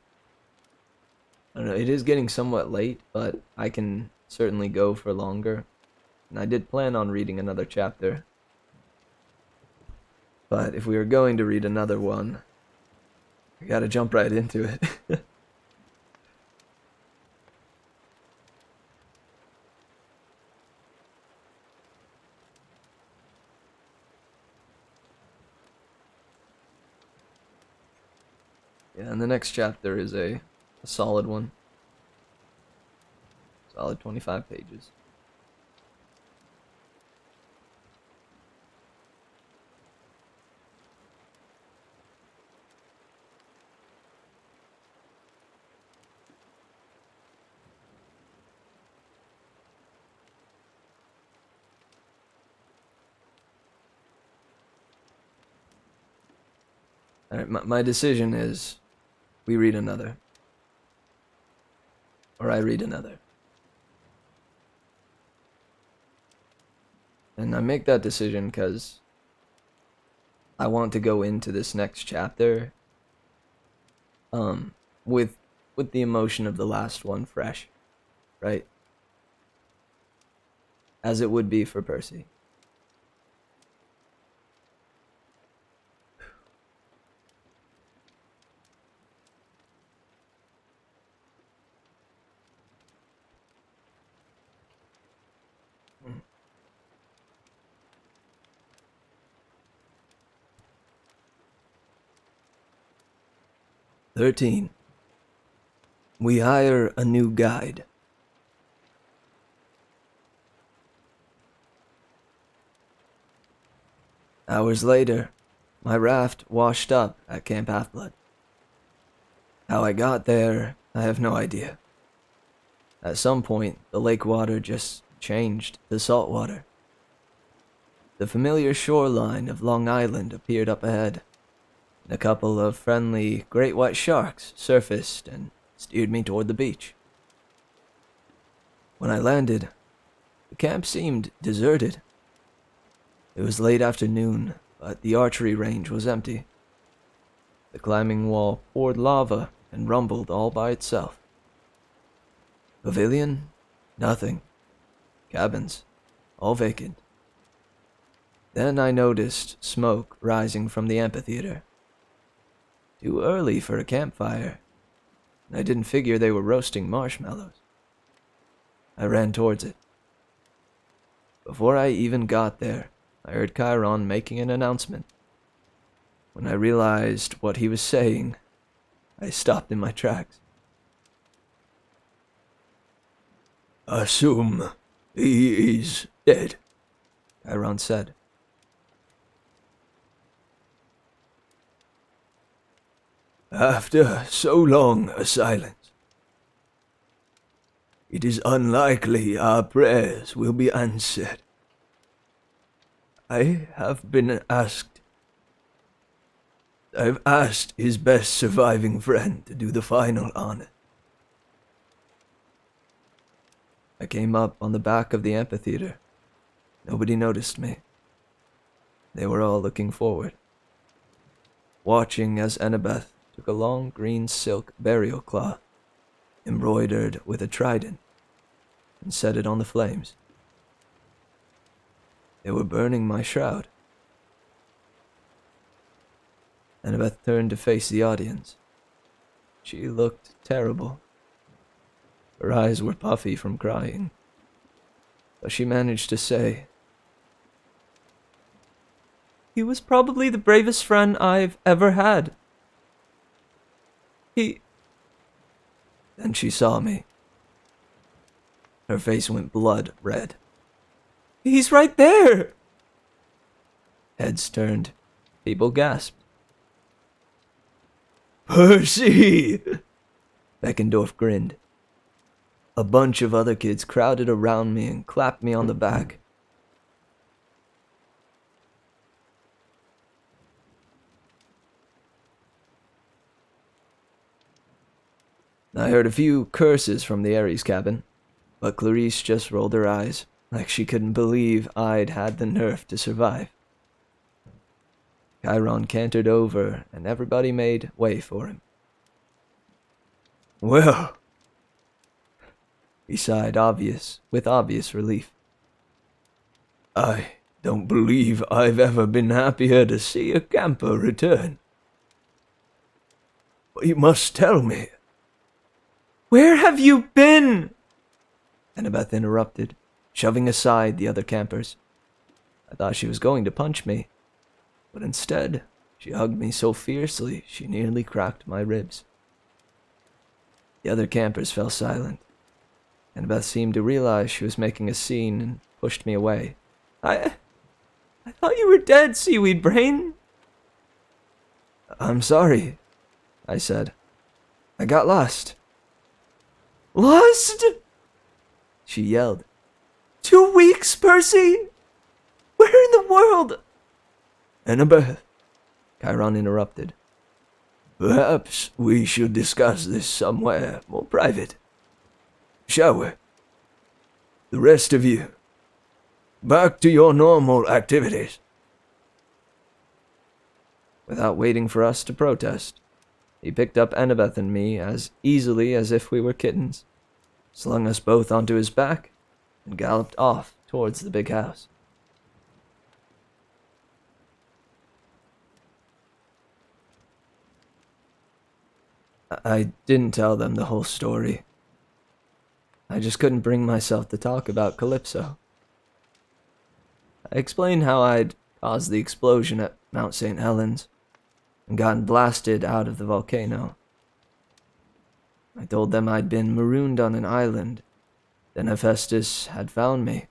know, it is getting somewhat late, but I can certainly go for longer. And I did plan on reading another chapter. But if we were going to read another one, I gotta jump right into it. Yeah, and the next chapter is a solid one. Solid 25 pages. Alright, my decision is we read another. Or I read another. And I make that decision because I want to go into this next chapter with the emotion of the last one fresh, right? As it would be for Percy. "13. We hire a new guide. Hours later, my raft washed up at Camp Half-Blood. How I got there, I have no idea. At some point, the lake water just changed to salt water. The familiar shoreline of Long Island appeared up ahead. And a couple of friendly great white sharks surfaced and steered me toward the beach. When I landed, the camp seemed deserted. It was late afternoon, but the archery range was empty. The climbing wall poured lava and rumbled all by itself. Pavilion? Nothing. Cabins? All vacant. Then I noticed smoke rising from the amphitheater. Too early for a campfire. I didn't figure they were roasting marshmallows. I ran towards it. Before I even got there, I heard Chiron making an announcement. When I realized what he was saying, I stopped in my tracks. Assume he is dead, Chiron said. After so long a silence, it is unlikely our prayers will be answered. I've asked his best surviving friend to do the final honor. I came up on the back of the amphitheater. Nobody noticed me. They were all looking forward, watching as Annabeth took a long green silk burial cloth, embroidered with a trident, and set it on the flames. They were burning my shroud. Annabeth turned to face the audience. She looked terrible. Her eyes were puffy from crying, but she managed to say, "He was probably the bravest friend I've ever had. Then she saw me. Her face went blood red. "He's right there!" Heads turned. People gasped. Percy! Beckendorf grinned. A bunch of other kids crowded around me and clapped me on the back. I heard a few curses from the Ares cabin, but Clarice just rolled her eyes, like she couldn't believe I'd had the nerve to survive. Chiron cantered over, and everybody made way for him. Well, he sighed with obvious relief. I don't believe I've ever been happier to see a camper return. But you must tell me. Where have you been? Annabeth interrupted, shoving aside the other campers. I thought she was going to punch me, but instead, she hugged me so fiercely she nearly cracked my ribs. The other campers fell silent. Annabeth seemed to realize she was making a scene and pushed me away. I thought you were dead, seaweed brain. I'm sorry, I said. I got lost. Lost? She yelled. 2 weeks, Percy? Where in the world? Annabeth, Chiron interrupted. Perhaps we should discuss this somewhere more private. Shall we? The rest of you, back to your normal activities. Without waiting for us to protest, he picked up Annabeth and me as easily as if we were kittens, slung us both onto his back, and galloped off towards the big house. I didn't tell them the whole story. I just couldn't bring myself to talk about Calypso. I explained how I'd caused the explosion at Mount St. Helens and gotten blasted out of the volcano. I told them I'd been marooned on an island, then Hephaestus had found me,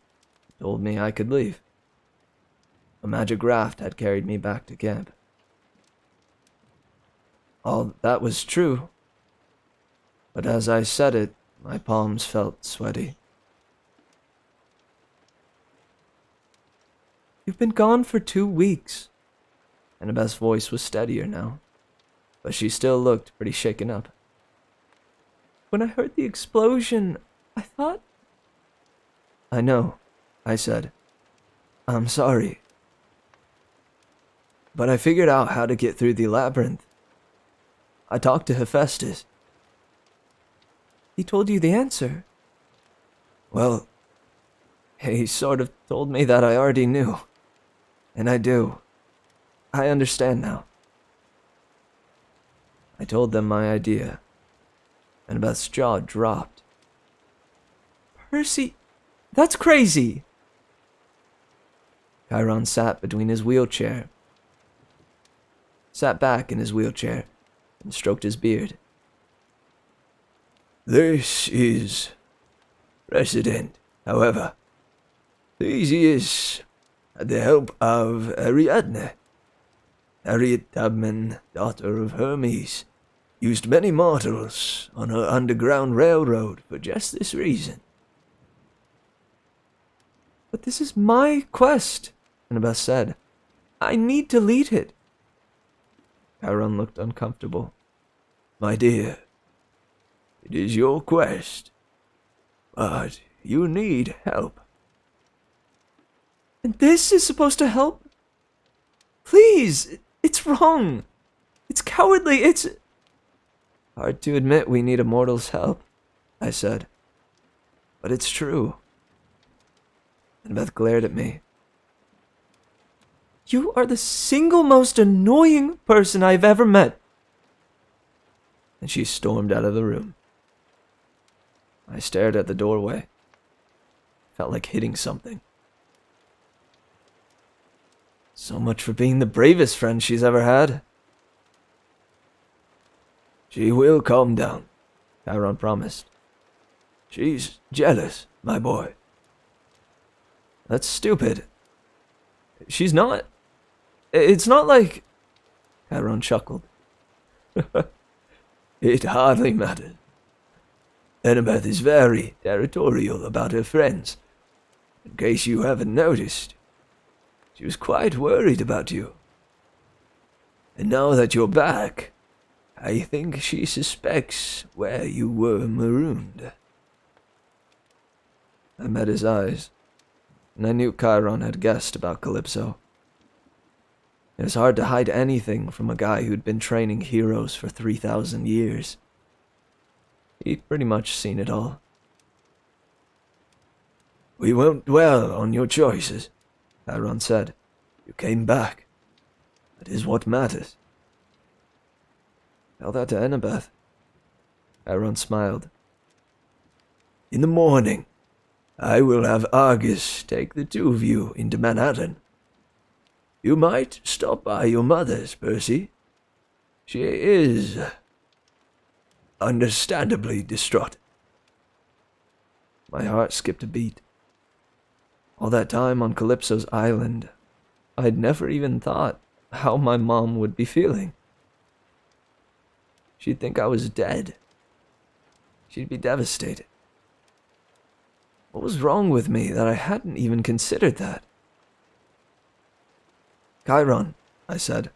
told me I could leave. A magic raft had carried me back to camp. All that was true, but as I said it, my palms felt sweaty. You've been gone for 2 weeks. Annabeth's voice was steadier now, but she still looked pretty shaken up. When I heard the explosion, I thought... I know, I said. I'm sorry. But I figured out how to get through the labyrinth. I talked to Hephaestus. he told you the answer. Well, he sort of told me that I already knew. And I do. I understand now. I told them my idea. Annabeth's jaw dropped. Percy, that's crazy. Chiron sat back in his wheelchair and stroked his beard. This is precedent, however. Theseus had the help of Ariadne. Harriet Tubman, daughter of Hermes, used many mortals on her underground railroad for just this reason. But this is my quest, Annabeth said. I need to lead it. Chiron looked uncomfortable. My dear, it is your quest, but you need help. And this is supposed to help? Please, it's wrong. It's cowardly, it's... Hard to admit we need a mortal's help, I said. But it's true. Annabeth glared at me. You are the single most annoying person I've ever met. And she stormed out of the room. I stared at the doorway. Felt like hitting something. So much for being the bravest friend she's ever had. She will calm down, Chiron promised. She's jealous, my boy. That's stupid. She's not. It's not like... Chiron chuckled. It hardly matters. Annabeth is very territorial about her friends. In case you haven't noticed, she was quite worried about you. And now that you're back, I think she suspects where you were marooned. I met his eyes, and I knew Chiron had guessed about Calypso. It was hard to hide anything from a guy who'd been training heroes for 3,000 years. He'd pretty much seen it all. We won't dwell on your choices, Chiron said. You came back. That is what matters. Tell that to Annabeth. Chiron smiled. In the morning, I will have Argus take the two of you into Manhattan. You might stop by your mother's, Percy. She is understandably distraught. My heart skipped a beat. All that time on Calypso's island, I'd never even thought how my mom would be feeling. She'd think I was dead. She'd be devastated. What was wrong with me that I hadn't even considered that? Chiron, I said.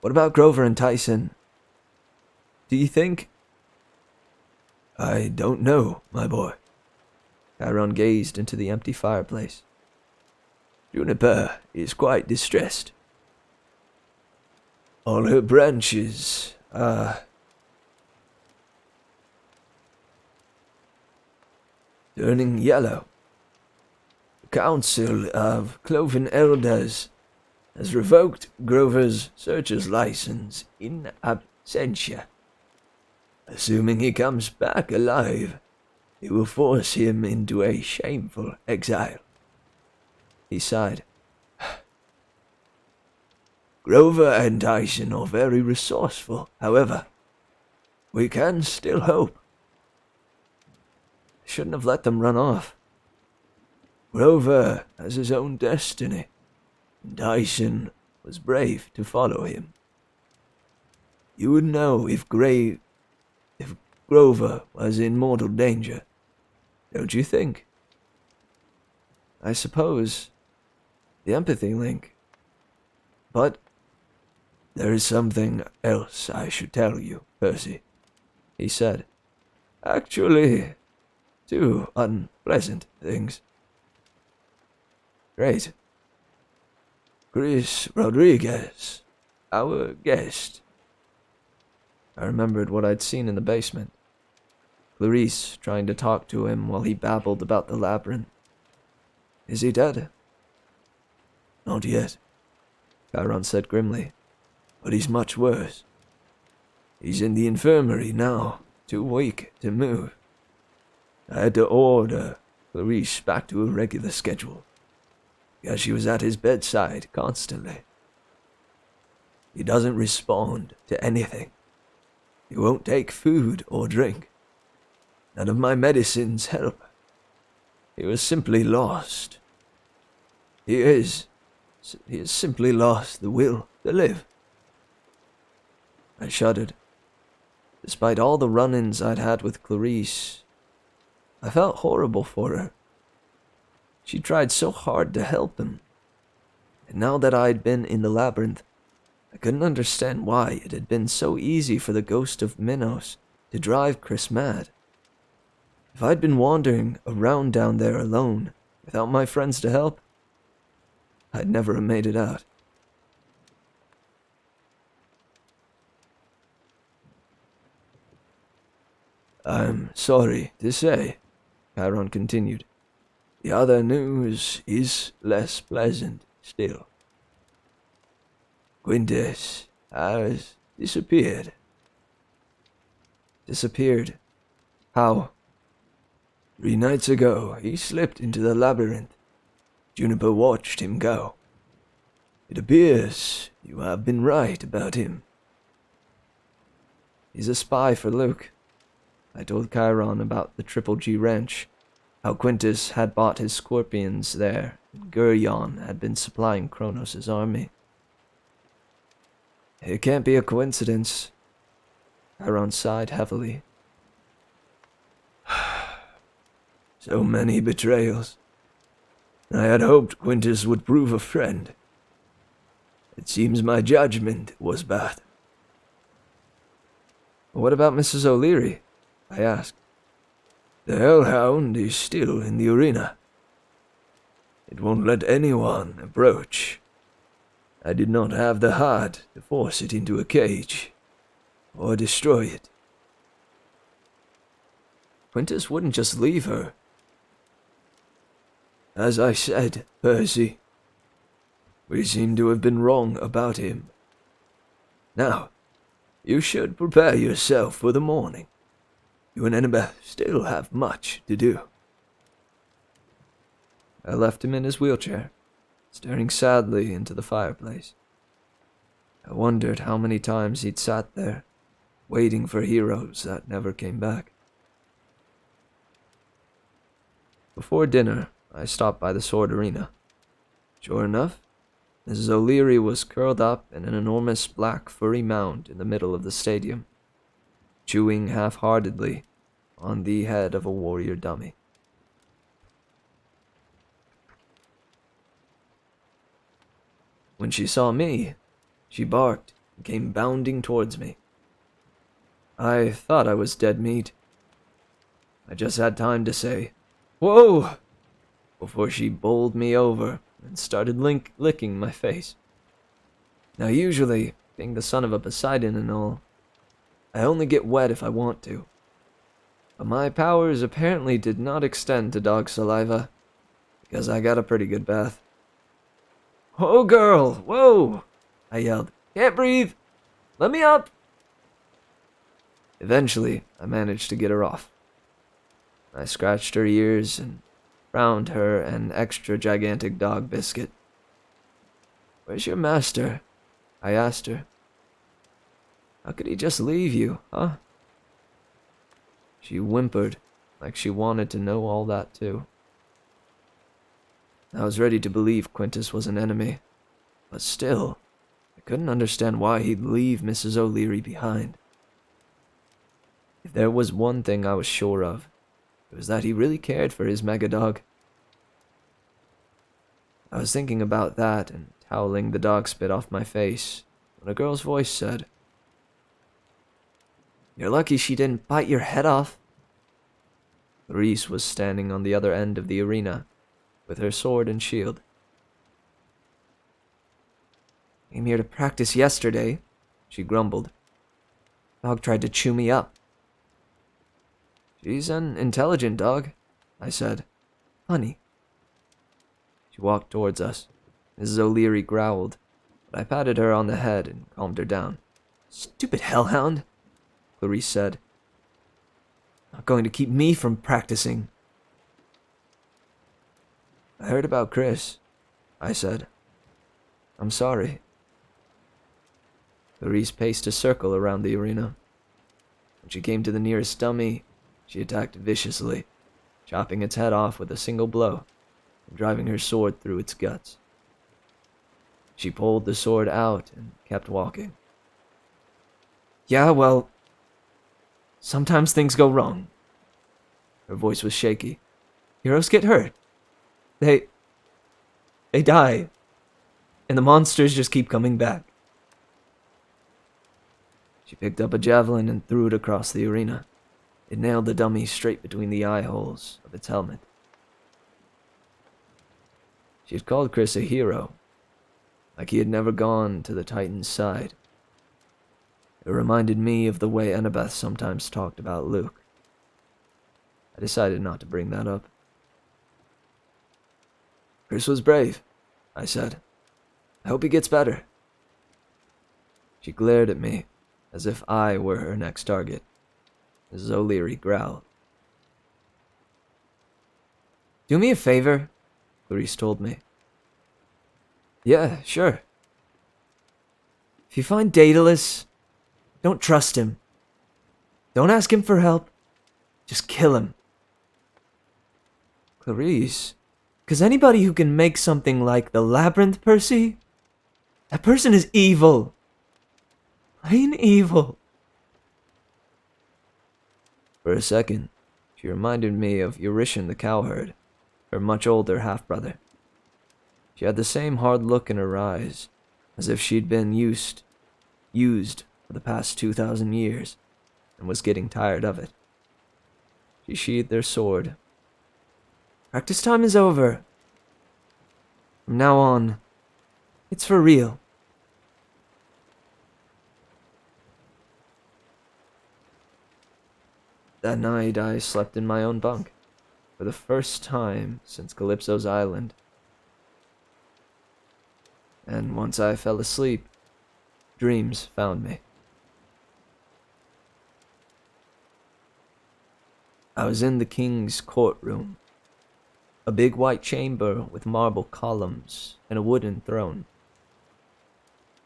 What about Grover and Tyson? Do you think... I don't know, my boy. Chiron gazed into the empty fireplace. Juniper is quite distressed. All her branches are turning yellow. The Council of Cloven Elders has revoked Grover's searcher's license in absentia. Assuming he comes back alive, it will force him into a shameful exile. He sighed. Grover and Tyson are very resourceful, however. We can still hope. I shouldn't have let them run off. Grover has his own destiny. Tyson was brave to follow him. You would know if Grover was in mortal danger, don't you think? I suppose. The empathy link. But there is something else I should tell you, Percy, he said. Actually, two unpleasant things. Great. Chris Rodriguez, our guest. I remembered what I'd seen in the basement. Clarice trying to talk to him while he babbled about the labyrinth. Is he dead? Not yet, Chiron said grimly, but he's much worse. He's in the infirmary now, too weak to move. I had to order Clarice back to a regular schedule, because she was at his bedside constantly. He doesn't respond to anything. He won't take food or drink. None of my medicines help. He was simply lost. He has simply lost the will to live. I shuddered. Despite all the run-ins I'd had with Clarice, I felt horrible for her. She tried so hard to help him. And now that I'd been in the labyrinth, I couldn't understand why it had been so easy for the ghost of Minos to drive Chris mad. If I'd been wandering around down there alone, without my friends to help, I'd never have made it out. I'm sorry to say, Chiron continued, the other news is less pleasant still. Quintus has disappeared. Disappeared? How? 3 nights ago, he slipped into the labyrinth. Juniper watched him go. It appears you have been right about him. He's a spy for Luke. I told Chiron about the Triple G Ranch, how Quintus had bought his scorpions there, and Guryon had been supplying Kronos' army. It can't be a coincidence. Chiron sighed heavily. So many betrayals. I had hoped Quintus would prove a friend. It seems my judgment was bad. What about Mrs. O'Leary? I asked. The Hellhound is still in the arena. It won't let anyone approach. I did not have the heart to force it into a cage, or destroy it. Quintus wouldn't just leave her. As I said, Percy, we seem to have been wrong about him. Now, you should prepare yourself for the morning. You and Annabeth still have much to do. I left him in his wheelchair, staring sadly into the fireplace. I wondered how many times he'd sat there, waiting for heroes that never came back. Before dinner, I stopped by the sword arena. Sure enough, Mrs. O'Leary was curled up in an enormous black furry mound in the middle of the stadium, chewing half-heartedly on the head of a warrior dummy. When she saw me, she barked and came bounding towards me. I thought I was dead meat. I just had time to say, "Whoa!" before she bowled me over and started licking my face. Now usually, being the son of a Poseidon and all, I only get wet if I want to. But my powers apparently did not extend to dog saliva, because I got a pretty good bath. "Oh girl, whoa!" I yelled. "Can't breathe! Let me up!" Eventually, I managed to get her off. I scratched her ears and found her an extra gigantic dog biscuit. "Where's your master?" I asked her. "How could he just leave you, huh?" She whimpered, like she wanted to know all that too. I was ready to believe Quintus was an enemy, but still, I couldn't understand why he'd leave Mrs. O'Leary behind. If there was one thing I was sure of, it was that he really cared for his mega dog. I was thinking about that and toweling the dog spit off my face when a girl's voice said, "You're lucky she didn't bite your head off." Reese was standing on the other end of the arena, with her sword and shield. "Came here to practice yesterday," she grumbled. "Dog tried to chew me up." She's an intelligent dog, I said. Honey. She walked towards us. Mrs. O'Leary growled, but I patted her on the head and calmed her down. Stupid hellhound, Clarice said. Not going to keep me from practicing. I heard about Chris, I said. I'm sorry. Clarice paced a circle around the arena. When she came to the nearest dummy, she attacked viciously, chopping its head off with a single blow and driving her sword through its guts. She pulled the sword out and kept walking. Yeah, well, sometimes things go wrong. Her voice was shaky. Heroes get hurt. They die. And the monsters just keep coming back. She picked up a javelin and threw it across the arena. It nailed the dummy straight between the eye holes of its helmet. She had called Chris a hero, like he had never gone to the Titan's side. It reminded me of the way Annabeth sometimes talked about Luke. I decided not to bring that up. Chris was brave, I said. I hope he gets better. She glared at me, as if I were her next target. Mrs. O'Leary growled. Do me a favor, Clarice told me. Yeah, sure. If you find Daedalus, don't trust him. Don't ask him for help. Just kill him. Clarice, because anybody who can make something like the Labyrinth, Percy, that person is evil. Plain evil. For a second, she reminded me of Eurytion the cowherd, her much older half-brother. She had the same hard look in her eyes, as if she'd been used for the past 2,000 years, and was getting tired of it. She sheathed her sword. Practice time is over. From now on, it's for real. That night, I slept in my own bunk, for the first time since Calypso's Island. And once I fell asleep, dreams found me. I was in the king's courtroom, a big white chamber with marble columns and a wooden throne.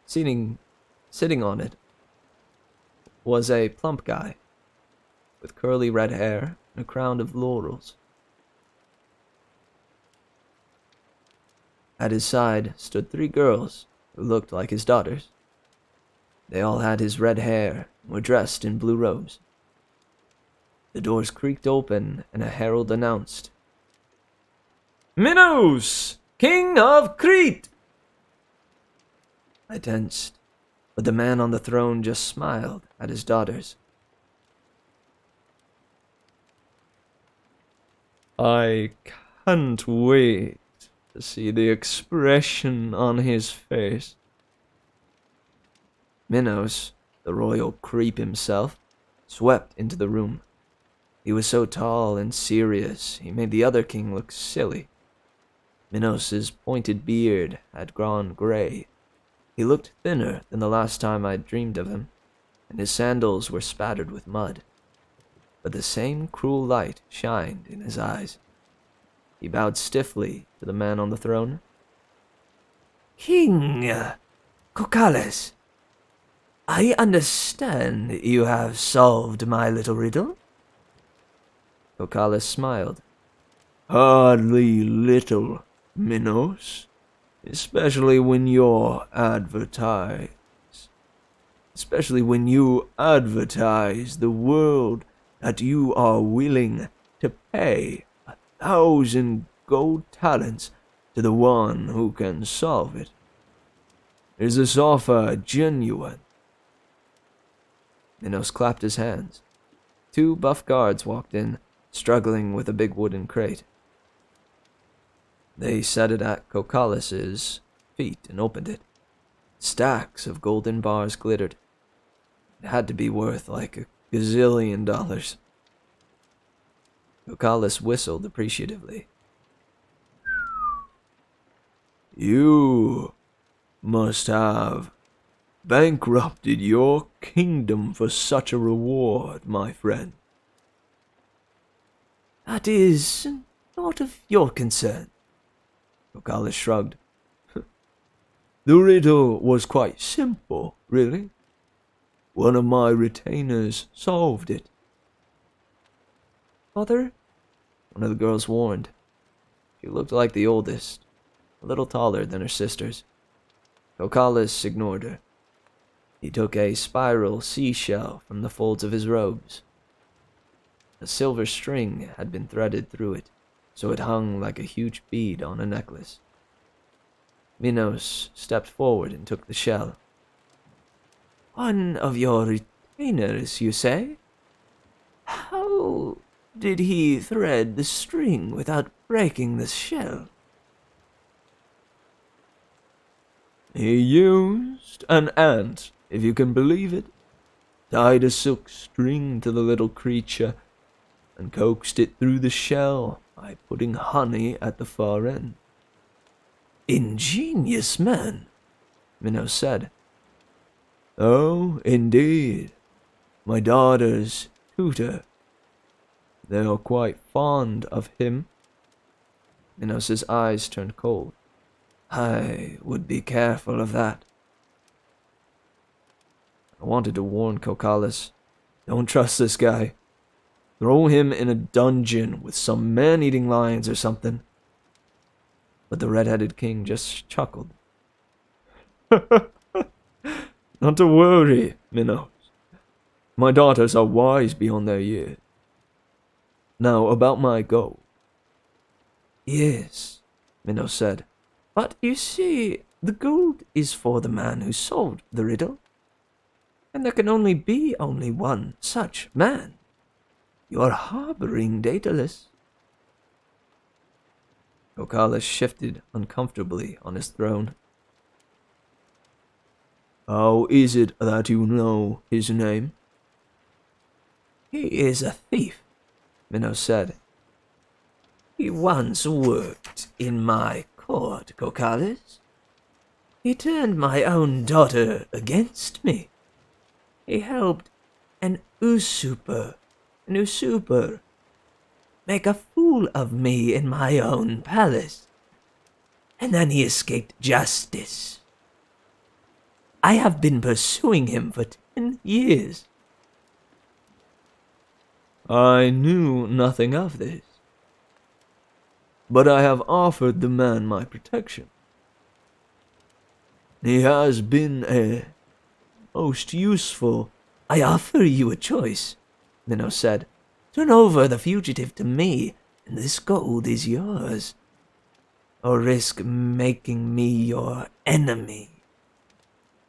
Sitting on it was a plump guy with curly red hair and a crown of laurels. At his side stood 3 girls who looked like his daughters. They all had his red hair and were dressed in blue robes. The doors creaked open and a herald announced, Minos, King of Crete! I tensed, but the man on the throne just smiled at his daughters. I can't wait to see the expression on his face. Minos, the royal creep himself, swept into the room. He was so tall and serious, he made the other king look silly. Minos's pointed beard had gone gray. He looked thinner than the last time I'd dreamed of him, and his sandals were spattered with mud. But the same cruel light shined in his eyes. He bowed stiffly to the man on the throne. King Kokales, I understand you have solved my little riddle. Kokales smiled. Hardly little, Minos. Especially when you advertise the world that you are willing to pay 1,000 gold talents to the one who can solve it. Is this offer genuine? Minos clapped his hands. 2 buff guards walked in, struggling with a big wooden crate. They set it at Kokales' feet and opened it. Stacks of golden bars glittered. It had to be worth like $1 gazillion. Kokalis whistled appreciatively. You must have bankrupted your kingdom for such a reward, my friend. That is not of your concern. Kokalis shrugged. The riddle was quite simple, really. One of my retainers solved it. Father? One of the girls warned. She looked like the oldest, a little taller than her sisters. Kokalis ignored her. He took a spiral seashell from the folds of his robes. A silver string had been threaded through it, so it hung like a huge bead on a necklace. Minos stepped forward and took the shell. One of your retainers, you say? How did he thread the string without breaking the shell? He used an ant, if you can believe it, tied a silk string to the little creature, and coaxed it through the shell by putting honey at the far end. Ingenious man, Minos said. Oh, indeed. My daughter's tutor. They are quite fond of him. Minos's eyes turned cold. I would be careful of that. I wanted to warn Kokalis. Don't trust this guy. Throw him in a dungeon with some man-eating lions or something. But the red-headed king just chuckled. Not to worry, Minos. My daughters are wise beyond their years. Now, about my gold. Yes, Minos said. But you see, the gold is for the man who solved the riddle. And there can only be one such man. You are harboring Daedalus. Kokalis shifted uncomfortably on his throne. How is it that you know his name? He is a thief, Minos said. He once worked in my court, Kokalis. He turned my own daughter against me. He helped an usurper make a fool of me in my own palace. And then he escaped justice. I have been pursuing him for 10 years. I knew nothing of this. But I have offered the man my protection. He has been a most useful. I offer you a choice, Minos said. Turn over the fugitive to me, and this gold is yours. Or risk making me your enemy.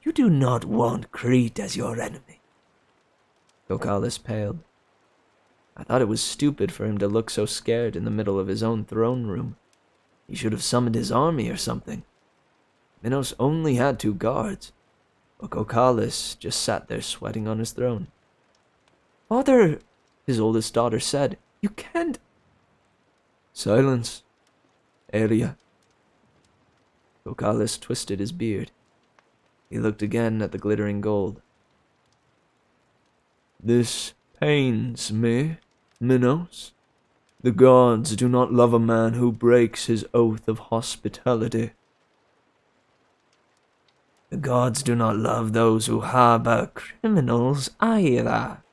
You do not want Crete as your enemy. Kokalis paled. I thought it was stupid for him to look so scared in the middle of his own throne room. He should have summoned his army or something. Minos only had 2 guards, but Kokalis just sat there sweating on his throne. Father, his oldest daughter said, you can't. Silence, Aeria. Kokalis twisted his beard. He looked again at the glittering gold. This pains me, Minos. The gods do not love a man who breaks his oath of hospitality. The gods do not love those who harbor criminals either.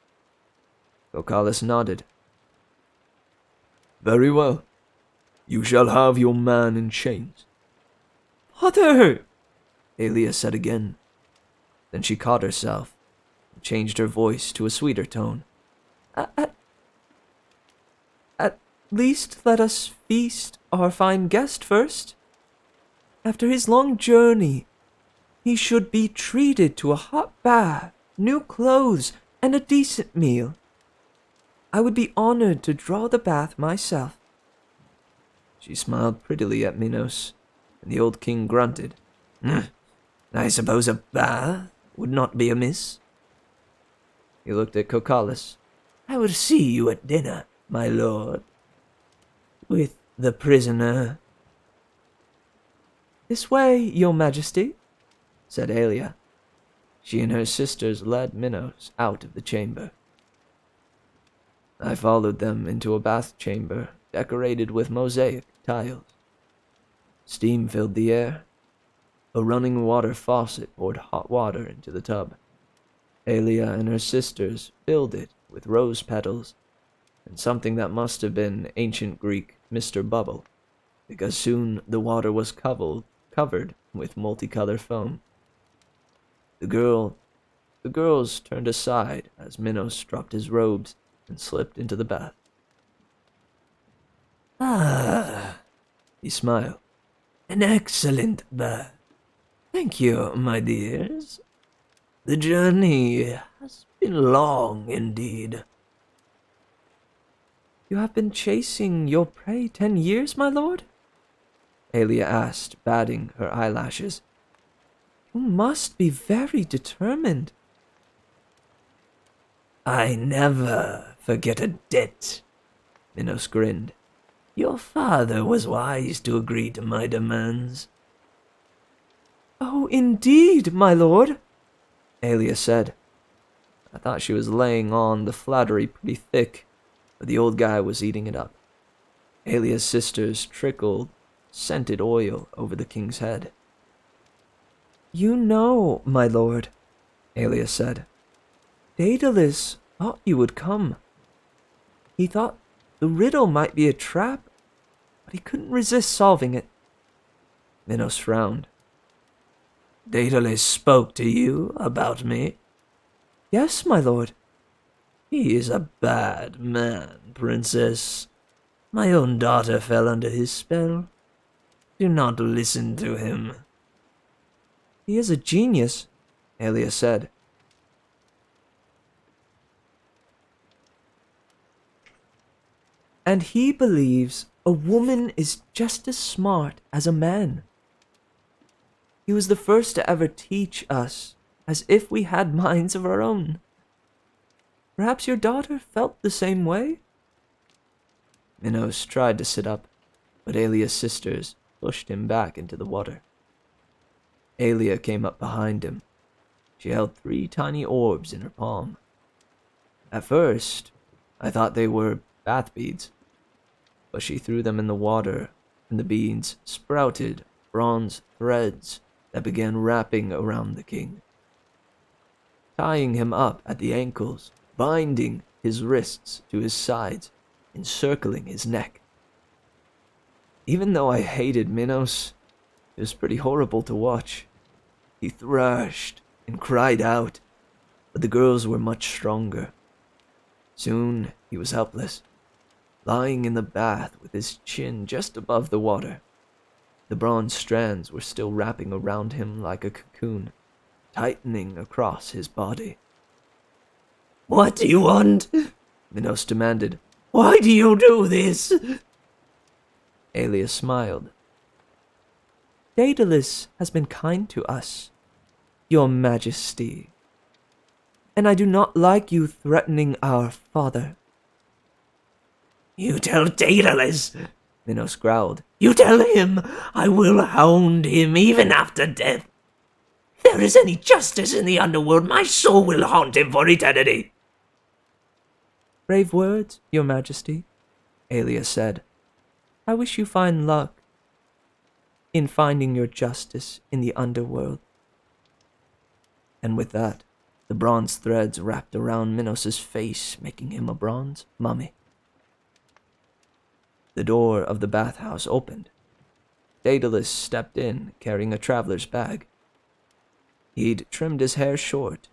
Kokalis nodded. Very well. You shall have your man in chains. Father! Aelia said again. Then she caught herself and changed her voice to a sweeter tone. At least let us feast our fine guest first. After his long journey, he should be treated to a hot bath, new clothes, and a decent meal. I would be honored to draw the bath myself. She smiled prettily at Minos, and the old king grunted. I suppose a bath would not be amiss. He looked at Kokalis. I will see you at dinner, my lord. with the prisoner. This way, your majesty, said Aelia. She and her sisters led Minos out of the chamber. I followed them into a bath chamber decorated with mosaic tiles. Steam filled the air. A running water faucet poured hot water into the tub. Aelia and her sisters filled it with rose petals and something that must have been ancient Greek Mr. Bubble, because soon the water was covered with multicolored foam. The girls turned aside as Minos dropped his robes and slipped into the bath. Ah, He smiled. an excellent bath. Thank you, my dears. The journey has been long indeed. You have been chasing your prey 10 years, my lord? Aelia asked, batting her eyelashes. You must be very determined. I never forget a debt, Minos grinned. Your father was wise to agree to my demands. Oh, indeed, my lord, Aelia said. I thought she was laying on the flattery pretty thick, but the old guy was eating it up. Aelia's sisters trickled scented oil over the king's head. You know, my lord, Aelia said. Daedalus thought you would come. He thought the riddle might be a trap, but he couldn't resist solving it. Minos frowned. Daedalus spoke to you about me? Yes, my lord. He is a bad man, princess. My own daughter fell under his spell. Do not listen to him. He is a genius, Aelia said. And he believes a woman is just as smart as a man. He was the first to ever teach us as if we had minds of our own. Perhaps your daughter felt the same way? Minos tried to sit up, but Aelia's sisters pushed him back into the water. Aelia came up behind him. She held 3 tiny orbs in her palm. At first, I thought they were bath beads, but she threw them in the water, and the beads sprouted bronze threads that began wrapping around the king, tying him up at the ankles, binding his wrists to his sides, encircling his neck. Even though I hated Minos, it was pretty horrible to watch. He thrashed and cried out, but the girls were much stronger. Soon he was helpless, lying in the bath with his chin just above the water. The bronze strands were still wrapping around him like a cocoon, tightening across his body. What do you want? Minos demanded. Why do you do this? Aelia smiled. Daedalus has been kind to us, your majesty, and I do not like you threatening our father. You tell Daedalus, Minos growled. You tell him I will hound him even after death. If there is any justice in the underworld, my soul will haunt him for eternity. Brave words, your majesty, Aelia said. I wish you fine luck in finding your justice in the underworld. And with that, the bronze threads wrapped around Minos' face, making him a bronze mummy. The door of the bathhouse opened. Daedalus stepped in, carrying a traveler's bag. He'd trimmed his hair short.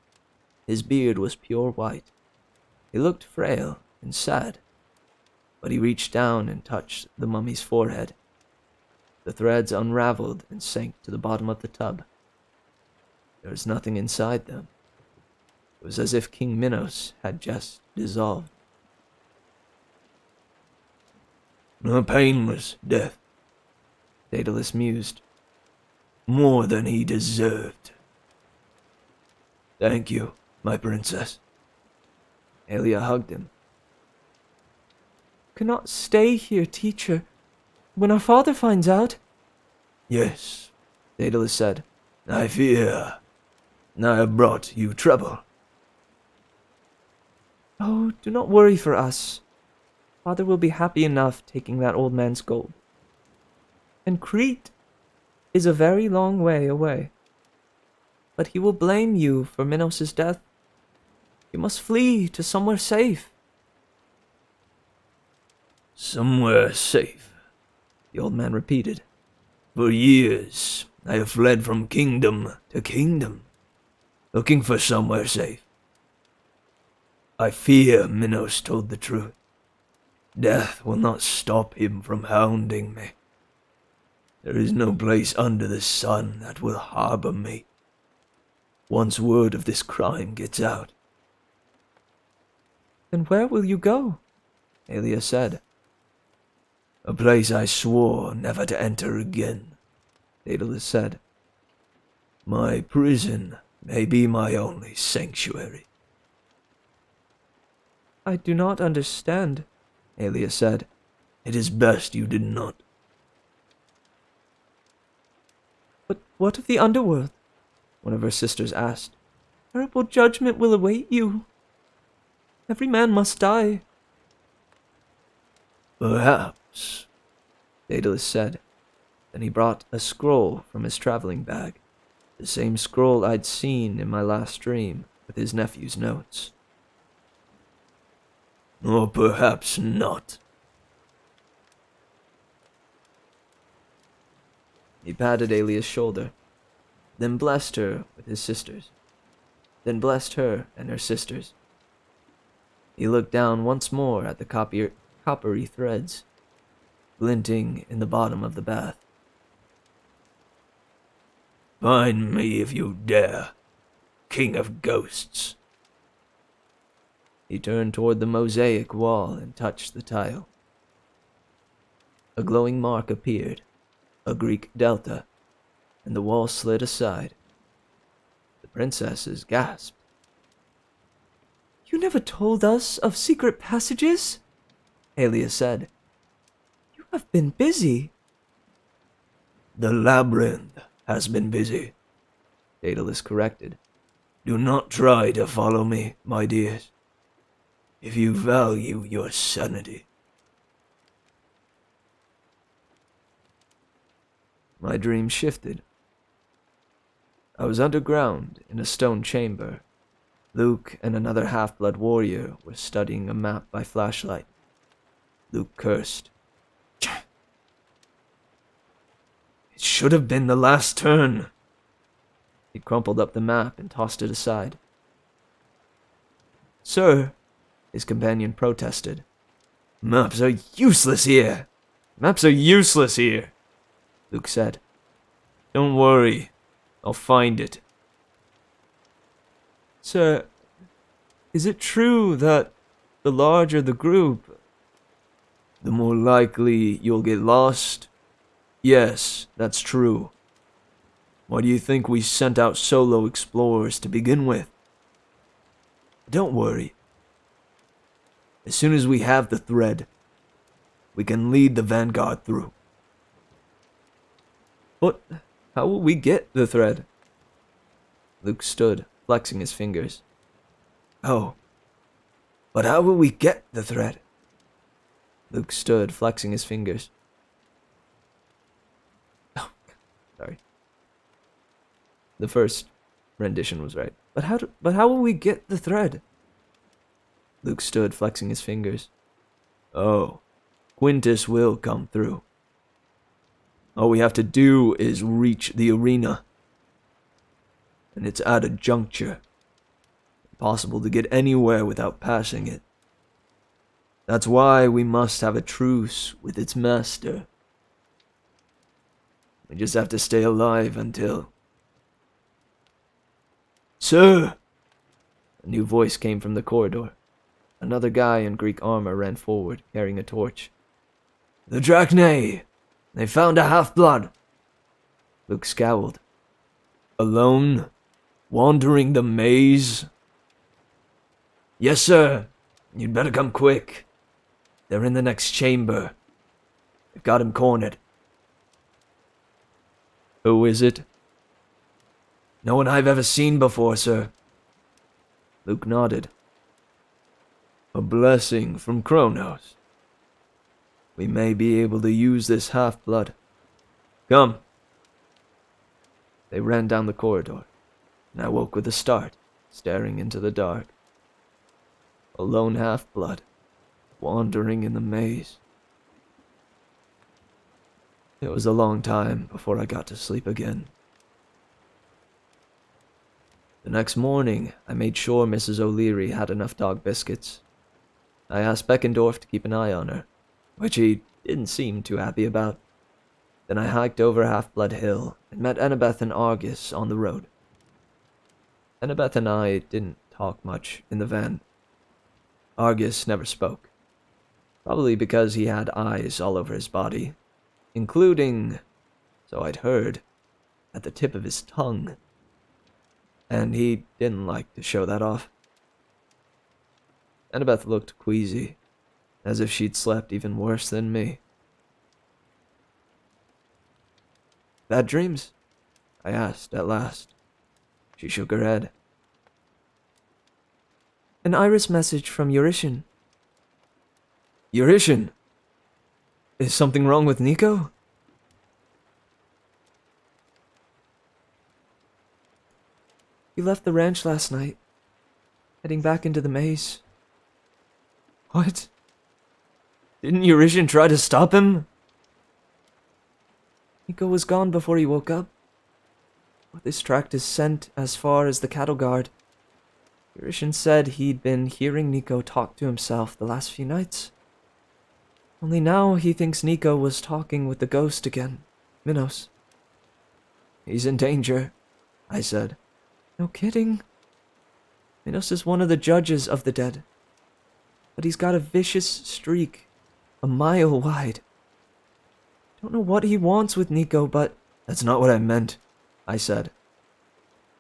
His beard was pure white. He looked frail and sad, but he reached down and touched the mummy's forehead. The threads unraveled and sank to the bottom of the tub. There was nothing inside them. It was as if King Minos had just dissolved. A painless death, Daedalus mused. More than he deserved. Thank you, my princess. Aelia hugged him. cannot stay here, teacher. When our father finds out... Yes, Daedalus said. I fear I have brought you trouble. Oh, do not worry for us. Father will be happy enough taking that old man's gold. And Crete is a very long way away. But he will blame you for Minos' death. You must flee to somewhere safe. Somewhere safe, the old man repeated. For years, I have fled from kingdom to kingdom, looking for somewhere safe. I fear Minos told the truth. Death will not stop him from hounding me. There is no place under the sun that will harbor me. Once word of this crime gets out. Then where will you go? Aelia said. A place I swore never to enter again, Daedalus said. My prison may be my only sanctuary. I do not understand, Aelia said. It is best you did not. But what of the underworld? One of her sisters asked. Terrible judgment will await you. Every man must die. Perhaps, Daedalus said. Then he brought a scroll from his traveling bag, the same scroll I'd seen in my last dream with his nephew's notes. Or perhaps not. He patted Aelia's shoulder, then blessed her with his sisters, then blessed her and her sisters. He looked down once more at the coppery threads, glinting in the bottom of the bath. Find me if you dare, king of ghosts. He turned toward the mosaic wall and touched the tile. A glowing mark appeared, a Greek delta, and the wall slid aside. The princesses gasped. You never told us of secret passages? Aelia said. You have been busy. The labyrinth has been busy, Daedalus corrected. Do not try to follow me, my dears, if you value your sanity. My dream shifted. I was underground in a stone chamber. Luke and another half-blood warrior were studying a map by flashlight. Luke cursed. It should have been the last turn. He crumpled up the map and tossed it aside. Sir, his companion protested. Maps are useless here. Maps are useless here, Luke said. Don't worry, I'll find it. Sir, is it true that the larger the group, the more likely you'll get lost? Yes, that's true. Why do you think we sent out solo explorers to begin with? Don't worry. As soon as we have the thread, we can lead the vanguard through. But how will we get the thread? Luke stood, flexing his fingers. Oh, but how will we get the thread? Luke stood, flexing his fingers. Oh, sorry. The first rendition was right. But how will we get the thread? Luke stood, flexing his fingers. Oh, Quintus will come through. All we have to do is reach the arena. And it's at a juncture. Impossible to get anywhere without passing it. That's why we must have a truce with its master. We just have to stay alive until... Sir! A new voice came from the corridor. Another guy in Greek armor ran forward, carrying a torch. The Drachnae! They found a half-blood! Luke scowled. Alone? Wandering the maze? Yes, sir. You'd better come quick. They're in the next chamber. They've got him cornered. Who is it? No one I've ever seen before, sir. Luke nodded. A blessing from Kronos. We may be able to use this half-blood. Come. They ran down the corridor, and I woke with a start, staring into the dark. A lone half-blood, wandering in the maze. It was a long time before I got to sleep again. The next morning, I made sure Mrs. O'Leary had enough dog biscuits. I asked Beckendorf to keep an eye on her, which he didn't seem too happy about. Then I hiked over Half-Blood Hill and met Annabeth and Argus on the road. Annabeth and I didn't talk much in the van. Argus never spoke, probably because he had eyes all over his body, including, so I'd heard, at the tip of his tongue. And he didn't like to show that off. Annabeth looked queasy, as if she'd slept even worse than me. Bad dreams? I asked at last. She shook her head. An iris message from Eurytion. Eurytion? Is something wrong with Nico? He left the ranch last night, heading back into the maze. What? Didn't Eurytion try to stop him? Nico was gone before he woke up. But this tract is sent as far as the cattle guard. Eurytion said he'd been hearing Nico talk to himself the last few nights. Only now he thinks Nico was talking with the ghost again, Minos. He's in danger, I said. No kidding. Minos is one of the judges of the dead. But he's got a vicious streak, a mile wide. Don't know what he wants with Nico, but... That's not what I meant, I said.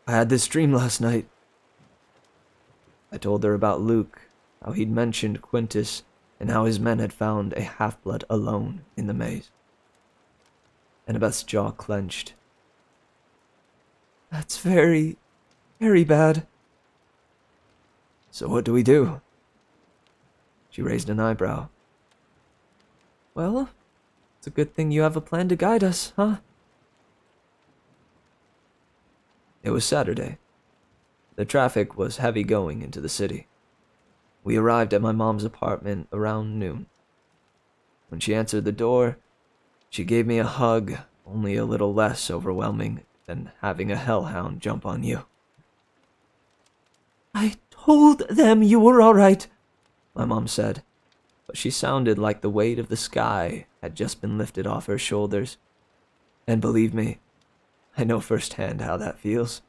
I had this dream last night. I told her about Luke, how he'd mentioned Quintus, and how his men had found a half-blood alone in the maze. Annabeth's jaw clenched. That's very, very bad. So what do we do? She raised an eyebrow. Well, it's a good thing you have a plan to guide us, huh? It was Saturday. The traffic was heavy going into the city. We arrived at my mom's apartment around noon. When she answered the door, she gave me a hug, only a little less overwhelming than having a hellhound jump on you. I told them you were all right, my mom said, but she sounded like the weight of the sky had just been lifted off her shoulders. And believe me, I know firsthand how that feels.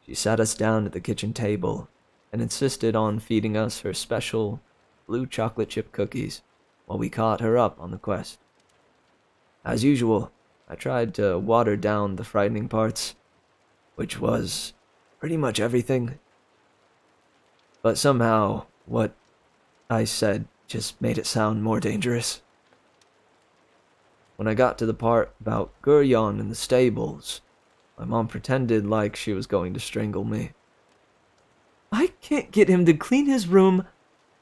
She sat us down at the kitchen table and insisted on feeding us her special blue chocolate chip cookies while we caught her up on the quest. As usual, I tried to water down the frightening parts, which was pretty much everything. But somehow, what I said just made it sound more dangerous. When I got to the part about Guryon in the stables, my mom pretended like she was going to strangle me. I can't get him to clean his room,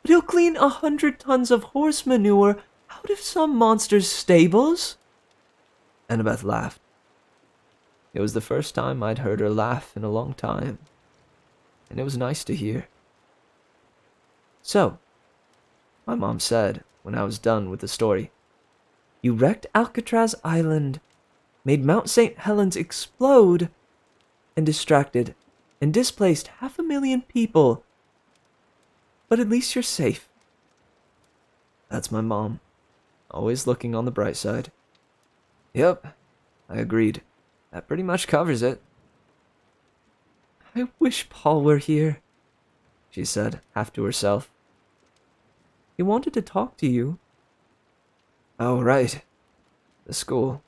but he'll clean 100 tons of horse manure out of some monster's stables. Annabeth laughed. It was the first time I'd heard her laugh in a long time, and it was nice to hear. So, my mom said when I was done with the story, you wrecked Alcatraz Island, made Mount St. Helens explode, and distracted and displaced 500,000 people. But at least you're safe. That's my mom, always looking on the bright side. Yep, I agreed. That pretty much covers it. I wish Paul were here, she said, half to herself. He wanted to talk to you. Oh, right. The school.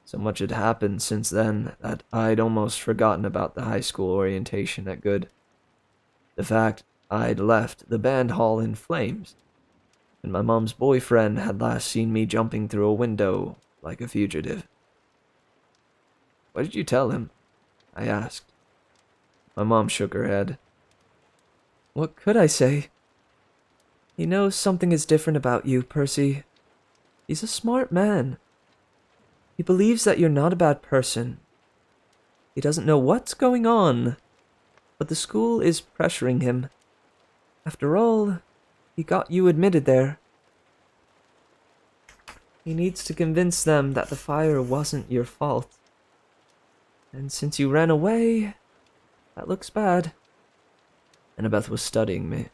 So much had happened since then that I'd almost forgotten about the high school orientation at Good. The fact I'd left the band hall in flames, and my mom's boyfriend had last seen me jumping through a window like a fugitive. "What did you tell him?" I asked. My mom shook her head. "What could I say? He knows something is different about you, Percy. He's a smart man. He believes that you're not a bad person. He doesn't know what's going on, but the school is pressuring him. After all, he got you admitted there. He needs to convince them that the fire wasn't your fault. And since you ran away, that looks bad." Annabeth was studying me.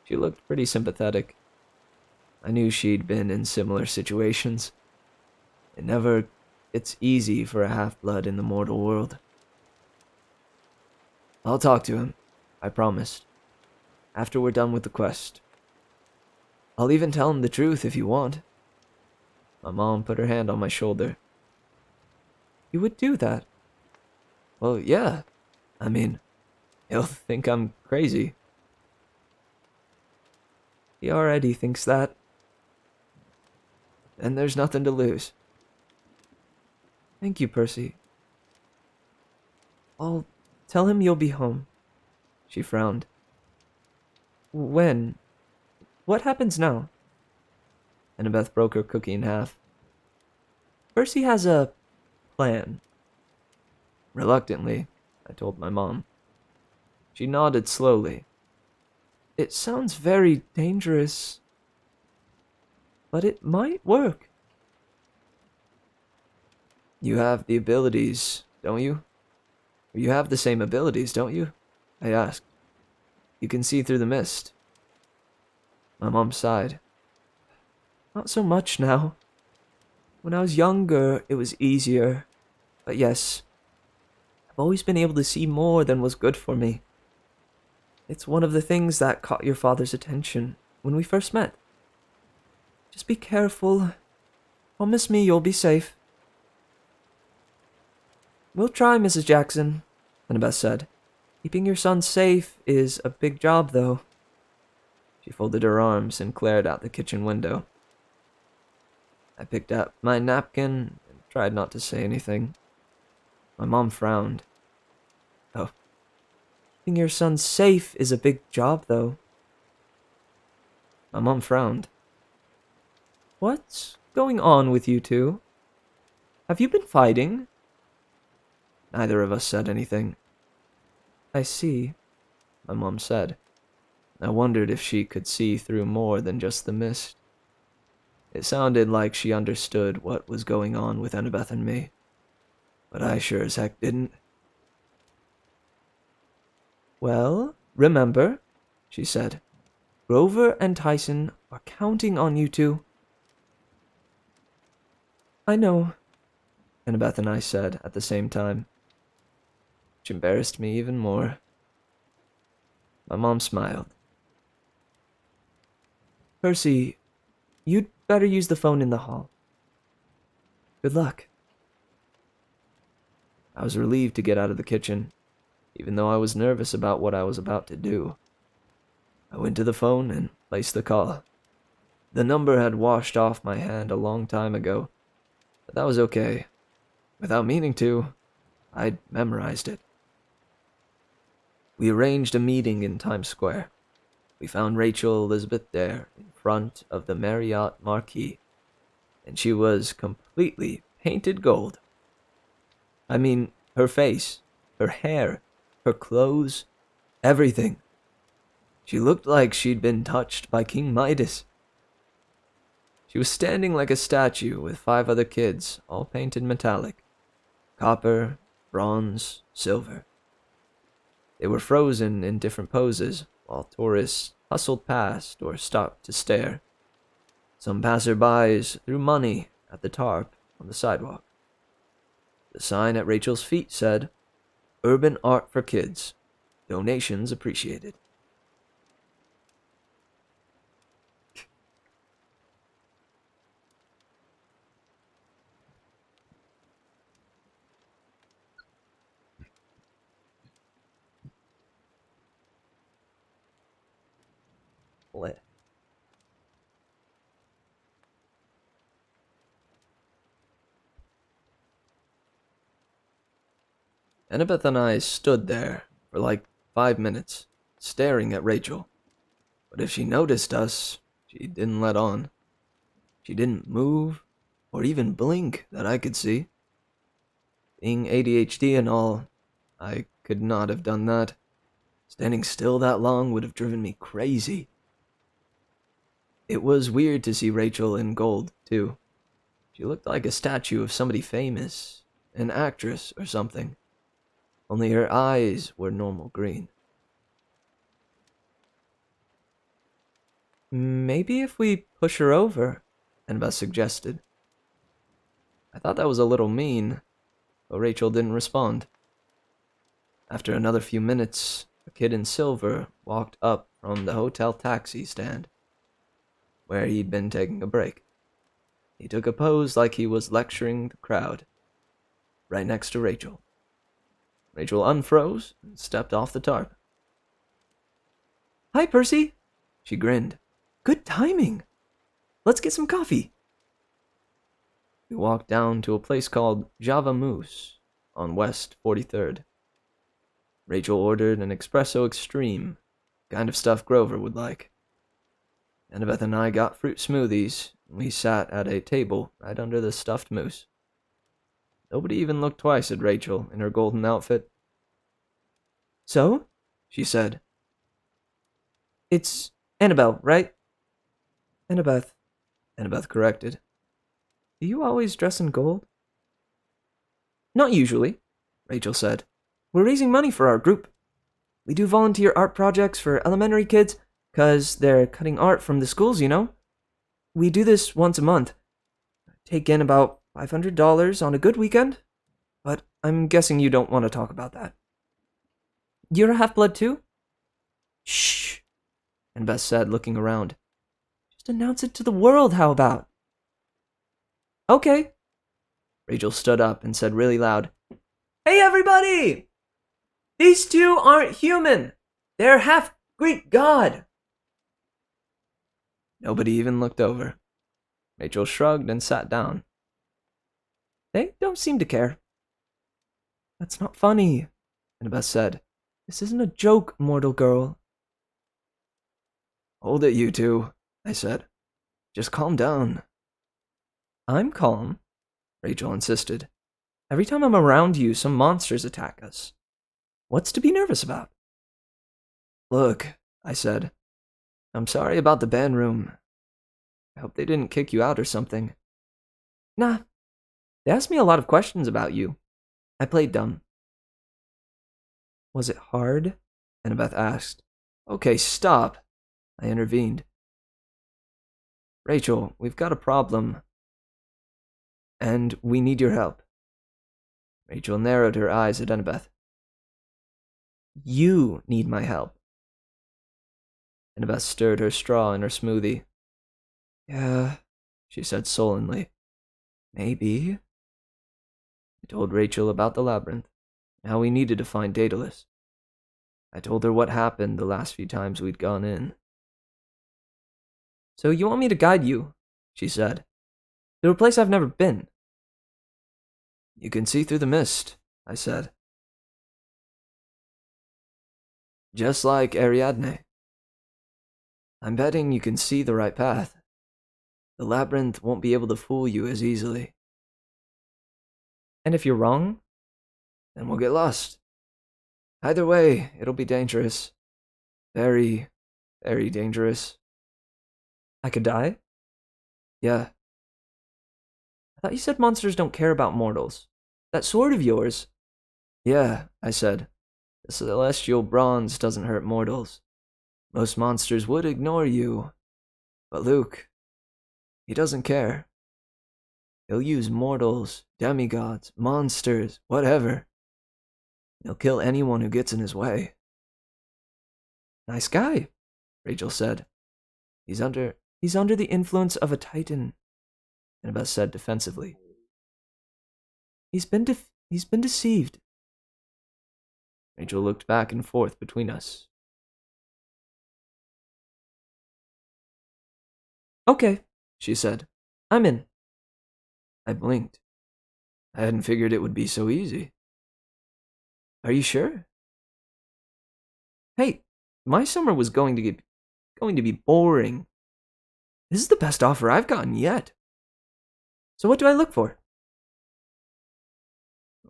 She looked pretty sympathetic. I knew she'd been in similar situations. It never gets easy for a half-blood in the mortal world. "I'll talk to him," I promised, "after we're done with the quest. I'll even tell him the truth if you want." My mom put her hand on my shoulder. "You would do that?" "Well, yeah. I mean, he'll think I'm crazy." "He already thinks that." "Then there's nothing to lose." "Thank you, Percy. I'll tell him you'll be home." She frowned. "When? What happens now?" Annabeth broke her cookie in half. "Percy has a plan." Reluctantly, I told my mom. She nodded slowly. "It sounds very dangerous, but it might work." "You have the abilities, don't you? You have the same abilities, don't you?" I asked. "You can see through the mist." My mom sighed. "Not so much now. When I was younger, it was easier. But yes, I've always been able to see more than was good for me. It's one of the things that caught your father's attention when we first met. Just be careful. Promise me you'll be safe." "We'll try, Mrs. Jackson," Annabeth said. "Keeping your son safe is a big job, though." She folded her arms and glared out the kitchen window. I picked up my napkin and tried not to say anything. My mom frowned. "Oh, keeping your son safe is a big job, though." My mom frowned. "What's going on with you two? Have you been fighting?" Neither of us said anything. "I see," my mom said. I wondered if she could see through more than just the mist. It sounded like she understood what was going on with Annabeth and me, but I sure as heck didn't. "Well, remember," she said, "Grover and Tyson are counting on you two." "I know," Annabeth and I said at the same time, which embarrassed me even more. My mom smiled. "Percy, you'd better use the phone in the hall. Good luck." I was relieved to get out of the kitchen, even though I was nervous about what I was about to do. I went to the phone and placed the call. The number had washed off my hand a long time ago, but that was okay. Without meaning to, I'd memorized it. We arranged a meeting in Times Square. We found Rachel Elizabeth there, in front of the Marriott marquee, and she was completely painted gold. I mean, her face, her hair, her clothes, everything. She looked like she'd been touched by King Midas. She was standing like a statue with 5 other kids, all painted metallic. Copper, bronze, silver. They were frozen in different poses, while tourists hustled past or stopped to stare. Some passerbys threw money at the tarp on the sidewalk. The sign at Rachel's feet said, "Urban Art for Kids. Donations appreciated." Bleh. Annabeth and I stood there for like 5 minutes, staring at Rachel. But if she noticed us, she didn't let on. She didn't move, or even blink that I could see. Being ADHD and all, I could not have done that. Standing still that long would have driven me crazy. It was weird to see Rachel in gold, too. She looked like a statue of somebody famous, an actress or something. Only her eyes were normal green. Maybe if we push her over, Annabeth suggested. I thought that was a little mean, but Rachel didn't respond. After another few minutes, a kid in silver walked up from the hotel taxi stand, where he'd been taking a break. He took a pose like he was lecturing the crowd, right next to Rachel. Rachel unfroze and stepped off the tarp. "Hi, Percy," she grinned. "Good timing. Let's get some coffee." We walked down to a place called Java Moose on West 43rd. Rachel ordered an espresso extreme, kind of stuff Grover would like. Annabeth and I got fruit smoothies, and we sat at a table right under the stuffed moose. Nobody even looked twice at Rachel in her golden outfit. "So?" she said. "It's Annabelle, right?" "Annabeth," Annabeth corrected. "Do you always dress in gold?" "Not usually," Rachel said. "We're raising money for our group. We do volunteer art projects for elementary kids, 'cause they're cutting art from the schools, you know. We do this once a month. Take in about $500 on a good weekend. But I'm guessing you don't want to talk about that." "You're a half-blood too?" "Shh," Annabeth said, looking around. "Just announce it to the world, how about?" "Okay." Rachel stood up and said really loud, "Hey, everybody! These two aren't human. They're half Greek god." Nobody even looked over. Rachel shrugged and sat down. "They don't seem to care." "That's not funny," Annabeth said. "This isn't a joke, mortal girl." "Hold it, you two," I said. "Just calm down." "I'm calm," Rachel insisted. "Every time I'm around you, some monsters attack us. What's to be nervous about?" "Look," I said. "I'm sorry about the band room. I hope they didn't kick you out or something." "Nah. They asked me a lot of questions about you. I played dumb." "Was it hard?" Annabeth asked. "Okay, stop," I intervened. "Rachel, we've got a problem, and we need your help." Rachel narrowed her eyes at Annabeth. "You need my help." Annabeth stirred her straw in her smoothie. "Yeah," she said sullenly. "Maybe." I told Rachel about the labyrinth, and how we needed to find Daedalus. I told her what happened the last few times we'd gone in. "So you want me to guide you," she said, "to a place I've never been?" "You can see through the mist," I said. "Just like Ariadne. I'm betting you can see the right path. The labyrinth won't be able to fool you as easily." "And if you're wrong?" "Then we'll get lost. Either way, it'll be dangerous. Very, very dangerous." "I could die?" "Yeah." "I thought you said monsters don't care about mortals. That sword of yours—" "Yeah," I said. "The celestial bronze doesn't hurt mortals. Most monsters would ignore you. But Luke, he doesn't care. He'll use mortals, demigods, monsters, whatever. He'll kill anyone who gets in his way." "Nice guy," Rachel said. He's under the influence of a titan," Annabeth said defensively. He's been deceived." Rachel looked back and forth between us. Okay, she said. I'm in. I blinked. I hadn't figured it would be so easy. Are you sure? Hey, my summer was going to be boring. This is the best offer I've gotten yet. So what do I look for?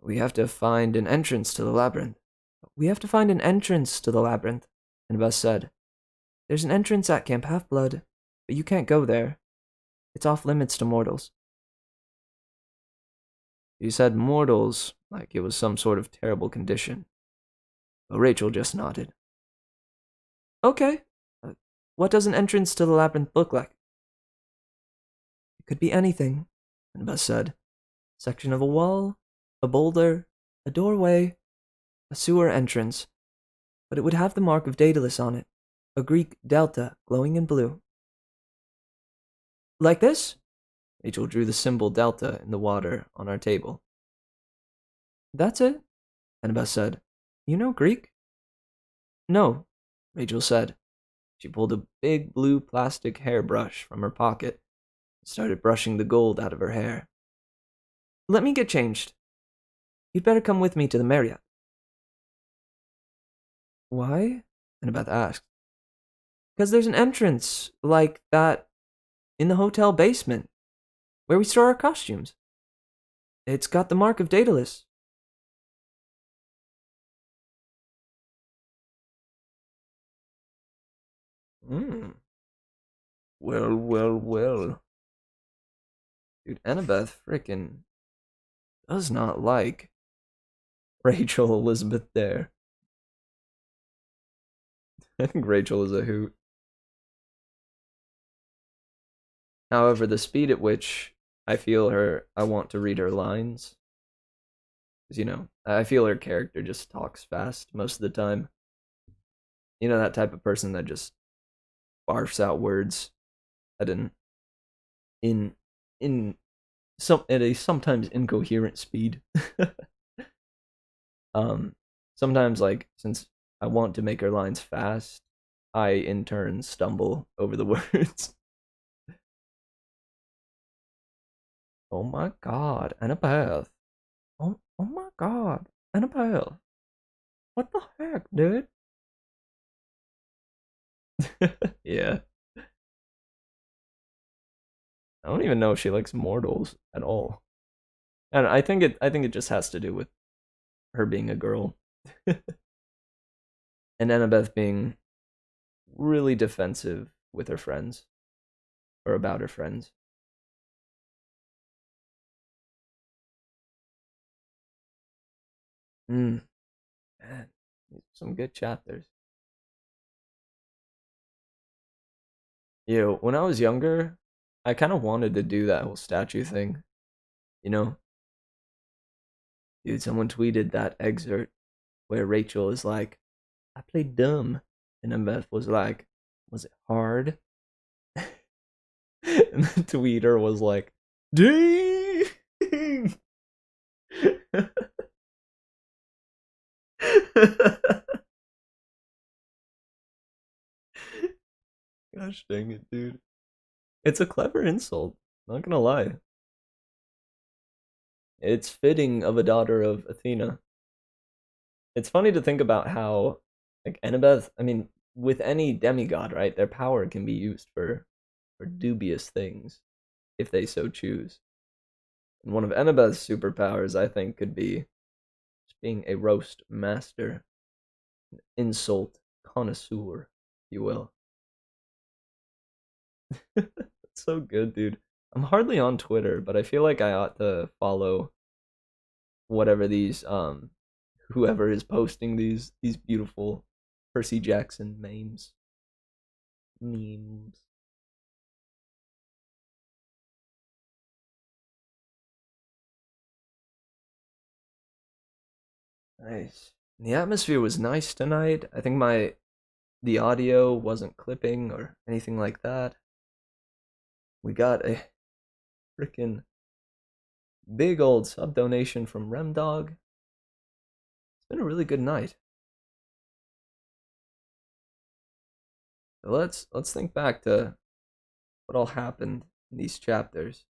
We have to find an entrance to the labyrinth. We have to find an entrance to the labyrinth, Annabeth said. There's an entrance at Camp Half-Blood, but you can't go there. It's off limits to mortals. She said mortals like it was some sort of terrible condition. But Rachel just nodded. Okay. What does an entrance to the labyrinth look like? It could be anything, Annabeth said. Section of a wall, a boulder, a doorway, a sewer entrance. But it would have the mark of Daedalus on it, a Greek delta glowing in blue. Like this? Rachel drew the symbol delta in the water on our table. That's it, Annabeth said. You know Greek? No, Rachel said. She pulled a big blue plastic hairbrush from her pocket and started brushing the gold out of her hair. Let me get changed. You'd better come with me to the Marriott. Why? Annabeth asked. Because there's an entrance like that in the hotel basement, where we store our costumes. It's got the mark of Daedalus. Well, well, well. Dude, Annabeth frickin' does not like Rachel Elizabeth Dare. I think Rachel is a hoot. However, the speed at which I want to read her lines, because, I feel her character just talks fast most of the time. You know, that type of person that just barfs out words at a sometimes incoherent speed. Sometimes, like, since I want to make her lines fast, I in turn stumble over the words. Oh my god, Annabeth. Oh my god, Annabeth. What the heck, dude? Yeah. I don't even know if she likes mortals at all. And I think it just has to do with her being a girl. And Annabeth being really defensive with her friends. Or about her friends. Man, some good chapters. When I was younger, I kind of wanted to do that whole statue thing. Dude, someone tweeted that excerpt where Rachel is like, I played dumb. And Annabeth was like, was it hard? And the tweeter was like, dang! Gosh dang it, dude. It's a clever insult, not gonna lie. It's fitting of a daughter of Athena. It's funny to think about how, like, Annabeth, I mean, with any demigod, right, their power can be used for dubious things, if they so choose. And one of Annabeth's superpowers, I think, could be just being a roast master, an insult connoisseur, if you will. It's so good, dude. I'm hardly on Twitter, but I feel like I ought to follow whatever these whoever is posting these beautiful Percy Jackson memes. Nice. The atmosphere was nice tonight. I think the audio wasn't clipping or anything like that. We got a freaking big old sub donation from Remdog. It's been a really good night. So let's think back to what all happened in these chapters.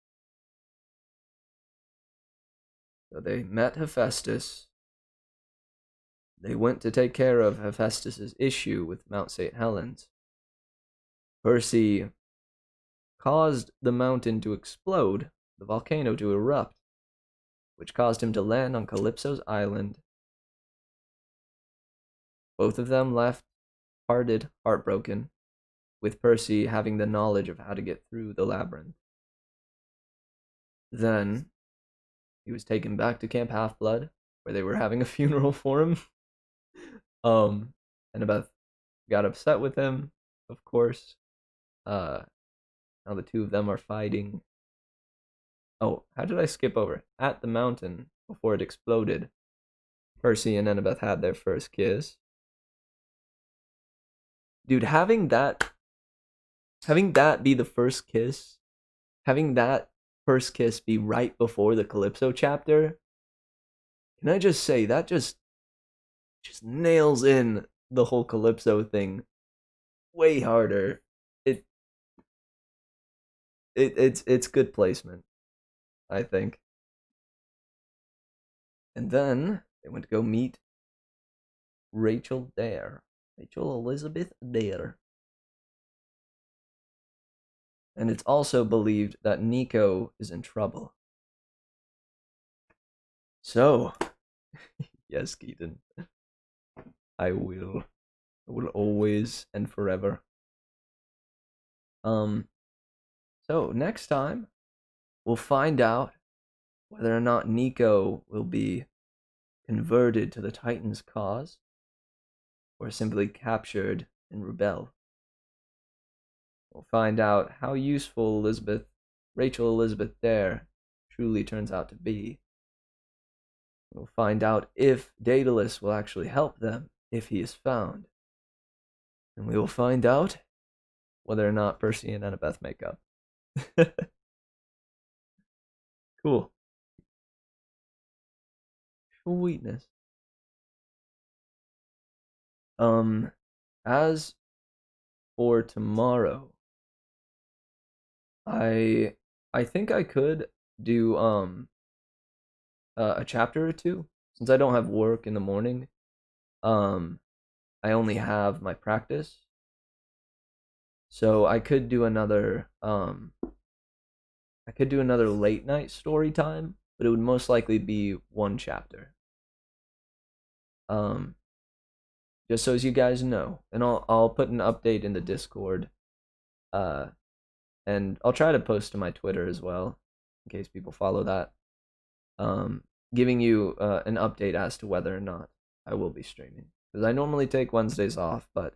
So they met Hephaestus. They went to take care of Hephaestus's issue with Mount St. Helens. Percy caused the mountain to explode, the volcano to erupt, which caused him to land on Calypso's island. Both of them left heartbroken, with Percy having the knowledge of how to get through the labyrinth. Then he was taken back to Camp Half-Blood, where they were having a funeral for him. Annabeth got upset with him, of course. Now the two of them are fighting. Oh, how did I skip over? At the mountain, before it exploded, Percy and Annabeth had their first kiss. Dude, having that be the first kiss, having that first kiss be right before the Calypso chapter, can I just say that just nails in the whole Calypso thing way harder. It's good placement, I think. And then they went to go meet Rachel Elizabeth Dare. And it's also believed that Nico is in trouble. So, yes, Keaton, I will always and forever. So next time, we'll find out whether or not Nico will be converted to the Titan's cause, or simply captured and rebel. We'll find out how useful Rachel Elizabeth Dare truly turns out to be. We'll find out if Daedalus will actually help them if he is found. And we will find out whether or not Percy and Annabeth make up. Cool. Sweetness. As for tomorrow, I think I could do a chapter or two, since I don't have work in the morning. I only have my practice, so I could do another late night story time, but it would most likely be one chapter. Just so as you guys know, and I'll put an update in the Discord, and I'll try to post to my Twitter as well, in case people follow that, giving you an update as to whether or not I will be streaming, because I normally take Wednesdays off, but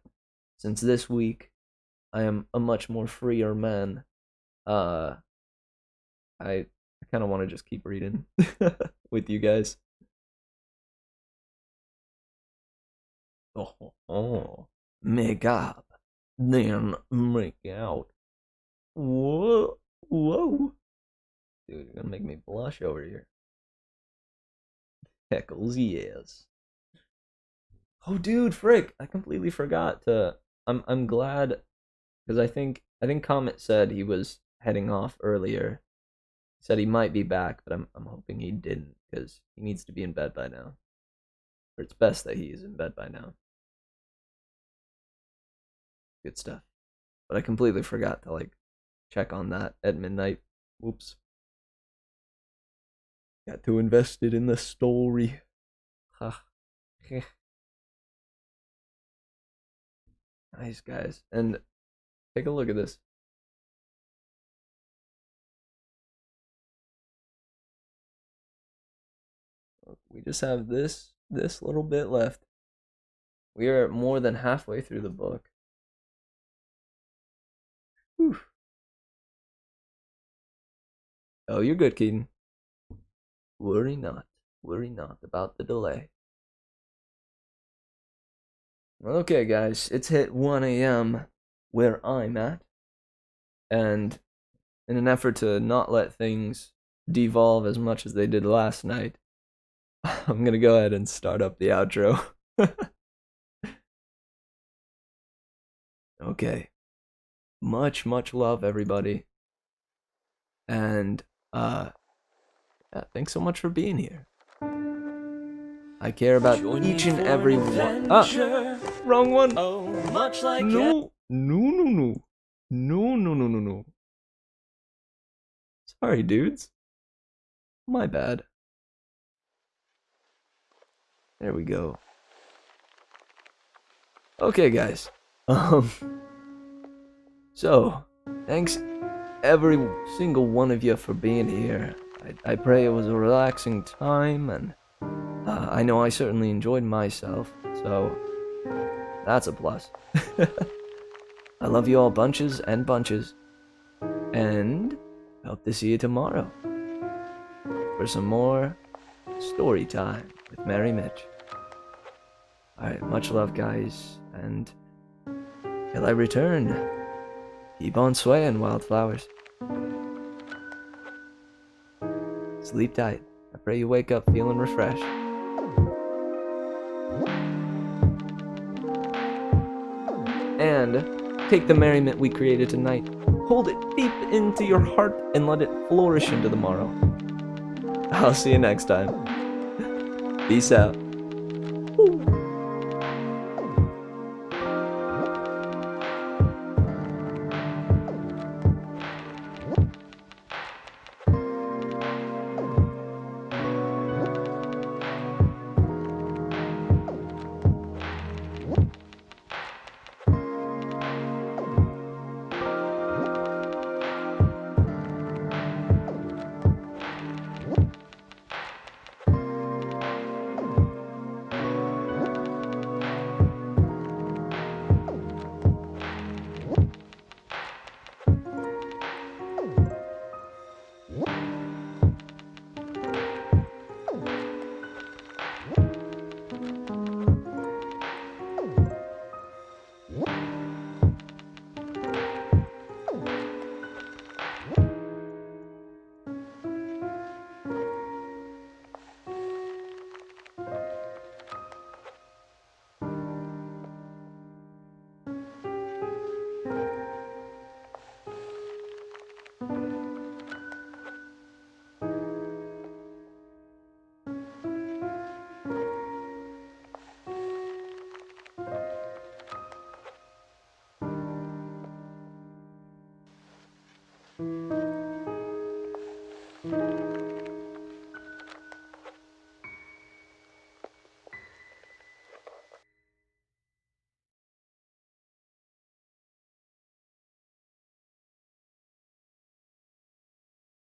since this week I am a much more freer man, I kind of want to just keep reading with you guys. Make up, then make out. Whoa. Dude, you're gonna make me blush over here. Heckles, yes. Oh, dude, frick! I completely forgot to. I'm glad, because I think Comet said he was heading off earlier. He said he might be back, but I'm hoping he didn't, because he needs to be in bed by now. Or it's best that he is in bed by now. Good stuff. But I completely forgot to check on that at midnight. Whoops. Got too invested in the story. Nice, guys. And take a look at this. We just have this little bit left. We are more than halfway through the book. Whew. Oh, you're good, Keaton. Worry not about the delay. Okay, guys, it's hit 1 a.m. where I'm at, and in an effort to not let things devolve as much as they did last night, I'm gonna go ahead and start up the outro. Okay. much love, everybody. And yeah, thanks so much for being here. I care about each and every one. Wrong one. Oh, much like No. Sorry, dudes. My bad. There we go. Okay, guys. So, thanks every single one of you for being here. I pray it was a relaxing time, and I know I certainly enjoyed myself, so that's a plus. I love you all bunches and bunches, and hope to see you tomorrow for some more story time with Mary Mitch. Alright, much love, guys, and till I return, keep on swaying, wildflowers. Sleep tight. I pray you wake up feeling refreshed. And take the merriment we created tonight, hold it deep into your heart, and let it flourish into the morrow. I'll see you next time. Peace out.